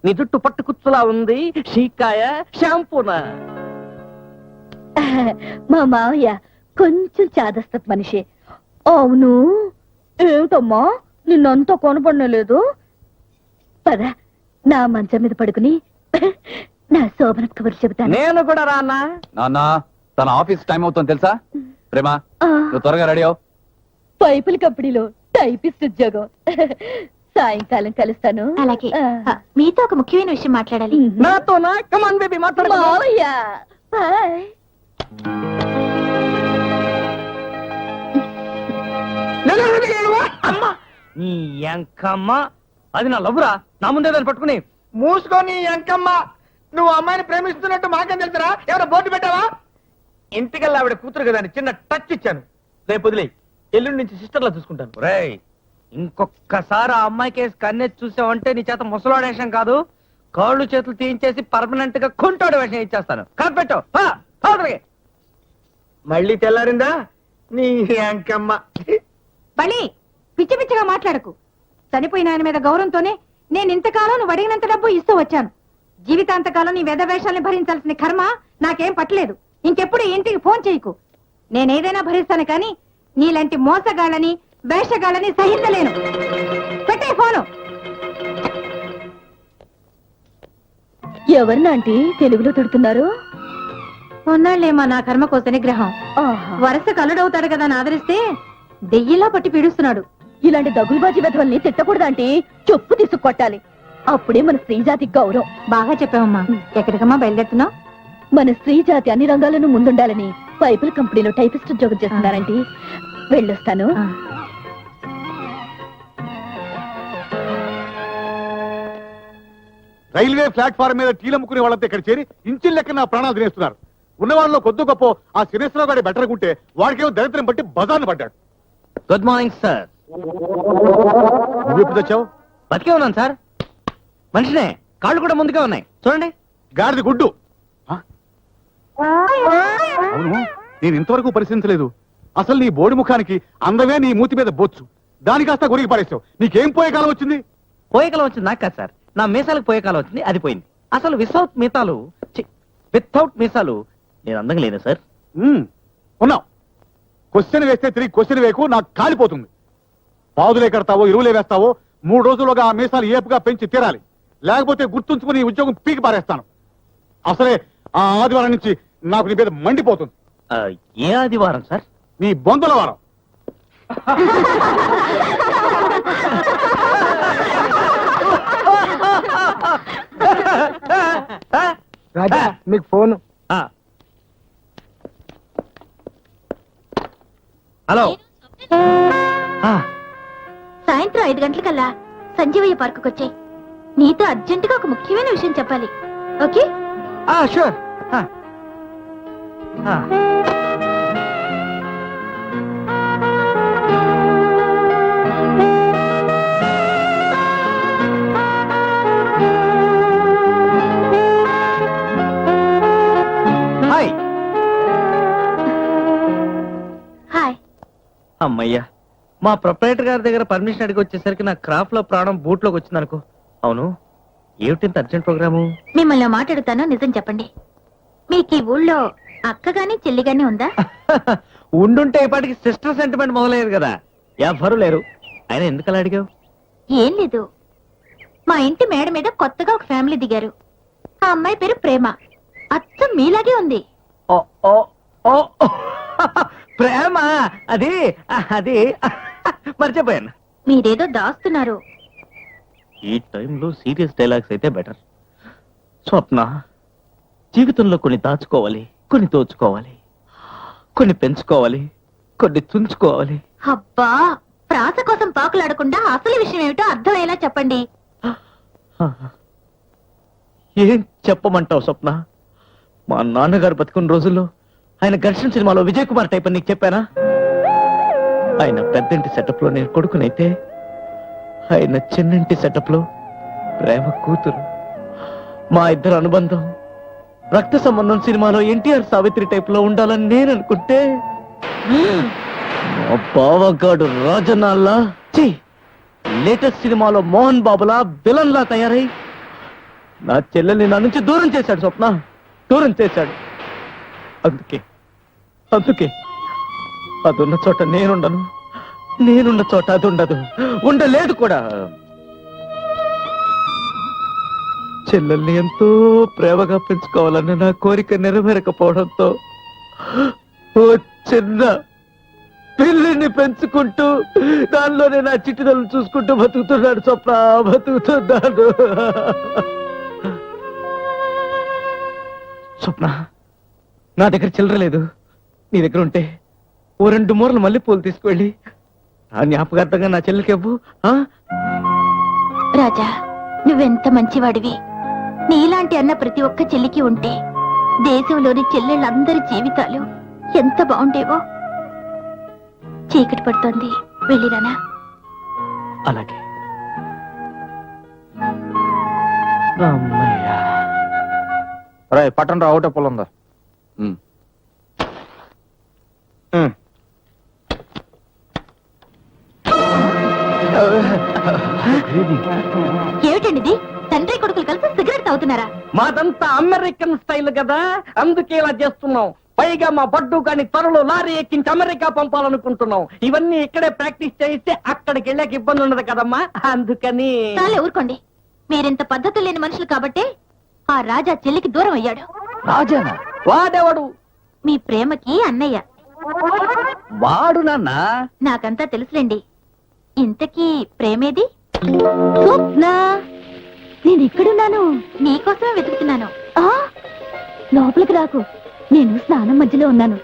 నీ జుట్టు పట్టుకుచ్చులా ఉంది. షీకాయ షాంపూనా?
మా మావయ్య కొంచెం చాదస్తపు మనిషి. అవును, ఏమిటమ్మా నిన్నంతా కొనపడలేదు? పద, నా మంచం మీద పడుకుని నా శోభన కబురు చెబుతాను.
నేను కూడా రానా?
నాన్న, తన ఆఫీస్ టైం అవుతుంది తెలుసా? ప్రేమ,
ఆ,
నువ్వు త్వరగా రెడీ అవు.
పైపుల కంపెనీలో టైపిస్ట్ ఉద్యోగం. సాయంకాలం కలుస్తాను.
అలాగే.
ఆ.
మీతో ఒక ముఖ్యమైన విషయం మాట్లాడాలి.
నాతోనా? కమాన్ బేబీ, మాట్లాడు.
మావయ్య బాయ్.
అమ్మా, నీ ఎంకమ్మ, అది నా లవ్వురా. నా ముందే దాన్ని పట్టుకుని
మూసుకొని ఎంకమ్మ. నువ్వు అమ్మాయిని ప్రేమిస్తున్నట్టు మాకేం తెలుసురా? ఎవరో బోర్డు పెట్టావా? ఇంటికల్లా ఆవిడ కూతురు కదా అని చిన్న టచ్ ఇచ్చాను. రేపు వదిలే, ఎల్లుండి నుంచి సిస్టర్లా చూసుకుంటాను.
రేయ్, ఇంకొక్కసారి ఆ అమ్మాయి కేసు కన్నెత్తి చూసావంటే నీ చేత ముసలాడు వేషం కాదు, కాళ్ళు చేతులు తీయించేసి పర్మనెంట్ గా కుంటోడు వేషం ఇచ్చేస్తాను. కనిపెట్టు.
మళ్ళీ తెల్లారిందా నీ ఎంకమ్మ?
బలి పిచ్చి పిచ్చిగా మాట్లాడకు. చనిపోయిన ఆయన మీద గౌరవంతోనే నేను ఇంతకాలం నువ్వు అడిగినంత డబ్బు ఇస్తూ వచ్చాను. జీవితాంతకాలం నీ వేషాలని భరించాల్సిన కర్మ నాకేం పట్టలేదు. ఇంకెప్పుడు ఇంటికి ఫోన్ చేయకు. నేనేదైనా భరిస్తాను కానీ నీలాంటి మోసగాళ్ళని వేషగాళ్ళని సహించలేను. పెట్టే ఫోను. ఎవరినాంటి తెలుగులో తిడుతున్నారు? ఉన్నాళ్లేమా నా కర్మ కోస నిగ్రహం. వరుస కల్లుడవుతాడు కదా అని ఆదరిస్తే దెయ్యిలా పట్టి పీడుస్తున్నాడు. ఇలాంటి దగులుబాజీ వెధవల్ని తిట్టకూడదంటే చెప్పు తీసుకు కొట్టాలి. అప్పుడే మన స్త్రీ జాతి గౌరవం. బాగా చెప్పావమ్మా. ఎక్కడికమ్మా బయలుదేరుతున్నావు? మన స్త్రీ జాతి అన్ని రంగాల్లోనూ ముందుండాలని పైపుల కంపెనీలో టైపిస్ట్ ఉద్యోగం చేస్తున్నారండి. వెళ్ళొస్తాను.
రైల్వే ప్లాట్ఫారం మీద టీలమ్ముకునే వాళ్ళంతా ఇక్కడ చేరి ఇంచిల్ లెక్క నా ప్రాణాలు తినేస్తున్నారు. ఉన్న వాళ్ళలో కొద్ది గొప్ప ఆ శ్రీనివాసరావు గారి బెటర్ ఉంటే వాడికేమో దరిద్రం బట్టి బజార్ను పడ్డాడు.
Good morning sir.
నువ్వు ఎప్పుడు వచ్చావు?
బతికే ఉన్నాను సార్. మనిషినే, కాళ్ళు కూడా ముందుగా ఉన్నాయి చూడండి.
గాడిది గుడ్డు. అవును, నేను ఇంతవరకు పరిశీలించలేదు. అసలు నీ బోడి ముఖానికి అందమే నీ మూతి మీద బొచ్చు, దాని కాస్త గురికి పారేసావు. నీకేం పోయే కాలం వచ్చింది?
పోయే కాలం వచ్చింది నాకు కాదు సార్, నా మీసాలకు పోయే కాలం వచ్చింది, అది పోయింది. అసలు వితౌట్ మీసాలు నేను అందంగా లేను సార్.
ఉన్నావు. క్వశ్చన్ వేస్తే తిరిగి క్వశ్చన్ వేయకు, నాకు కాలిపోతుంది. పాదులే కడతావో ఇరువులే వేస్తావో 3 రోజుల్లోగా ఆ మీసాలు ఏపుగా పెంచి తీరాలి. లేకపోతే గుర్తుంచుకుని ఈ ఉద్యోగం పీకి పారేస్తాను. అసలే ఆ ఆదివారం నుంచి నాకు నీ మీద మండిపోతుంది.
ఏ ఆదివారం సార్?
నీ బొందల వారం.
రాజా, మీకు ఫోన్.
హలో.
సాయంత్రం 5 గంటలకల్లా సంజీవయ్య పార్కు వచ్చాయి. నీతో అర్జెంటుగా ఒక ముఖ్యమైన విషయం చెప్పాలి. ఓకే?
షూర్. హాయ్.
హాయ్.
అమ్మయ్యా, మా ప్రొపరేటర్ గారి దగ్గర పర్మిషన్ అడిగి వచ్చేసరికి నా క్రాఫ్ట్ లో ప్రాణం బూట్ లోకి వచ్చింది అనుకో. అవును, ఏమిటి అర్జెంట్ ప్రోగ్రాము?
మిమ్మల్ని మాట్లాడుతాను, నిజం చెప్పండి. మీకు ఈ ఊళ్ళో అక్క గాని చెల్లి గాని ఉందా?
ఉండుంటే ఇప్పటికి సిస్టర్ సెంటిమెంట్ మొదలయ్యేది కదా. ఎవరు లేరు. ఆయన ఎందుకు అలా అడిగావు?
ఏం లేదు, మా ఇంటి మేడ మీద కొత్తగా ఒక ఫ్యామిలీ దిగారు. ఆ అమ్మాయి పేరు ప్రేమ. అచ్చం మీలాగే ఉంది.
ఓ ఓ ఓ ప్రేమ, అది అది మర్చిపోయాను.
మీరేదో దాస్తున్నారు.
ఈ టైంలో సీరియస్ డైలాగ్స్ అయితే బెటర్. స్వప్న, జీవితంలో కొన్ని దాచుకోవాలి, కొన్ని దోచుకోవాలి, కొన్ని పెంచుకోవాలి, కొన్ని తుంచుకోవాలి.
అబ్బా, ప్రాస కోసం పాకులాడకుండా అసలు విషయం ఏమిటో అర్థమయ్యేలా చెప్పండి.
ఏం చెప్పమంటావు స్వప్న? మా నాన్నగారు బతుకున్న రోజుల్లో ఆయన ఘర్షణ సినిమాలో విజయ్ కుమార్ టైప్ అని నీకు చెప్పానా?
ఆయన పెద్దంటి సెటప్ లో నేను కొడుకునైతే ఆయన చిన్నంటి సెటప్ లో ప్రేమ కూతురు. మా ఇద్దరు అనుబంధం రక్త సంబంధం సినిమాలో ఎన్టీఆర్ సావిత్రి టైప్ లో ఉండాలని నేను అనుకుంటే మా బావగాడు రాజనాల్లా లేటెస్ట్ సినిమాలో మోహన్ బాబులా విలన్ లా తయారై నా చెల్లెల్ని నా నుంచి దూరం చేశాడు. స్వప్న దూరం చేశాడు. అందుకే అదున్న చోట నేనుండను, నేనున్న చోట అది ఉండదు, ఉండలేదు కూడా. చెల్లెల్ని ఎంతో ప్రేమగా పెంచుకోవాలన్న నా కోరిక నెరవేరకపోవడంతో ఓ చిన్న పిల్లిని పెంచుకుంటూ దానిలోనే నా చిట్టిదలను చూసుకుంటూ బతుకుతున్నాడు. స్వప్న బతుకుతున్నాడు. స్వప్న, నా దగ్గర చిల్లర లేదు. నీ దగ్గర ఉంటే ఓ 2 మూరలు మల్లెపూలు తీసుకువెళ్ళి ఆ జ్ఞాపకార్థంగా నా చెల్లెలకి ఇవ్వు.
రాజా, నువ్వెంత మంచివాడివి. నీలాంటి అన్న ప్రతి ఒక్క చెల్లికి ఉంటే దేశంలోని చెల్లెళ్ళందరి జీవితాలు ఎంత బాగుండేవో. చీకటి పడుతోంది, వెళ్ళిరానా?
అలాగే. అమ్మయ్యా.
రాయ్ పట్టణ రా, ఒకటే పొలం ఉందా?
ఏమిటండి ఇది? తండ్రి కొడుకులు కలిసి సిగరెట్ తాగుతున్నారా?
మాదంతా అమెరికన్ స్టైల్ కదా, అందుకే ఇలా చేస్తున్నాం. పైగా మా బడ్డు గాని త్వరలో లారీ ఎక్కించి అమెరికా పంపాలనుకుంటున్నాం. ఇవన్నీ ఇక్కడే ప్రాక్టీస్ చేయిస్తే అక్కడికి వెళ్ళాక ఇబ్బంది ఉండదు కదమ్మా, అందుకని.
చాలే ఊరుకోండి. మీరింత పద్ధతులు లేని మనుషులు కాబట్టే ఆ రాజా చెల్లికి దూరం అయ్యాడు.
రాజానా?
వాడెవడు?
మీ ప్రేమకి అన్నయ్య.
వాడు నాన్న.
నాకంతా తెలుసులేండి. ఇంతకీ ప్రేమేది? స్వప్న, నేను ఇక్కడున్నాను. నీకోసమే వెతుకుతున్నాను. లోపలికి రాకు, నేను స్నానం మధ్యలో ఉన్నాను.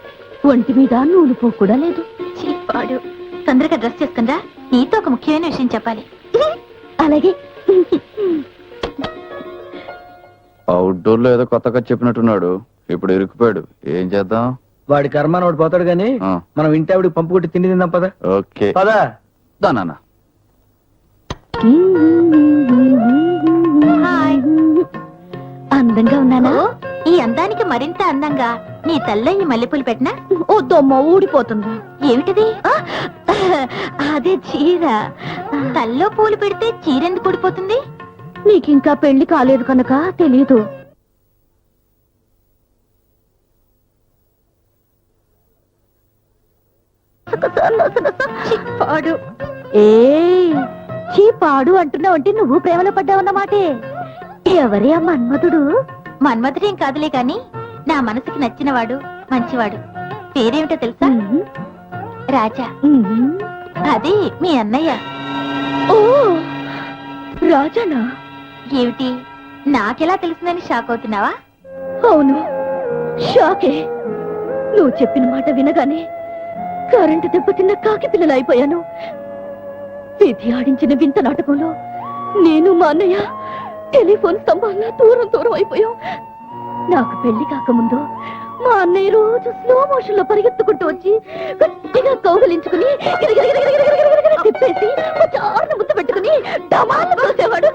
ఒంటి మీద నూనె కూడా లేదు. చీపాడు. తొందరగా డ్రెస్ చేసుకుందా, నీతో ఒక ముఖ్యమైన విషయం చెప్పాలి. అలాగే.
అవుట్డోర్ లో ఏదో కొత్తగా చెప్పినట్టున్నాడు. ఇప్పుడు ఇరుక్కుపోయాడు. ఏం చేద్దాం?
వాడి కర్మాన వాడు పోతాడు గాని మనం ఇంటి ఆవిడికి పంపు కొట్టి తిండి తిందాం పదా.
ఓకే
పదా.
దానా
హాయ్. అందంగా ఉన్నానా? ఈ అందానికి మరింత అందంగా నీ తల్ల ఈ మల్లెపూలు పెట్టినా ఓ దొమ్మ ఊడిపోతుంది. ఏమిటిది? అదే చీర. తల్లో పూలు పెడితే చీర ఎందుకు ఊడిపోతుంది? నీకింకా పెళ్లి కాలేదు కనుక తెలీదు. పాడు. ఏ చీపాడు అంటున్నావు అంటే నువ్వు ప్రేమలో పడ్డావన్నమాటే. ఎవరే ఆ మన్మధుడు? మన్మధుడేం కాదులే కాని నా మనసుకి నచ్చినవాడు, మంచివాడు. పేరేమిటో తెలుసా? రాజా. అదే మీ అన్నయ్య. ఓ రాజానా? ఏమిటి, నాకెలా తెలిసిందని షాక్ అవుతున్నావా? అవును, షాకే. నువ్వు చెప్పిన మాట వినగానే కరెంటు దెబ్బతిన్న కాకి పిల్లలు అయిపోయాను. విధి ఆడించిన వింత నాటకంలో నేను మా అన్నయ్య టెలిఫోన్ స్తంభాల్లో దూరం దూరం అయిపోయాం. నాకు పెళ్లి కాకముందు మా అన్నయ్య రోజు స్లో మోషన్ లో పరిగెత్తుకుంటూ వచ్చి గట్టిగా కౌగలించుకుని తిప్పేసి చారును ముద్దు పెట్టుకుని డమాన్ని కోసేవాడు.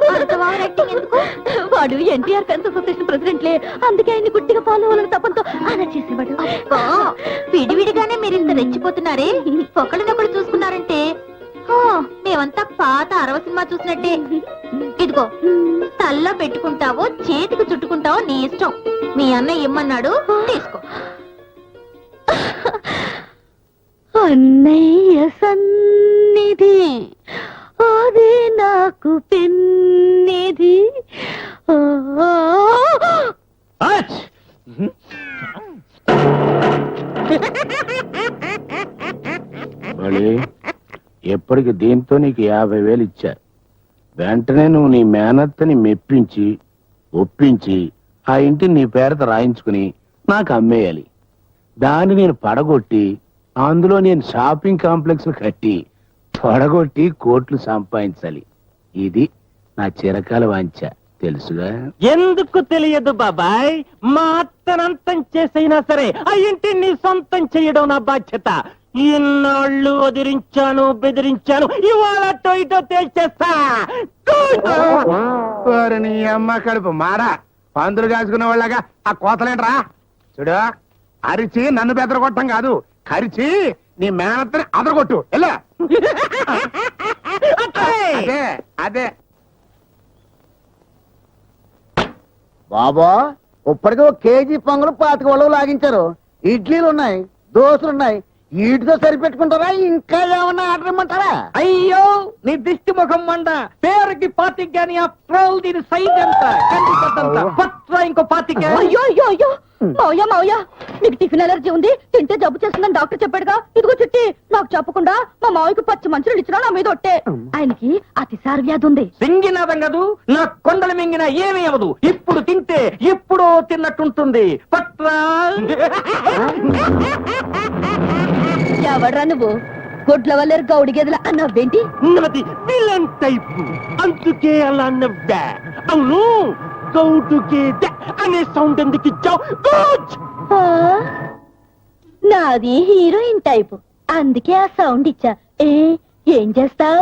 వాడు ఎన్టీఆర్ ఫ్యాన్స్ అసోసియేషన్ ప్రెసిడెంట్లే, అందుకే ఆయన్ని గుట్టిగా ఫాలో అవ్వాలని తప్పంతో అలా చేసేవాడు. విడివిడిగానే మీరింత రెచ్చిపోతున్నారే, ఒకళ్ళనొకడు చూసుకున్నారంటే మేమంతా పాత 60 సినిమా చూసినట్టే. ఇదిగో, తల్లో పెట్టుకుంటావో చేతికి చుట్టుకుంటావో నీ ఇష్టం. మీ అన్నయ్య ఇమ్మన్నాడు, తీసుకో. అన్నయ్య సన్నిధి అదే నాకు పెన్నిధి.
ఎప్పటికి దీంతో నీకు 50,000 ఇచ్చా. వెంటనే నువ్వు నీ మేనత్తని మెప్పించి ఒప్పించి ఆ ఇంటిని నీ పేరుతో రాయించుకుని నాకు అమ్మేయాలి. దాన్ని నేను పడగొట్టి అందులో నేను షాపింగ్ కాంప్లెక్స్ కట్టి పడగొట్టి కోట్లు సంపాదించాలి. ఇది నా చిరకాల వాంఛ, తెలుసుగా?
ఎందుకు తెలియదు బాబాయ్, మా అత్తనంతం చేసైనా సరే ఆ ఇంటిని సొంతం చేయడం నా బాధ్యత.
ఇన్నాళ్ళు వదిరించాను బెదిరించాను ఇవాళ అటో ఇటో తేల్చేస్తా
ఓరి నీ అమ్మ కడుపు మారా పందులు కాసుకునే వాళ్ళగా ఆ కోతలేంట్రా చూడు అరిచి నన్ను బెదరగొట్టం కాదు కరిచి నీ మేనత్తని అదరగొట్టు ఎలా అదే అదే
బాబా ఇప్పటికే ఒక కేజీ పొంగలు 25 వాళ్ళు లాగించారు. ఇడ్లీలు ఉన్నాయి, దోశలు ఉన్నాయి. వీటితో సరిపెట్టుకుంటారా ఇంకా ఏమన్నా ఆర్డర్ ఇమ్మంటారా?
అయ్యో నీ దిష్టి ముఖం మండ పేరుకి పాతికి గాని అప్రోల్ దీని సైజ్ ఎంత పట్రా ఇంకో పాతిక
అయ్యో అయ్యో అయ్యో మావయ్య మావయ్య మీకు టిఫిన్ ఎలర్జీ ఉంది తింటే జబ్బు చేస్తుందని డాక్టర్ చెప్పాడుగా. ఇదిగో చుట్టి నాకు చెప్పకుండా మా మావయ్యకి పచ్చి మంచులు ఇచ్చినా నా మీద ఒట్టే. ఆయనకి అతిసార వ్యాధి ఉంది.
సింగినాదం కాదు నా కొండలు మింగిన ఏమీ అవదు. ఇప్పుడు తింటే ఎప్పుడో తిన్నట్టుంటుంది. పట్రా
ఎవడ్రా నువ్వు గొడ్ల వల్లేరు గౌడి గెదల అన్నవ్వేంటి?
నాది విలన్ టైప్ అందుకే అలా నవ్వా. అవును గౌటుకే అనే సౌండ్ ఎందుకు ఇచ్చావు?
ఆ, నాది హీరోయిన్ టైప్ అందుకే ఆ సౌండ్ ఇచ్చా. ఏం చేస్తావు?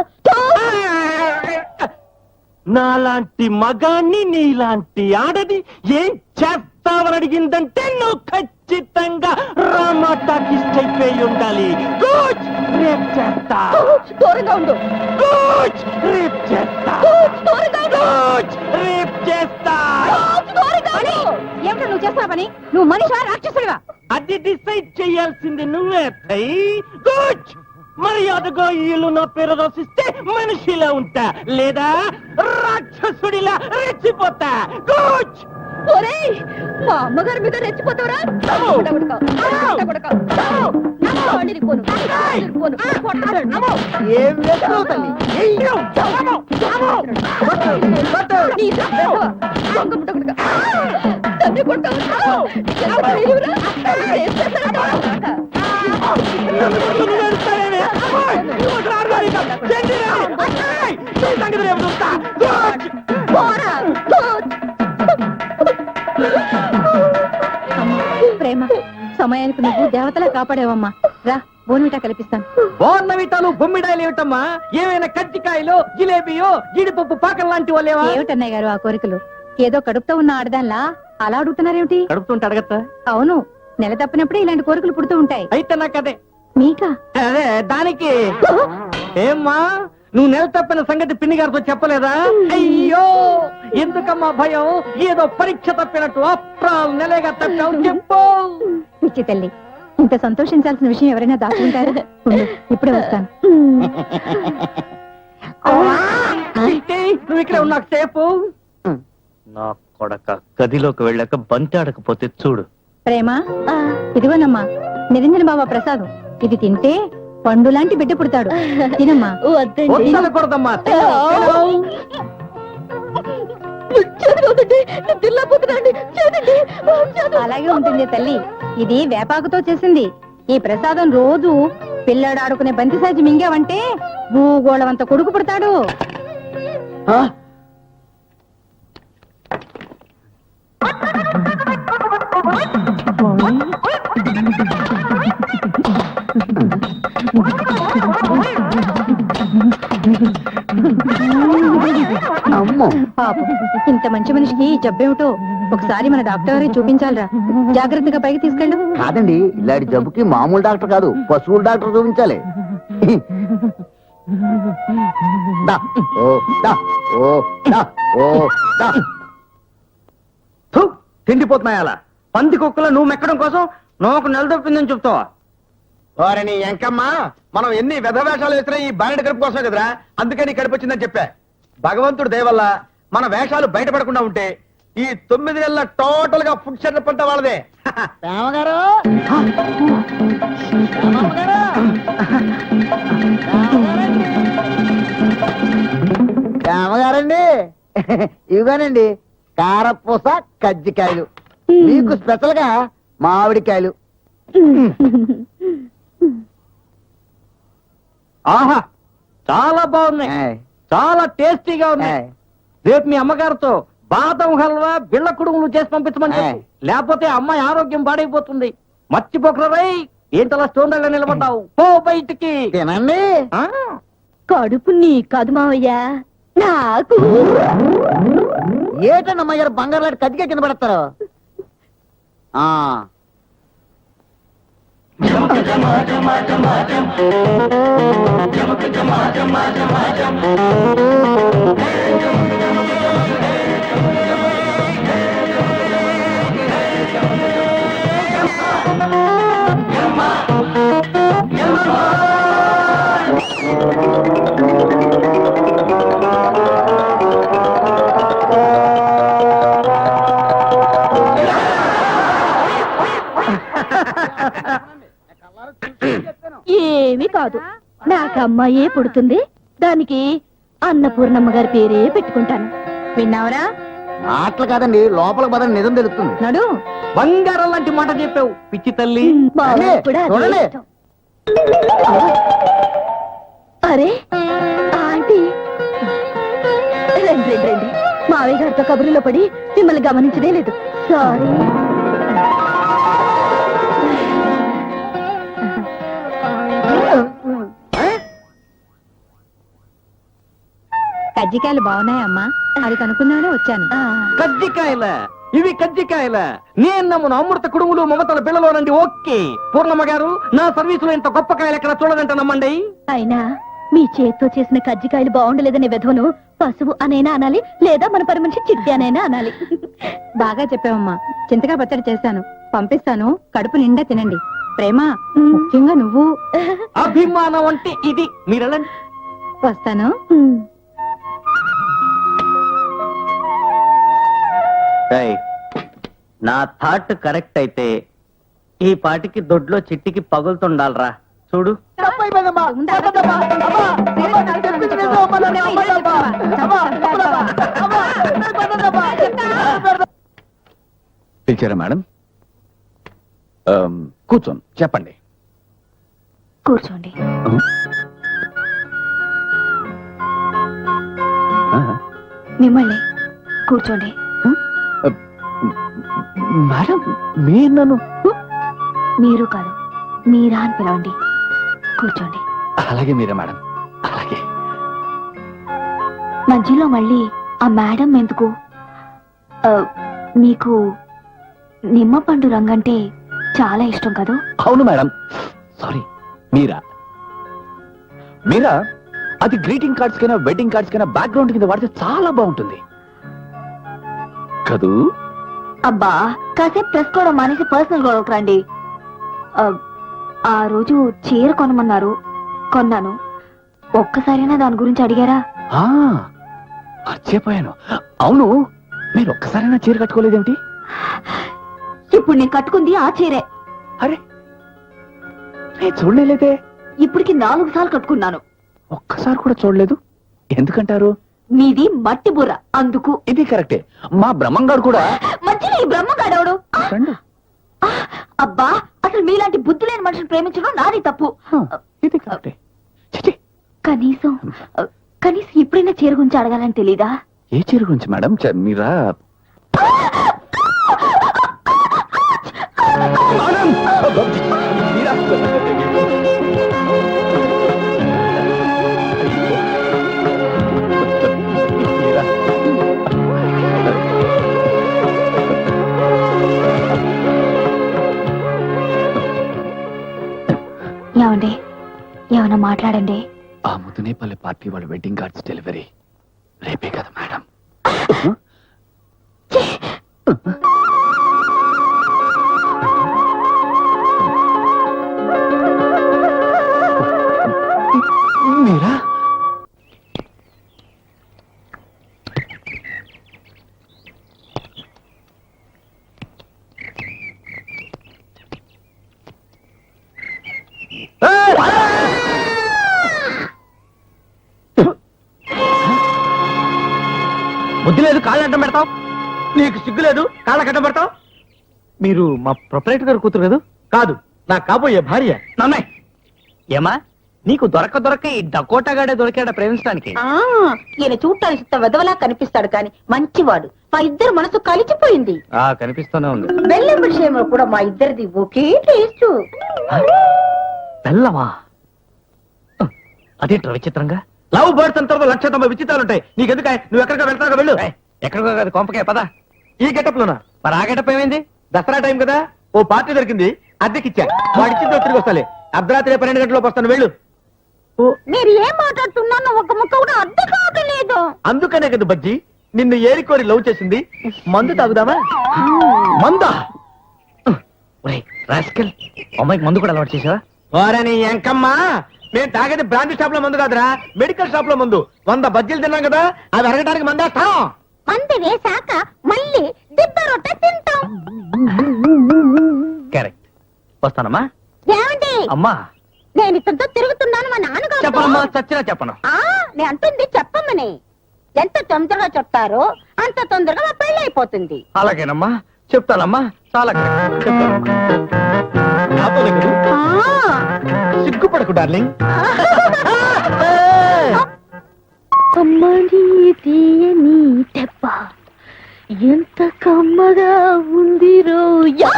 నాలాంటి మగాన్ని నీలాంటి ఆడది ఏం చేస్తావని అడిగిందంటే నువ్వు ఖచ్చితంగా రామా టాకీస్ అయిపోయి ఉండాలి. గుడ్ రేప్ చేస్తా,
దూరంగా ఉండు.
గుడ్ రేప్ చేస్తా,
దూరంగా ఉండు.
గుడ్ రేప్ చేస్తా.
ఏమిటో నువ్వు చేస్తున్నా పని? నువ్వు మనిషా రాక్షసుడివా?
అది డిసైడ్ చేయాల్సింది నువ్వే తై. గుడ్ మర్యాదగా ఇల్లు నా పేరు రాసిస్తే మనిషిలా ఉంటా లేదా రాక్షసుడిలా రెచ్చిపోతా. గుడ్
ఒరేయ్ మా అమ్మగారి మీద రెచ్చిపోతావరా?
ఏం వేస్తావు తల్లి?
ప్రేమ సమయానికి నువ్వు దేవతలా కాపాడేవమ్మా. రా బోన్విటా కల్పిస్తాను.
బోర్నవిటాలు బొమ్మిడాయలు ఏమిటమ్మా? ఏమైనా కజ్జికాయలో జిలేబియో జీడిపప్పు పాకం లాంటి వాళ్ళేవా?
ఏమిటన్నయ్య గారు ఆ కోరికలు? ఏదో కడుపుతో ఉన్న ఆడదాన్లా అలా అడుగుతున్నారేమిటి?
కడుపుతుంటే అడగత్తా?
అవును నెల తప్పినప్పుడే ఇలాంటి కోరికలు పుడుతూ ఉంటాయి.
అయితే నాకదే
మీకా?
అదే దానికి ఏమ్మా నువ్వు నెల తప్పిన సంగతి పిన్ని గారితో చెప్పలేదా? అయ్యో ఎందుకమ్మా భయం? ఏదో పరీక్ష తప్పినట్టు అప్రాల్ నెలగా తప్పావు చెప్పు.
పిచ్చి తల్లి ఇంత సంతోషించాల్సిన విషయం ఎవరైనా దాచుకుంటారా? ఉండు, ఇప్పుడే వస్తాను.
చిట్టి, నువ్వు ఇక్కడ ఉన్నాకు సేపు.
నా కొడక గదిలోకి వెళ్ళాక బంతి ఆడకపోతే చూడు.
ప్రేమ ఇదిగోనమ్మా నిరంజన బాబా ప్రసాదం. ఇది తింటే పండు లాంటి బిడ్డ పుడతాడు. తినమ్మా.
వద్దనకూడదమ్మా.
అలాగే ఉంటుంది తల్లి. ఇది వేపాకుతో చేసింది. ఈ ప్రసాదం రోజు పిల్లాడు ఆడుకునే బంతి సైజు మింగావంటే భూగోళం అంత కొడుకు పుడతాడు. పాపం ఇంత మంచి మనిషికి ఈ జబ్బేమిటో ఒకసారి మన డాక్టర్ గారికి చూపించాలిరా. జాగ్రత్తగా పైకి తీసుకెళ్ళు.
కాదండి ఇలాంటి జబ్బుకి మామూలు డాక్టర్ కాదు పశువుల డాక్టర్ చూపించాలి. దా, ఓ, దా, ఓ, దా, ఓ, దా.
థు, తిండిపోతున్నాయి అలా పంది కుక్కలో నువ్వు మెక్కడం కోసం నాకు నెల తప్పిందని చెప్తావా?
వారని ఎంకమ్మా మనం ఎన్ని వ్యధవేషాలు వేసినా ఈ బారెడు కడుపు కోసమే కదరా. అందుకని కడుపు వచ్చిందని చెప్పా. భగవంతుడు దయ వల్ల మన వేషాలు బయటపడకుండా ఉంటే ఈ 9 నెలల టోటల్ గా ఫుడ్ సెటప్ అంతా వాళ్ళదే. రామగారండి ఇవిగానండి కారపూస కజ్జికాయలు, మీకు స్పెషల్ గా మామిడికాయలు.
ఆహా చాలా బాగున్నాయి, చాలా టేస్టీగా ఉన్నాయి. రేపు మీ అమ్మగారితో బాదం హల్వా బిళ్ళ కుడుములు చేసి పంపించమని చెప్పు. లేకపోతే అమ్మాయి ఆరోగ్యం పాడైపోతుంది. మర్చిపోకరై ఏంటలా స్టోన్ దగ్గర నిలబడ్డావు పో బయటికి
తినండి
కడుపు నీ కాదు మావయ్య నాకు
ఏటన్నమ్మ గారు బంగారు లాంటి కత్తికే కింద పడతారు
ఏమీ కాదు నాకు అమ్మాయే పుడుతుంది దానికి అన్నపూర్ణమ్మ గారి పేరే పెట్టుకుంటాను విన్నావరా
మాటలు కాదండి లోపల పదని నిజం తెలుస్తుంది
నడు
బంగారం లాంటి మాట చెప్పావు పిచ్చి తల్లి
మావయ్య కూడా అదే
చూడండి.
ఇష్టం. అరే ఆంటీ రండి రండి రండి మావయ్య గారితో కబుర్లో పడి మిమ్మల్ని గమనించదే లేదు సారీ కజ్జికాయలు బాగున్నాయమ్మా అది కనుక్కుందామనే వచ్చాను
కజ్జికాయల ఇవి కజ్జికాయల నేను నమ్మును అమృత కుడుములు మమతల పిల్లలోనండి ఓకే పూర్ణమ్మ గారు నా సర్వీసులో ఇంత గొప్ప కాయలు ఎక్కడ చూడదంట నమ్మండి
అయినా మీ చేత్తో చేసిన కజ్జికాయలు బాగుండలేదనే విధవను పశువు అనైనా అనాలి లేదా మన పని మనిషి చిట్టి అనైనా అనాలి బాగా చెప్పావమ్మా చింతగా పచ్చడి చేశాను పంపిస్తాను కడుపు నిండా తినండి ప్రేమ ముఖ్యంగా నువ్వు
అభిమానం అంటే ఇది మీరెళ్ళండి
వస్తాను
నా థాట్ కరెక్ట్ అయితే ఈ పాటికి దొడ్లో చిట్టికి పగులుతుండాలరా చూడు
పిలిచారా మేడం కూర్చోండి చెప్పండి
కూర్చోండి మిమ్మల్ని కూర్చోండి
మేడం మీరు నన్ను
మీరు కాదు మీరా అని పిలవండి కూర్చోండి
అలాగే మీరే మేడం అలాగే
మధ్యలో మళ్ళీ ఆ మేడం ఎందుకు ఆ, మీకు నిమ్మ పండు రంగంటే చాలా ఇష్టం కదా
అవును మేడం సారీ మీరా మీరా అది గ్రీటింగ్ కార్డ్స్ కైనా వెడ్డింగ్ కార్డ్స్ కైనా బ్యాక్గ్రౌండ్ కింద వాడితే చాలా బాగుంటుంది కదూ
అబ్బా కాసేపు ప్రెస్ కూడా మానేసి పర్సనల్ గొడవకు రండి ఆ రోజు చీర కొనమన్నారు కొన్నాను ఒక్కసారైనా దాని గురించి అడిగారా
ఆ, మర్చిపోయాను అవును మీరు ఒక్కసారైనా చీర కట్టుకోలేదేమిటి
ఇప్పుడు నేను కట్టుకుంది ఆ చీరే
అరే నేను చూడలేదే
ఇప్పటికి 4 సార్లు కట్టుకున్నాను
ఒక్కసారి కూడా చూడలేదు ఎందుకంటారు
మీది మట్టి బుర్ర అందుకు
ఇది కరెక్టే మా బ్రహ్మంగాడు కూడా
మధ్యలో ఈ బ్రహ్మగాడవడు
రండి.
అబ్బా అసలు మీలాంటి బుద్ధి లేని మనుషులు ప్రేమించడం నాది తప్పు
హ, ఇది కరెక్టే చిచి,
కనీసం కనీసం ఎప్పుడైనా చీర గురించి అడగాలని తెలీదా
ఏ చీర గురించి మేడం మీరా మేడం! మీరా? మీరా?
ఏమండి ఏమన్నా మాట్లాడండి
ఆ ముదునేపల్లి పార్టీ వాళ్ళ వెడ్డింగ్ కార్డ్స్ డెలివరీ రేపే కదా మేడం మీరా
బుద్ధి లేదు కాళ్ళు అడ్డం పెడతావు నీకు సిగ్గు లేదు కాళ్ళ కట్టం పెడతావు మీరు మా ప్రొపరేటర్ గారు కూతురు కదా కాదు నా కాబోయే భార్య నన్నే ఏమా నీకు దొరక ఈ డకోటాగాడే దొరికాడా ప్రేమించడానికి
ఈయన చూడటానికి వెదవలా కనిపిస్తాడు కానీ మంచివాడు
మా ఇద్దరు మనసు కలిసిపోయింది.
కనిపిస్తూనే ఉంది.
బెల్లం విషయంలో కూడా మా ఇద్దరిది ఒకే టేస్ట్.
బెల్లమా? అదేంట్రా విచిత్రంగా?
లవ్ బర్డ్స్ అంతా 190 విచిత్రాలు ఉంటాయి. నీకెందుకు? నువ్వు ఎక్కడికి వెళ్తావు వెళ్ళు.
ఎక్కడికో కాదు, కొంపకే పద.
ఈ గెటప్ లోనా?
మరి ఆ గెటప్ ఏమైంది?
దసరా టైం కదా, ఓ పార్టీ దొరికింది, అద్దెకిచ్చా. వాడిచ్చింది తిరిగి వస్తాలే. అర్ధరాత్రి 12 గంటలకు వస్తాను, వెళ్ళు.
మీరు ఏం మాట్లాడుతున్నానో ఒక ముక్క కూడా అర్థం కావట్లేదు.
అందుకనే కదా బజ్జి నిన్ను ఏరికోరి లవ్ చేసింది. మందు తాగుదామా? మందా?
ఒరేయ్ రాస్కెల్, అమ్మాయికి మందు కూడా అలవాటు చేసావా?
వారని ఎంకమ్మా, మేము తాగేది బ్రాండ్ షాప్ లో మందు కాదురా, మెడికల్ షాప్ లో మందు. 100 బజ్జీలు తిన్నాం కదా, అవి అరగడానికి మందేస్తాం.
మంది వేశాక మళ్ళీ దిబ్బ రొట్టె తింటాం.
కరెక్ట్. వస్తానమ్మా.
ఏమండి?
అమ్మా
నేను ఇతనితో తిరుగుతున్నాను మా నాన్నగారు.
చెప్పనమ్మా, చచ్చినా చెప్పను.
నేను అంటుంది చెప్పమ్మని. ఎంత తొందరగా చెప్తారో అంత తొందరగా మా పెళ్లి అయిపోతుంది.
అలాగేనమ్మా, చెప్తానమ్మా. చాలా correct. చెప్తానమ్మా.
నాతోనే కదా? సిగ్గుపడకు డార్లింగ్.
కమ్మని తీయని తెప్ప ఎంత కమ్మగా ఉంది రోజా.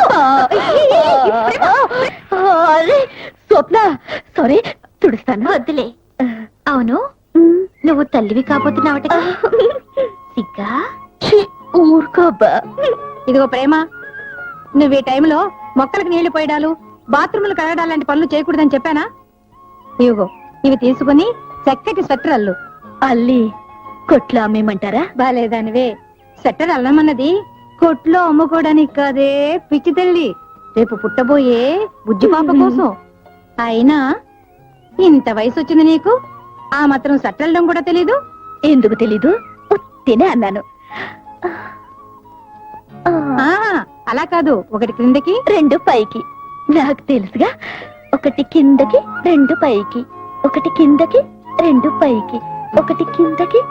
స్వప్న, సారీ, తుడుస్తాను. వద్దులే. అవును, నువ్వు తల్లివి కాబోతున్నావట. సిగ్గా? ఊరుకోబ్బా.
ఇదిగో ప్రేమ, నువ్వు ఈ టైంలో మొక్కలకు నీళ్లు పోయడాలు, బాత్రూములు కడగడాలు లాంటి పనులు చేయకూడదని చెప్పానా? ఇవిగో ఇవి తీసుకుని చక్కటి స్వెటర్ అల్లు.
అల్లి కొట్లో అమ్మేమంటారా?
బాలేదానివే. స్వెటర్ అల్లమన్నది కొట్లో అమ్ముకోవడానికి కాదే పిచ్చి తల్లి, రేపు పుట్టబోయే బుజ్జి పాప కోసం. అయినా ఇంత వయసు వచ్చింది నీకు, ఆ మాత్రం సట్టలడం కూడా తెలీదు?
ఎందుకు తెలీదు? తినే అన్నాను.
ఆ అలా కాదు, ఒకటి క్రిందకి
2 పైకి. నాకు తెలుసుగా, 1 కిందకి 2 పైకి, 1 కిందకి 2 పైకి, 1 కిందకి.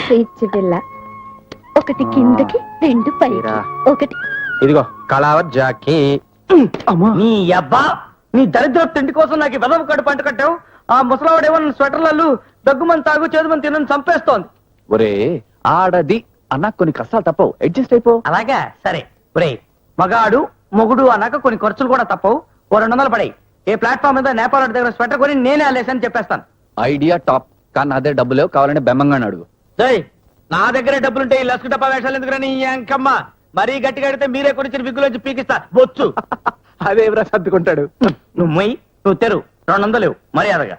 పిచ్చి పిల్ల.
1 కిందకి 2 పైకి, 1.
ఇదిగో కళావత్ జాకీ.
నీ అబ్బా, నీ దరిద్ర తిండి కోసం నాకు ఈ వెదవ కడు పంట కట్టావు. ఆ ముసలావాడేమో నన్ను స్వెటర్లు దగ్గుమని తాగు చేదుమని తినని చంపేస్తోంది.
ఒరే ఆడది అన్న కొన్ని కష్టాలు తప్పవు, అడ్జస్ట్ అయిపో.
అలాగా సరే. ఒరే మగాడు మొగుడు అన్నాక కొన్ని ఖర్చులు కూడా తప్పవు. ఓ 200 పడాయి. ఏ ప్లాట్ఫామ్ మీద నేపాల్ దగ్గర స్వెటర్ కొని నేనే అల్లేసని చెప్పేస్తాను.
ఐడియా టాప్, కానీ అదే డబ్బులు కావాలంటే బెమ్మంగా అడుగు.
నా దగ్గరే డబ్బులుంటే ఈ లస్కు డబ్బా వేషాలు ఎందుకురా? ఎంకమ్మ మరీ గట్టిగా అడిగితే మీరే కొనిచ్చిన విగ్గులోంచి పీకిస్తా బొచ్చు.
అదేవరా సర్దుకుంటాడు.
నువ్వు మొయ్యి, నువ్వు తెరు. 200 మర్యాదగా.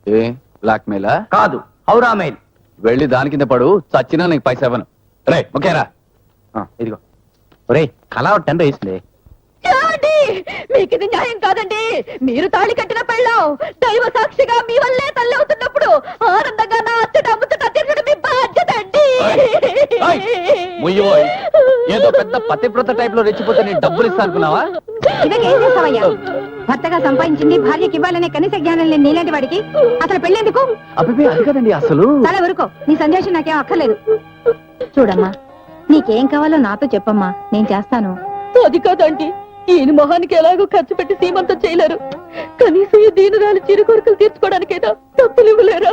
ఏ బ్లాక్ మెయిలా?
కాదు, హౌరా మెయిల్.
వెళ్ళి దాని కింద పడు, చచ్చినా నీకు పైసా ఇవ్వను. రే ఓకేరా? ఇదిగో ఒరే కళావత్ 10 వేసింది.
మీకు ఇది న్యాయం కాదండి. మీరు తాళి కట్టిన పెళ్ళాం, దైవ సాక్షిగా మీ వల్లే తల్లి అవుతున్నప్పుడు ఆనందంగా నా అచ్చట అమ్ముతున్న తిరుగుడు మీ బాధ్యత అండి.
ముయ్యోయ్, ఏదో పెద్ద పతివ్రత టైప్ లో రెచ్చిపోతే నీ డబ్బులు ఇస్తా అనుకున్నావా?
ఇదకేం చేస్తావయ్యా? భర్తగా సంపాదించింది భార్యకి ఇవ్వాలనే కనీస జ్ఞానం లేని నీలాంటి వాడికి అసలు పెళ్ళేందుకు?
అబ్బే అది కదండి అసలు.
చాలా వరకు నీ సందేశం నాకేం అక్కర్లేదు. చూడమ్మా, నీకేం కావాలో నాతో చెప్పమ్మా, నేను చేస్తాను.
అది కాదండి, ఈయన మొహానికి ఎలాగో ఖర్చు పెట్టి సీమంతం చేయలేరు. కనీసం ఈ దీనురాలు చిరు కోరికలు తీర్చుకోవడానికైనా డబ్బులు ఇవ్వలేరా?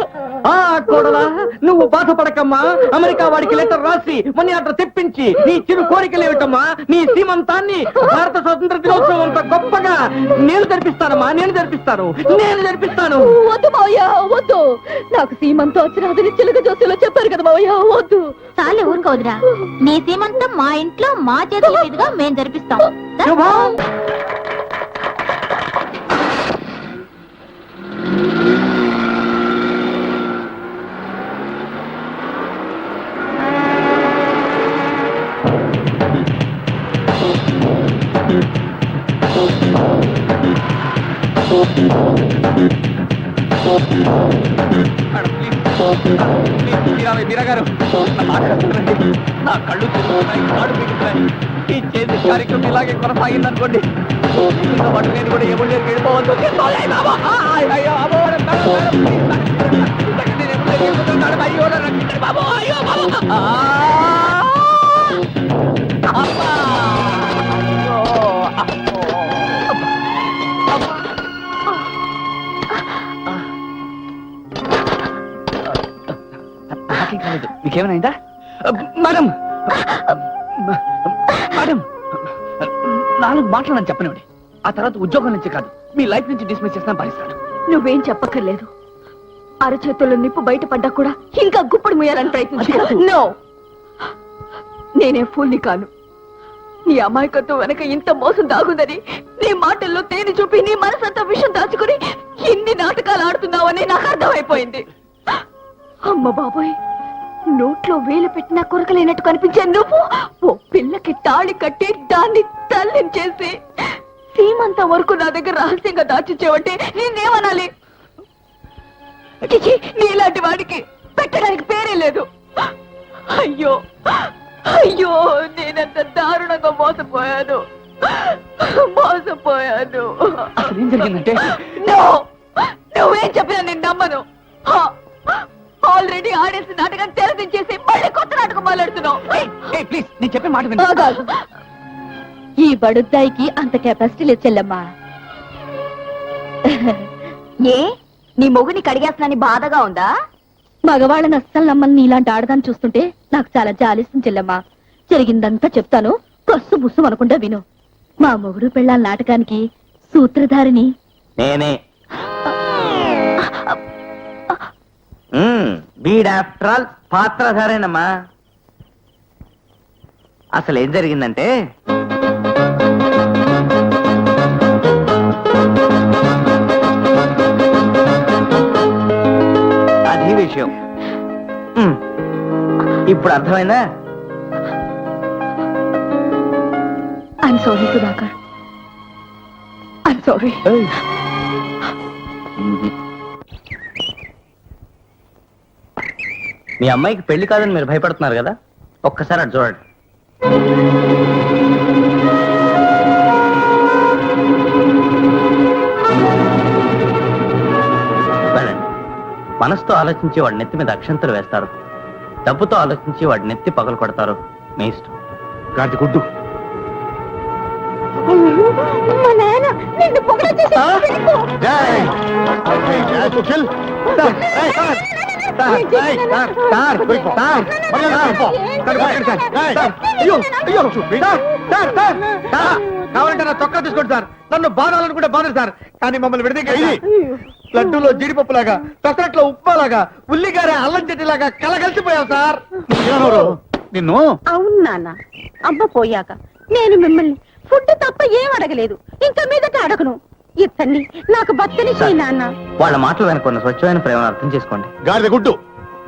కోడలా, నువ్వు బాధపడకమ్మా. అమెరికా వాడికి లెటర్ రాసి మనీ ఆర్డర్ తెప్పించి నీ చిరు కోరికలు ఏమిటమ్మా? నీ సీమంతాన్ని భారత స్వతంత్ర దినోత్సవం అంత గొప్పగా నేను జరిపిస్తానమ్మా. నేను జరిపిస్తాను.
వద్దు మావయ్య, వద్దు. నాకు సీమంతం వచ్చిన చిలుక జోసులో చెప్పారు కదా మావయ్య, వద్దు.
చాలే ఊరుకోదురా. నీ సీమంతం మా ఇంట్లో మా చేతుల మీదుగా మేం జరిపిస్తాం.
శుభం.
నా కళ్ళు తిరుగుతున్నాయి, కాడు పీకుతున్నాయి. ఈ చేతి కార్యక్రమం ఇలాగే కొనసాగిందనుకోండి, నేను కూడా ఎవరు వెళ్ళిపోవద్దు. నాకేం కాలేదు. మీకేమైనా మేడం మేడం 4 మాటలు నన్ను చెప్పనివ్వండి. ఆ తర్వాత ఉద్యోగం నుంచి కాదు, మీ లైఫ్ నుంచి డిస్మిస్ చేసిన భరిస్తాను.
నువ్వేం చెప్పక్కర్లేదు. అరచేతుల్లో నిప్పు బయటపడ్డా కూడా ఇంకా గుప్పుడు ముయ్యాలని ప్రయత్నించు. నో, నేనే ఫూల్ని కాను. నీ అమాయకత్వం వెనక ఇంత మోసం దాగుందని నీ మాటల్లో తేనె చూపి నీ మనసంతా విషయం దాచుకుని ఇన్ని నాటకాలు ఆడుతున్నావని నాకు అర్థమైపోయింది. అమ్మ బాబోయ్, నోట్లో వేలు పెట్టినా కొరకలేనట్టు కనిపించే నువ్వు ఓ పిల్లకి తాళి కట్టి దాన్ని తల్లిని చేసి సీమంతా వరకు నా దగ్గర రహస్యంగా దాచిచ్చేవంటే నేనేమనాలి? చిచి, నీలాంటి వాడికి పెట్టడానికి పేరే లేదు. అయ్యో అయ్యో, నేనంత దారుణంగా మోసపోయాను.
అసలు ఏం జరిగిందంటే
No! నువ్వేం చెప్పినా నేను నమ్మను. ఆల్రెడీ ఆడేసి నాటకం తెరదించేసి మళ్ళీ కొత్త నాటకం మొదలెడుతున్నావు.
ప్లీజ్, నేను చెప్పే మాట వినండి.
ఈ బడుద్దాయికి అంత కెపాసిటీ లేదు చెల్లమ్మా.
ఏ, నీ మొగుని కడిగేస్తున్నాని బాధగా ఉందా?
మగవాళ్ళని అస్సలు నమ్మల్ని ఇలాంటి ఆడదాన్ని చూస్తుంటే నాకు చాలా జాలిస్తుంది చెల్లమ్మా. జరిగిందంతా చెప్తాను, కస్సు బుస్సు అనకుండా విను. మా మొగుడు పెళ్ళాల నాటకానికి సూత్రధారిని
నేనే. బీడ్ ఆఫ్టర్ ఆల్ పాత్రధారేనమ్మా. అసలు ఏం జరిగిందంటే అది విషయం. ఇప్పుడు అర్థమైందా?
I'm sorry Sudhakar, I'm sorry.
మీ అమ్మాయికి పెళ్లి కాదని మీరు భయపడుతున్నారు కదా, ఒక్కసారి అటు చూడండి. వెళ్ళండి. మనసుతో ఆలోచించి వాడి నెత్తి మీద అక్షంతలు వేస్తారు, డబ్బుతో ఆలోచించి వాడి నెత్తి పగలు కొడతారు. మీ ఇష్టం.
గాంధీ గుడ్డు
మా నాన్న నిన్ను పొగడేసి
కావాలంటే నా చొక్కా తీసుకోండి సార్. నన్ను బాధాలనుకుంటే బాధ సార్, కానీ మమ్మల్ని విడదీయండి. లడ్డూలో జీడిపప్పులాగా, పెసరట్లో ఉప్మాలాగా, ఉల్లిగారే అల్లం చెట్టులాగా కలగలిసిపోయావు సార్.
నిన్ను
అవును నాన్న, అమ్మ పోయాక నేను మిమ్మల్ని ఫుడ్ తప్ప ఏం అడగలేదు, ఇంకా మీదట అడగను. ఇతన్ని నాకు భర్తని చేయి నాన్న.
వాళ్ళ మాటలు వెనుకున్న స్వచ్ఛమైన ప్రేమను అర్థం చేసుకోండి.
గాడిద గుడ్డు,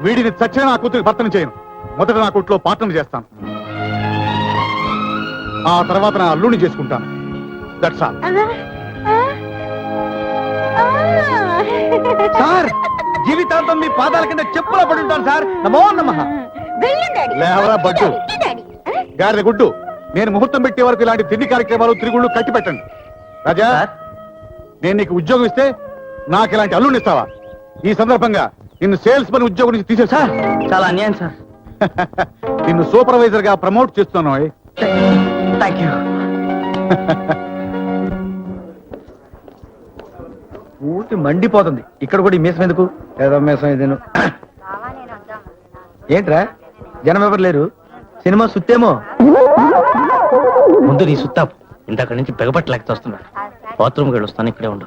వీడిని చచ్చిన నా కూతురికి భర్తను చేయను. మొదట నా కొట్లో పాత్రను చేస్తాను, ఆ తర్వాత నా అల్లుడిని చేసుకుంటాను. That's all.
సార్, జీవితాంతం మీ పాదాల కింద చెప్పులా పడి ఉంటాను సార్. నమో నమః.
లేవరా బడ్డు. గాడిద గుడ్డు, నేను ముహూర్తం పెట్టే వరకు ఇలాంటి తిండి కార్యక్రమాలు తిరుగుళ్ళు కట్టి పెట్టండి. రాజా, నేను నీకు ఉద్యోగం ఇస్తే నాకు ఇలాంటి అల్లుడిని ఇస్తావా? ఈ సందర్భంగా నిన్ను సేల్స్ పని ఉద్యోగం నుంచి తీసేసా.
చాలా అన్యాయం సార్.
నిన్ను సూపర్వైజర్ గా ప్రమోట్ చేస్తున్నాను.
Thank you.
ఊటి మండిపోతుంది. ఇక్కడ కూడా ఈ మీసం ఎందుకు? ఏదో మీసం ఇదేను. ఏంట్రా, జనం ఎవరు లేరు? సినిమా సుత్తేమో.
ముందు నీ సుత్తాపు. ఇంతక్కడి నుంచి పెగపట్టలేక వస్తున్నాడు. బాత్రూమ్కి వెళ్ళొస్తాను, ఇక్కడే ఉండు.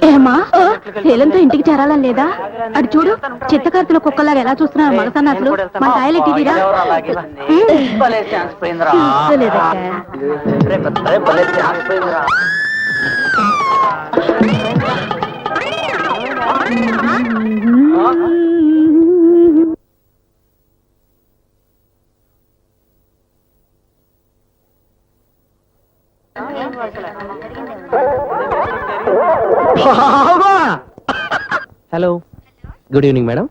ఏమా శైలంతో ఇంటికి చేరాలని లేదా? అటు చూడు, చిత్తకర్తల కుక్కలాగా ఎలా చూస్తున్నారు మగసన్నాసులు. మన టాయిలెట్ ఇదిరా.
Hello, good evening madam.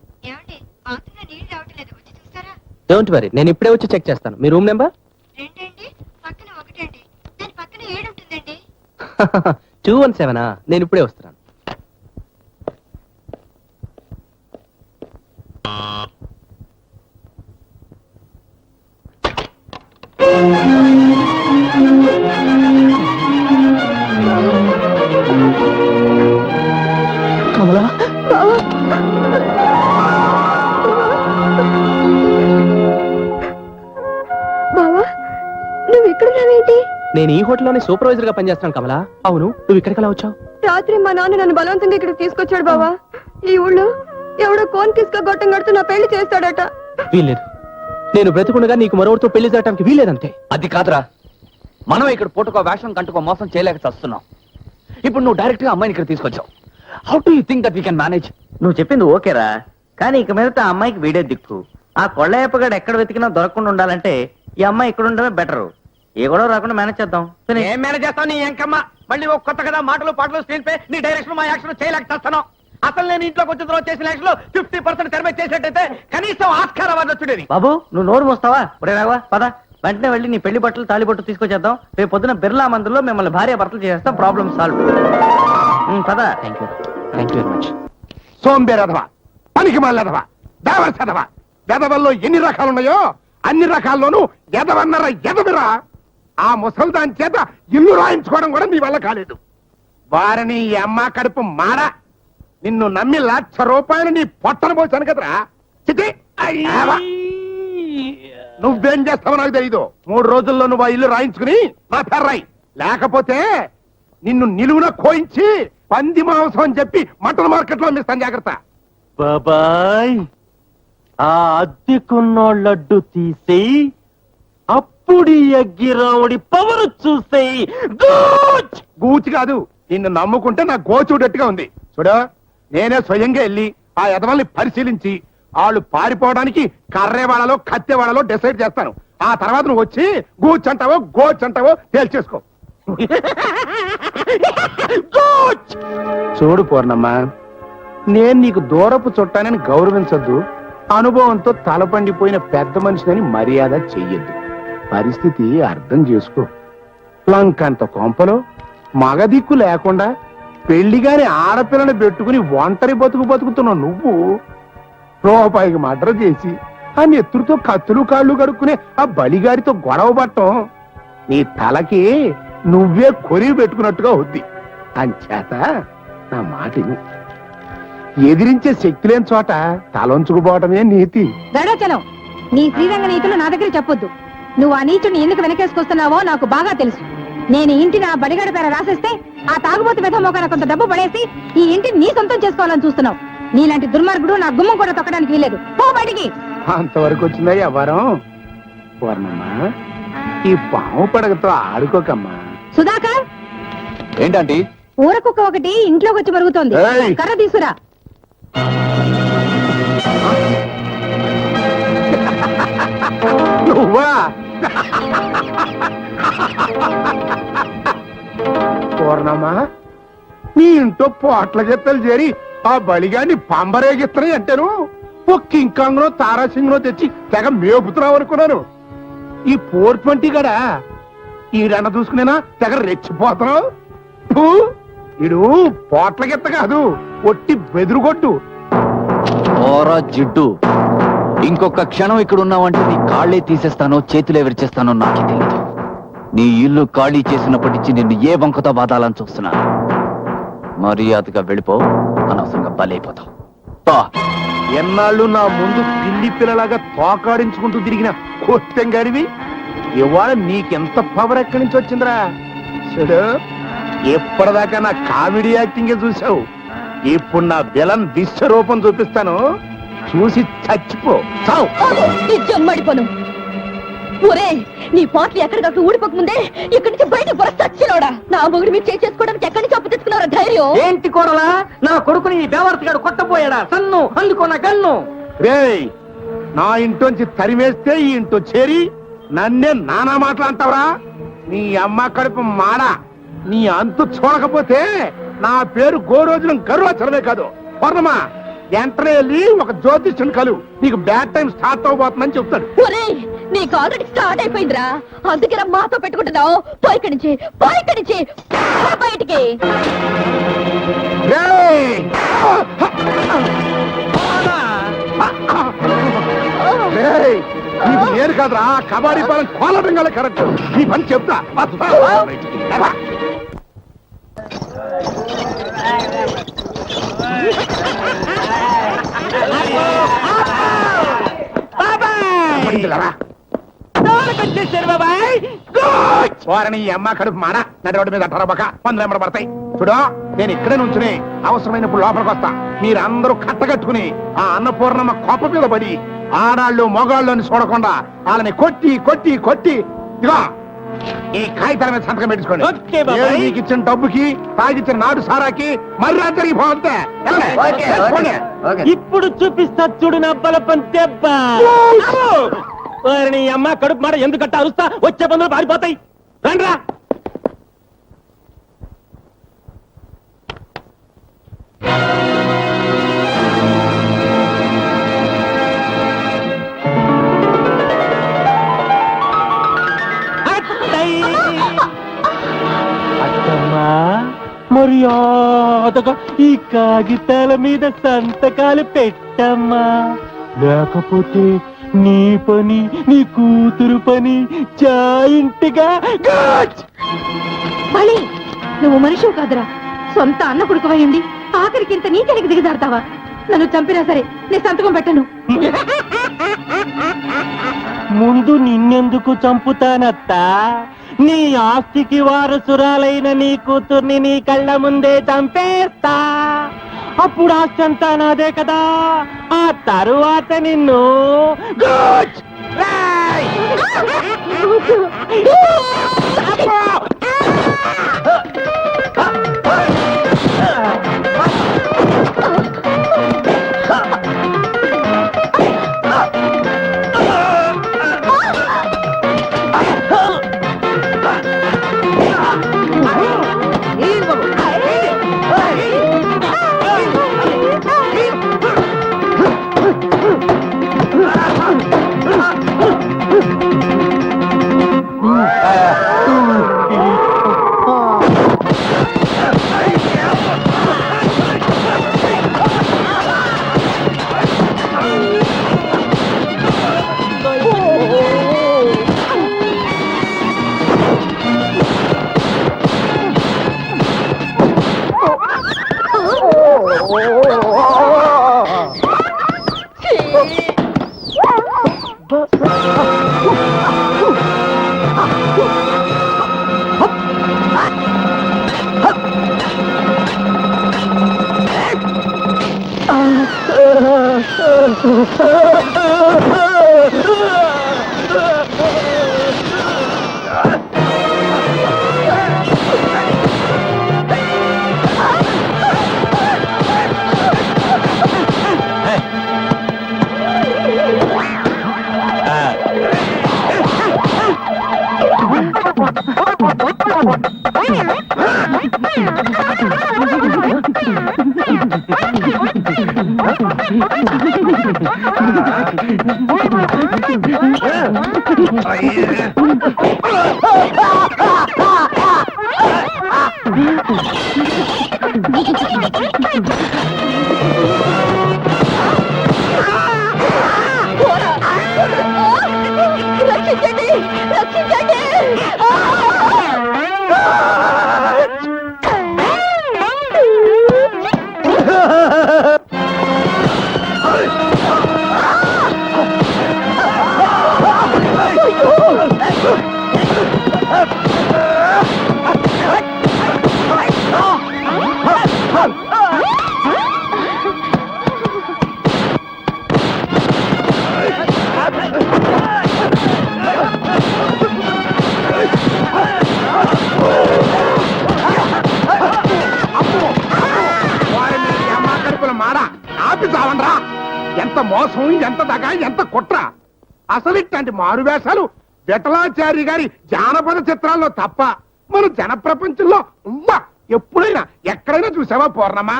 Don't worry, నేను ఇప్పుడే వచ్చి చెక్ చేస్తాను. మీ రూమ్ నెంబర్ 217. నేను ఇప్పుడే వస్తున్నాను.
ఏంటి?
నేను ఈ హోటల్లోనే సూపర్వైజర్ గా పనిచేస్తాను కమలా. అవును, నువ్వు ఇక్కడికి ఎలా వచ్చావు?
రాత్రి మా నాన్న నన్ను బలవంతంగా ఇక్కడికి తీసుకొచ్చాడు బావా. ఈ ఊళ్ళో ఎవడో కోన్ కిస్క గొట్టం కడుతూ నా పెళ్లి చేస్తాడట.
వీల్లేదు. నేను బ్రతికుండగా నీకు మరొకరితో పెళ్లి చేయడానికి వీల్లేదంతే.
అది కాదురా, మనం ఇక్కడ పూటకో వేషం కంటుకో మోసం చేయలేక చస్తున్నాం. ఇప్పుడు నువ్వు డైరెక్ట్ గా అమ్మాయిని ఇక్కడ తీసుకొచ్చావు. How do you think that we can manage?
నువ్వు చెప్పింది ఓకేరా, కానీ ఇక మీదట ఆ అమ్మాయికి వీడే దిక్కు. ఆ కొళ్ళయ్యప్పగాడు ఎక్కడ వెతికినా దొరకకుండా ఉండాలంటే ఈ అమ్మాయి ఇక్కడ ఉండడమే బెటర్. ఏ గొడవ రాకుండా మేనేజ్ చేద్దాం.
ఏం మేనేజ్ చేస్తావు నీ ఎంకమ్మ? మళ్ళీ ఒక కొత్త కదా మాటలు పాటలు స్క్రీన్ పే నీ డైరెక్షన్ మా యాక్షన్ చేయలేక చేస్తాను. అసలు నేను ఇంట్లోకి వచ్చిన తర్వాత చేసిన యాక్షన్ లో 50% తెరమే చేసేటైతే కనీసం ఆస్కార్ అవార్డు వచ్చుడేది.
బాబు నువ్వు నోరు మోస్తావా? ఒరే రావా పద, వెంటనే వెళ్ళి నీ పెళ్లి బట్టలు తాళిబొట్టు తీసుకొచ్చేద్దాం. రేపు పొద్దున బిర్లా మందులో మిమ్మల్ని భార్య భర్తలు చేస్తాం. Problem solve. పద.
Thank you very much.
సోంబేరధవా, పనికి మాలదవా, దావర్సదవా, వెదవల్లో ఎన్ని రకాలున్నాయో అన్ని రకాల్లోనూ ఎదవన్నర ఎదవిరా. ఆ ముసల్దాన్ చేత ఇల్లు రాయించుకోవడం కూడా నీ వల్ల కాలేదు. వారిని ఈ అమ్మ కడుపు మాడ. నిన్ను నమ్మి ₹1,00,000 నీ పొట్టను పోసాను కదరా. చిటి అయ్యావా. నువ్వేం చేస్తావో నాకు తెలీదు. 3 రోజుల్లో నువ్వు ఆ ఇల్లు రాయించుకుని నా పెర్రాయి, లేకపోతే నిన్ను నిలువున కోయించి పంది మాంసం అని చెప్పి మటన్ మార్కెట్ లో అమ్మిస్తాను. జాగ్రత్త.
బాబాయ్, ఆ అద్దెకున్నోళ్ళడ్డు తీసేయి, అప్పుడు అగ్గిరావుడి పవర్ చూసేయి.
గూచి కాదు, నిన్ను నమ్ముకుంటే నా గోచూడట్టుగా ఉంది. చూడు, నేనే స్వయంగా వెళ్ళి ఆ ఎదవల్ని పరిశీలించి వాళ్ళు పారిపోవడానికి కర్రేవాళ్ళలో కత్తెవాళ్ళలో డిసైడ్ చేస్తాను. ఆ తర్వాత నువ్వు వచ్చి గూచంటావో గోచంటావో తేల్చేసుకో. చూడు పూర్ణమ్మ, నేను నీకు దూరపు చుట్టానని గౌరవించొద్దు, అనుభవంతో తలపండిపోయిన పెద్ద మనిషిని మర్యాద చెయ్యొద్దు. పరిస్థితి అర్థం చేసుకో. లంకంత కొంపలో మగ దిక్కు లేకుండా పెళ్లిగాని ఆడపిల్లని పెట్టుకుని ఒంటరి బతుకుతున్నావు నువ్వు. రూపాయికి మర్డర్ చేసి ఆ నెత్తురుతో కత్తులు కాళ్ళు కడుక్కునే ఆ బలిగారితో గొడవ పట్టం నీ తలకి నువ్వే కొరివి పెట్టుకున్నట్టుగా అవుద్ది. అంచేత నా మాట విను. ఎదిరించే శక్తి లేని చోట తలంచుకుపోవటమే నీతి.
గడచలం, నీ శ్రీరంగ నీతులు నా దగ్గర చెప్పొద్దు. నువ్వు ఆ నీచుని ఎందుకు వెనకేసుకొస్తున్నావో నాకు బాగా తెలుసు. నేను ఇంటిని ఆ బడిగడ పేర రాసేస్తే ఆ తాగుబోతు మెధమోకాన కొంత డబ్బు పడేసి ఈ ఇంటిని నీ సొంతం చేసుకోవాలని చూస్తున్నావు. నీలాంటి దుర్మార్గుడు నా గుమ్మం కూడా తొక్కడానికి వీలేదు. పో బడికి.
అంతవరకు వచ్చిందా వ్యవహారం? పూర్ణమ్మా, ఈ పాము పడగతో ఆడుకోకమ్మా.
సుధాకర్,
ఏంటంటే
ఊరకుక్క ఒకటి ఇంట్లోకి వచ్చి మరుగుతోంది.
ఏయ్!
కర్ర తీసురా.
నువ్వా? పూర్ణమ్మా, నీ ఇంట్లో పోట్ల గిత్తలు చేరి ఆ బలిగాన్ని పంబరేగిస్తున్నాయి అంటేను ఓ కింకాంగ్లో తారాసింగ్లో తెచ్చి తెగ మేపుతున్నావు అనుకున్నాను. ఈ 420 గడా ఈడన్న చూసుకునేనా తెగ రెచ్చిపోతున్నావు. ఫూ, ఈడు పోట్ల గిత్త కాదు, ఒట్టి బెదురుగొట్టు.
ఓరా జిడ్డు, ఇంకొక క్షణం ఇక్కడ ఉన్నావంటే నీ కాళ్ళే తీసేస్తానో చేతులే విరిచేస్తానో నాకే తెలియదు. నీ ఇల్లు ఖాళీ చేసినప్పటి నుంచి నిన్ను ఏ వంకతో బాధాలని చూస్తున్నా. మర్యాదగా వెళ్ళిపో, అనవసరంగా బలైపోతావు.
ఎన్నాళ్ళు నా ముందు పిల్లి పిల్లలాగా తోకాడించుకుంటూ తిరిగిన కొత్తెంగాడివి ఇవాళ నీకెంత పవర్ ఎక్కడి నుంచి వచ్చిందిరా? చూడు, ఎప్పటిదాకా నా కామెడీ యాక్టింగే చూసావు, ఇప్పుడు నా విలన్ విశ్వరూపం చూపిస్తాను, చూసి చచ్చిపో. చావు.
జమ్మడిపోను. ఒరే, నీ పాటలు ఎక్కడికక్కడ ఊడిపోకముందే ఇక్కడి నుంచి బయట పొరచచ్చినోడా. నా మొగుడు మీరు చేసుకోవడానికి ఎక్కడి నుంచి అప్పు తెచ్చుకున్నారా ధైర్యం?
ఏంటి కోడలా, నా కొడుకుని బేవర్తిగాడు కొట్టపోయాడా? సన్ను అందుకో నా గన్ను.
రేయ్, నా ఇంట్లోంచి తరిమేస్తే ఈ ఇంట్లో చేరి నన్నే నానా మాటలు అంటావురా? నీ అమ్మ కడుపు మాడ. నీ అంతు చూడకపోతే నా పేరు గోరోజులం గర్వాచరమే కాదు. పూర్ణమా, వెంటనే వెళ్ళి ఒక జ్యోతిష్యుని కలు, నీకు బ్యాడ్ టైం స్టార్ట్ అవబోతుందని చెప్తాడు.
ఒరే, నీకు ఆల్రెడీ స్టార్ట్ అయిపోయిందిరా. అందుకే మాతో పెట్టుకుంటున్నావు. పోయిక్కడి నుంచి, పోయిక్కడి నుంచి, పో బయటికి.
రేయ్! రేయ్, నీకు నేను కాదురా, కబాడీ పాలన కోలటంగా కరెక్ట్. నీ పని చెప్తా.
బాబాయ్!
పడిందిలరా?
దోరక వచ్చేసారు బాబాయ్.
వారిని ఈ అమ్మ కడుపు మాడ నడి రోడ్డు మీద అట్టరబక పందులు ఎమ్మడ పడతాయి. చూడు నేను ఇక్కడే నుంచుని అవసరమైనప్పుడు లోపలికి వస్తా. మీరందరూ కట్టగట్టుకుని ఆ అన్నపూర్ణమ్మ కోప మీద పడి ఆడాళ్ళు మొగాళ్ళు అని చూడకుండా వాళ్ళని కొట్టి కొట్టి కొట్టి ఇదిగో ఈ కాగితాల మీద సంతకం పెట్టుకోండి.
ఓకే బాబాయ్.
ఏడు మీకు ఇచ్చిన డబ్బుకి తాగిచ్చిన నాటు సారాకి మరి అందరికి పోతే
ఇప్పుడు చూపిస్తా చూడు నా బలపం దెబ్బ. వారిని అమ్మ కడుపు మాట ఎందుకంటే అరుస్తా వచ్చే బంధువులు పారిపోతాయి. రండ్రా. మర్యాదగా ఈ కాగితాల మీద సంతకాలు పెట్టమ్మా, లేకపోతే నీ పని నీ కూతురు పని జాయింట్గా.
బలి నువ్వు మనిషివి కాదురా, సొంత అన్న కొడుకువై ఉండి ఆఖరికి ఇంత నీచనికి దిగజారుతావా? నన్ను చంపినా సరే నేను సంతకం పెట్టను.
ముందు నిన్నెందుకు చంపుతానత్తా? నీ ఆస్తికి వారసురాలైన నీ కూతుర్ని నీ కళ్ళ ముందే చంపేస్తా. అప్పుడు ఆస్తి అంతా నాదే కదా. ఆ తరువాత నిన్ను గుడ్ రైట్.
రక్షించండి, రక్షించండి.
ఎంత మోసం, ఎంత దగా, ఎంత కుట్ర. అసలు ఇట్లాంటి మారు వేషాలు విఠలాచారి గారి జానపద చిత్రాల్లో తప్ప మన జన ప్రపంచంలో ఎప్పుడైనా ఎక్కడైనా చూసావా పూర్ణమా?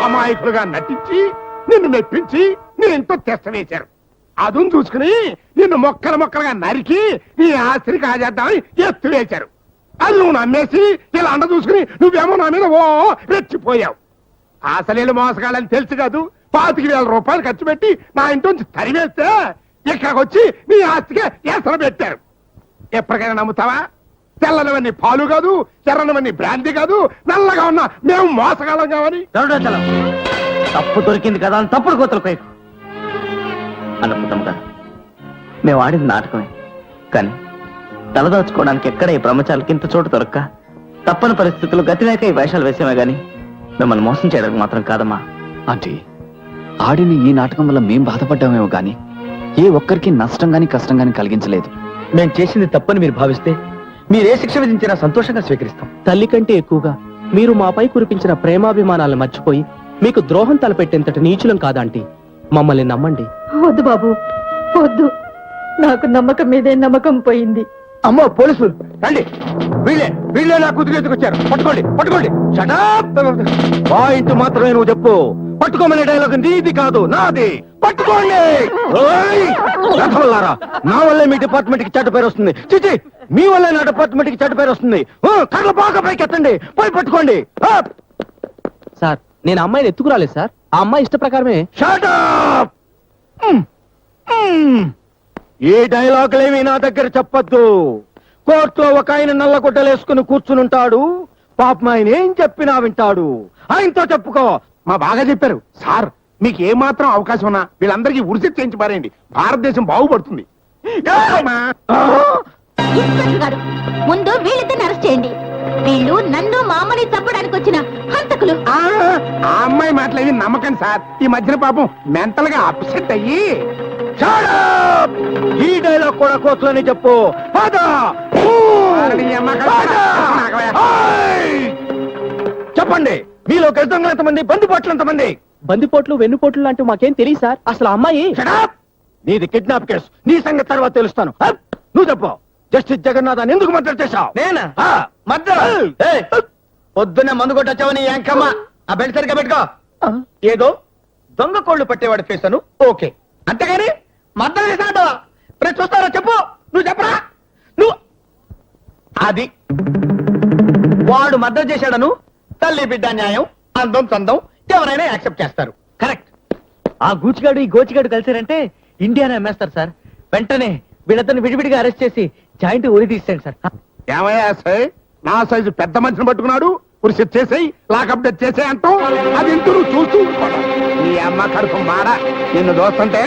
అమాయకులుగా నటించి నిన్ను మెప్పించి నీ ఎంతో తెస్త వేశారు. అదును చూసుకుని నిన్ను మొక్కలు మొక్కలుగా నరికి నీ ఆస్తిని కాజేద్దామని ఎత్తు వేశారు. అది నువ్వు నమ్మేసి ఇలా అండ చూసుకుని నువ్వేమో నా మీద ఓ రెచ్చిపోయావు. అసలేలు మోసగాళ్ళని తెలుసు కాదు. 25,000 రూపాయలు ఖర్చు పెట్టి నా ఇంటి తరివేస్తే ఇక్కడికి వచ్చి నీ ఆస్తికే ఎసరు పెట్టారు. ఎప్పటికైనా నమ్ముతావా? తెల్లనివన్నీ పాలు కాదు, ఎర్రనివన్నీ బ్రాంతి కాదు, నల్లగా ఉన్న మేము మోసగాళ్ళం కావని.
తప్పు దొరికింది కదా అని తప్పుడు కోతలు కోయకు. అన్నపుతమ్మ గారు, మేము ఆడింది నాటకమే.
కానీ తలదాచుకోవడానికి ఎక్కడ ఈ బ్రహ్మచారులకి ఇంత చోటు దొరక్క తప్పని పరిస్థితులు గతిలేక ఈ వేషాలు వేసేవే గాని మిమ్మల్ని మోసం చేయడానికి మాత్రం కాదమ్మా. ఆంటీ, ఆడిన ఈ నాటకం వల్ల మేం బాధపడ్డామేమో గాని ఏ ఒక్కరికి నష్టం గాని కష్టం గాని కలిగించలేదు.
మేము చేసింది తప్పని మీరు భావిస్తే మీరే శిక్ష విధించినా సంతోషంగా స్వీకరిస్తాం. తల్లి కంటే ఎక్కువగా మీరు మాపై కురిపించిన ప్రేమాభిమానాలను మర్చిపోయి మీకు ద్రోహం తలపెట్టేంతటి నీచులం కాదంటీ. మమ్మల్ని నమ్మండి.
వద్దు బాబు వద్దు, నాకు నమ్మకం మీదే నమ్మకం పోయింది.
అమ్మో పోలీసులు రండి, వీళ్ళే నా కూతురు ఎదుకు వచ్చారు. పట్టుకోండి పట్టుకోండి. పాయింట్ మాత్రమే నువ్వు చెప్పు. పట్టుకోమనే డైలాగ్ నీది కాదు నాది. పట్టుకోండి. ఓయ్! రథవల్లారా, నా వల్లే మీ డిపార్ట్మెంట్ కి చెడ్డ పేరు వస్తుంది. చిచి, మీ వల్లే నా డిపార్ట్మెంట్ కి చెడ్డ పేరు వస్తుంది. కళ్ళు బాగా పైకి ఎత్తండి, పోయి పట్టుకోండి.
సార్, నేను అమ్మాయిని ఎత్తుకురాలేదు సార్. ఆ అమ్మాయి ఇష్ట ప్రకారమే.
Shut up! ఈ డైలాగులేమి నా దగ్గర చెప్పొద్దు. కోర్టులో ఒక ఆయన నల్లగుడ్డలేసుకుని కూర్చునుంటాడు. పాపం ఆయన ఏం చెప్పినా వింటాడు. ఆయనతో చెప్పుకో.
మా బాగా చెప్పారు సార్. మీకు ఏ మాత్రం అవకాశం ఉన్నా వీళ్ళందరికీ ఉరిసి చేయించి పారేయండి. భారతదేశం బాగుపడుతుంది.
ఇన్స్పెక్టర్ గారు, ముందు వీళ్ళిద్దరిని అరెస్ట్ చేయండి. వీళ్ళు నన్ను మా అమ్మని చంపడానికి వచ్చిన హంతకులు.
ఆ అమ్మాయి మాటలేవి నమ్మకం సార్. ఈ మధ్యన పాపం మెంటల్ గా అప్సెట్ అయ్యి.
Shut up! ఈ డైలాగ్ కూడా కోర్టులోనే చెప్పు. పద! చెప్పండి, మీలో దొంగలు ఎంతమంది, బందిపోట్లు ఎంతమంది?
బందిపోట్లు వెన్నుపోట్లు లాంటివి మాకేం తెలియదు సార్. అసలు ఆ అమ్మాయి
Shut up! నీది కిడ్నాప్ కేసు. నీ సంగతి తర్వాత తెలుస్తాను. నువ్వు చెప్పు. జస్టిస్ జగన్నాథ్ ఎందుకు మద్దతు చేశావు?
నేనా?
పొద్దున్నే మందు కొట్టొచ్చావు నీ యాంకమ్మ. ఆ బెల్ట్ సరిగ్గా పెట్టుకో. ఏదో దొంగ కోళ్లు పట్టేవాడు చేశాను, ఓకే. అంతేగాని మద్దతు చేశాడు రేపు చూస్తారా? చెప్పు, నువ్వు చెప్పరా. నువ్వు అది వాడు మద్దతు చేశాడను తల్లి బిడ్డ న్యాయం, అందం చందం ఎవరైనా యాక్సెప్ట్ చేస్తారు.
కరెక్ట్. ఆ గూచిగాడు ఈ గోచిగాడు కలిసారంటే ఇండియానే అమ్మేస్తారు సార్. వెంటనే వీళ్ళిద్దరిని విడివిడిగా అరెస్ట్ చేసి జాయింట్ ఉరి తీసేయండి సార్.
ఏమయ్యా సార్, నా సైజు పెద్ద మనిషిని పట్టుకున్నాడు. ఉరిసి చేసేయి, లాకప్ డెత్ చేసే అంటాం. అది ఇంటూ నువ్వు చూస్తూ ఊరుకోవడం. నీ అమ్మ కడుపు మాడ. నిన్ను దోస్తుంటే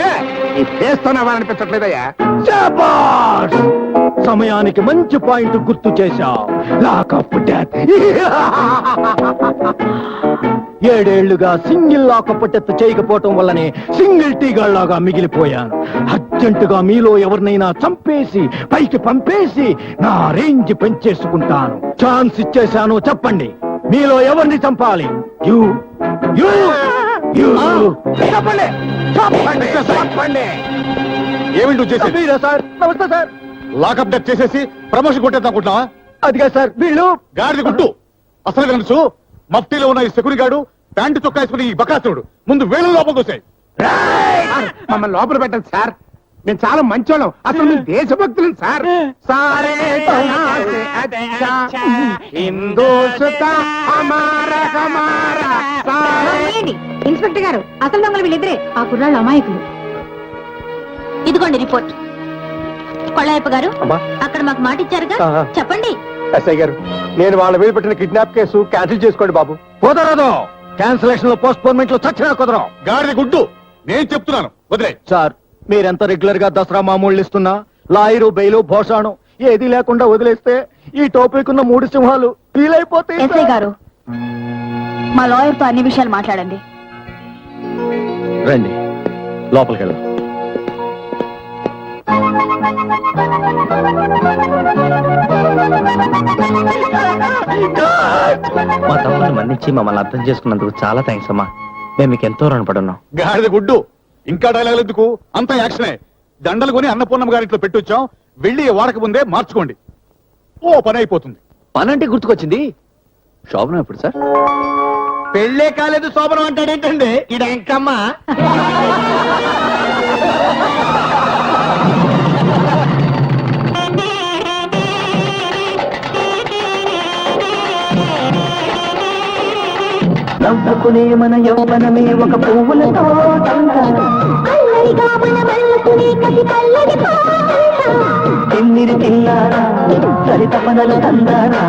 ఈ ఫేస్ తో అనిపించట్లేదయ్యా.
శాబాష్! సమయానికి మంచి పాయింట్ గుర్తు చేశావు. Lockup death. 7 ఏళ్లుగా సింగిల్ లాకప్ డెత్ చేయకపోవటం వల్లనే సింగిల్ టీగాళ్లాగా మిగిలిపోయాను. అర్జెంటుగా మీలో ఎవరినైనా చంపేసి పైకి పంపేసి నా రేంజ్ పెంచేసుకుంటాను. ఛాన్స్ ఇచ్చేశాను, చెప్పండి మీలో ఎవరిని చంపాలి? యు యు యు చెప్పండి చెప్పండి చెప్పండి.
ఏమిటి నువ్వు చేసేది?
మీరా సార్? నమస్తే సార్.
లాకప్ డెత్ చేసేసి ప్రమోషన్ కొట్టేద్దాకుంటున్నావా?
అదిగా సార్, వీళ్ళు
గాడిది గుట్టు. అసలు కనుసు మఫ్టీలో ఉన్న ఈ సెక్యూరిటీ గార్డు ప్యాంటు చొక్కా వేసుకుని ఈ బకాసుడు ముందు వేళ్ళ లోపలికి వస్తాయి.
మమ్మల్ని లోపల పెట్టండి సార్. మేము చాలా మంచోళ్ళం. అసలు మేము దేశభక్తులం సార్. సారే
ఇన్స్పెక్టర్ గారు, అసలు దొంగలు వీళ్ళిద్దరే. ఆ కుర్రాళ్ళు అమాయకులు. ఇదిగోండి రిపోర్ట్. కొళ్ళాయప్ప గారు, అక్కడ మాకు మాట ఇచ్చారుగా, చెప్పండి.
ఎస్ఐ గారు, నేను వాళ్ళ మీద పెట్టిన కిడ్నాప్ కేసు క్యాన్సిల్ చేసుకోండి బాబు. కుదరదు. క్యాన్సిలేషన్ లో పోస్ట్ పోన్మెంట్ లో చచ్చినా కుదరం.
గాడిది గుడ్డు. నేను చెప్తున్నాను, వదిలే.
సార్, మీరెంత రెగ్యులర్ గా దసరా మామూళ్ళు ఇస్తున్నా లాయరు బెయిలు భోషాణం ఏది లేకుండా వదిలేస్తే ఈ టోపీకున్న 3 సింహాలు ఫీల్ అయిపోతాయి.
ఎస్ఐ గారు, మా లాయర్ తో అన్ని విషయాలు మాట్లాడండి.
రండి లోపలికి వెళ్దాం.
మా తమ్ముడిని మన్నించి మమ్మల్ని అర్థం చేసుకున్నందుకు చాలా థ్యాంక్స్ అమ్మా. మేము మీకు ఎంతో రుణపడున్నాం.
గాడిద గుడ్డు. ఇంకా డైలాగ్ ఎందుకు? అంత యాక్షనే. దండలు కొని అన్నపూర్ణమ్మ గారింట్లో పెట్టొచ్చాం. వెళ్ళి వాడక ముందే మార్చుకోండి. ఓ పని అయిపోతుంది.
పనంటే గుర్తుకొచ్చింది. శోభనం ఎప్పుడు సార్?
పెళ్ళే కాలేదు శోభనం అంటాడేంటండి ఇడ ఇంకమ్మ.
నవ్వుకునే మన యౌవనమే ఒక పువ్వులతో ఎన్నిరి తిన్నారా సరిత పనలు తందారా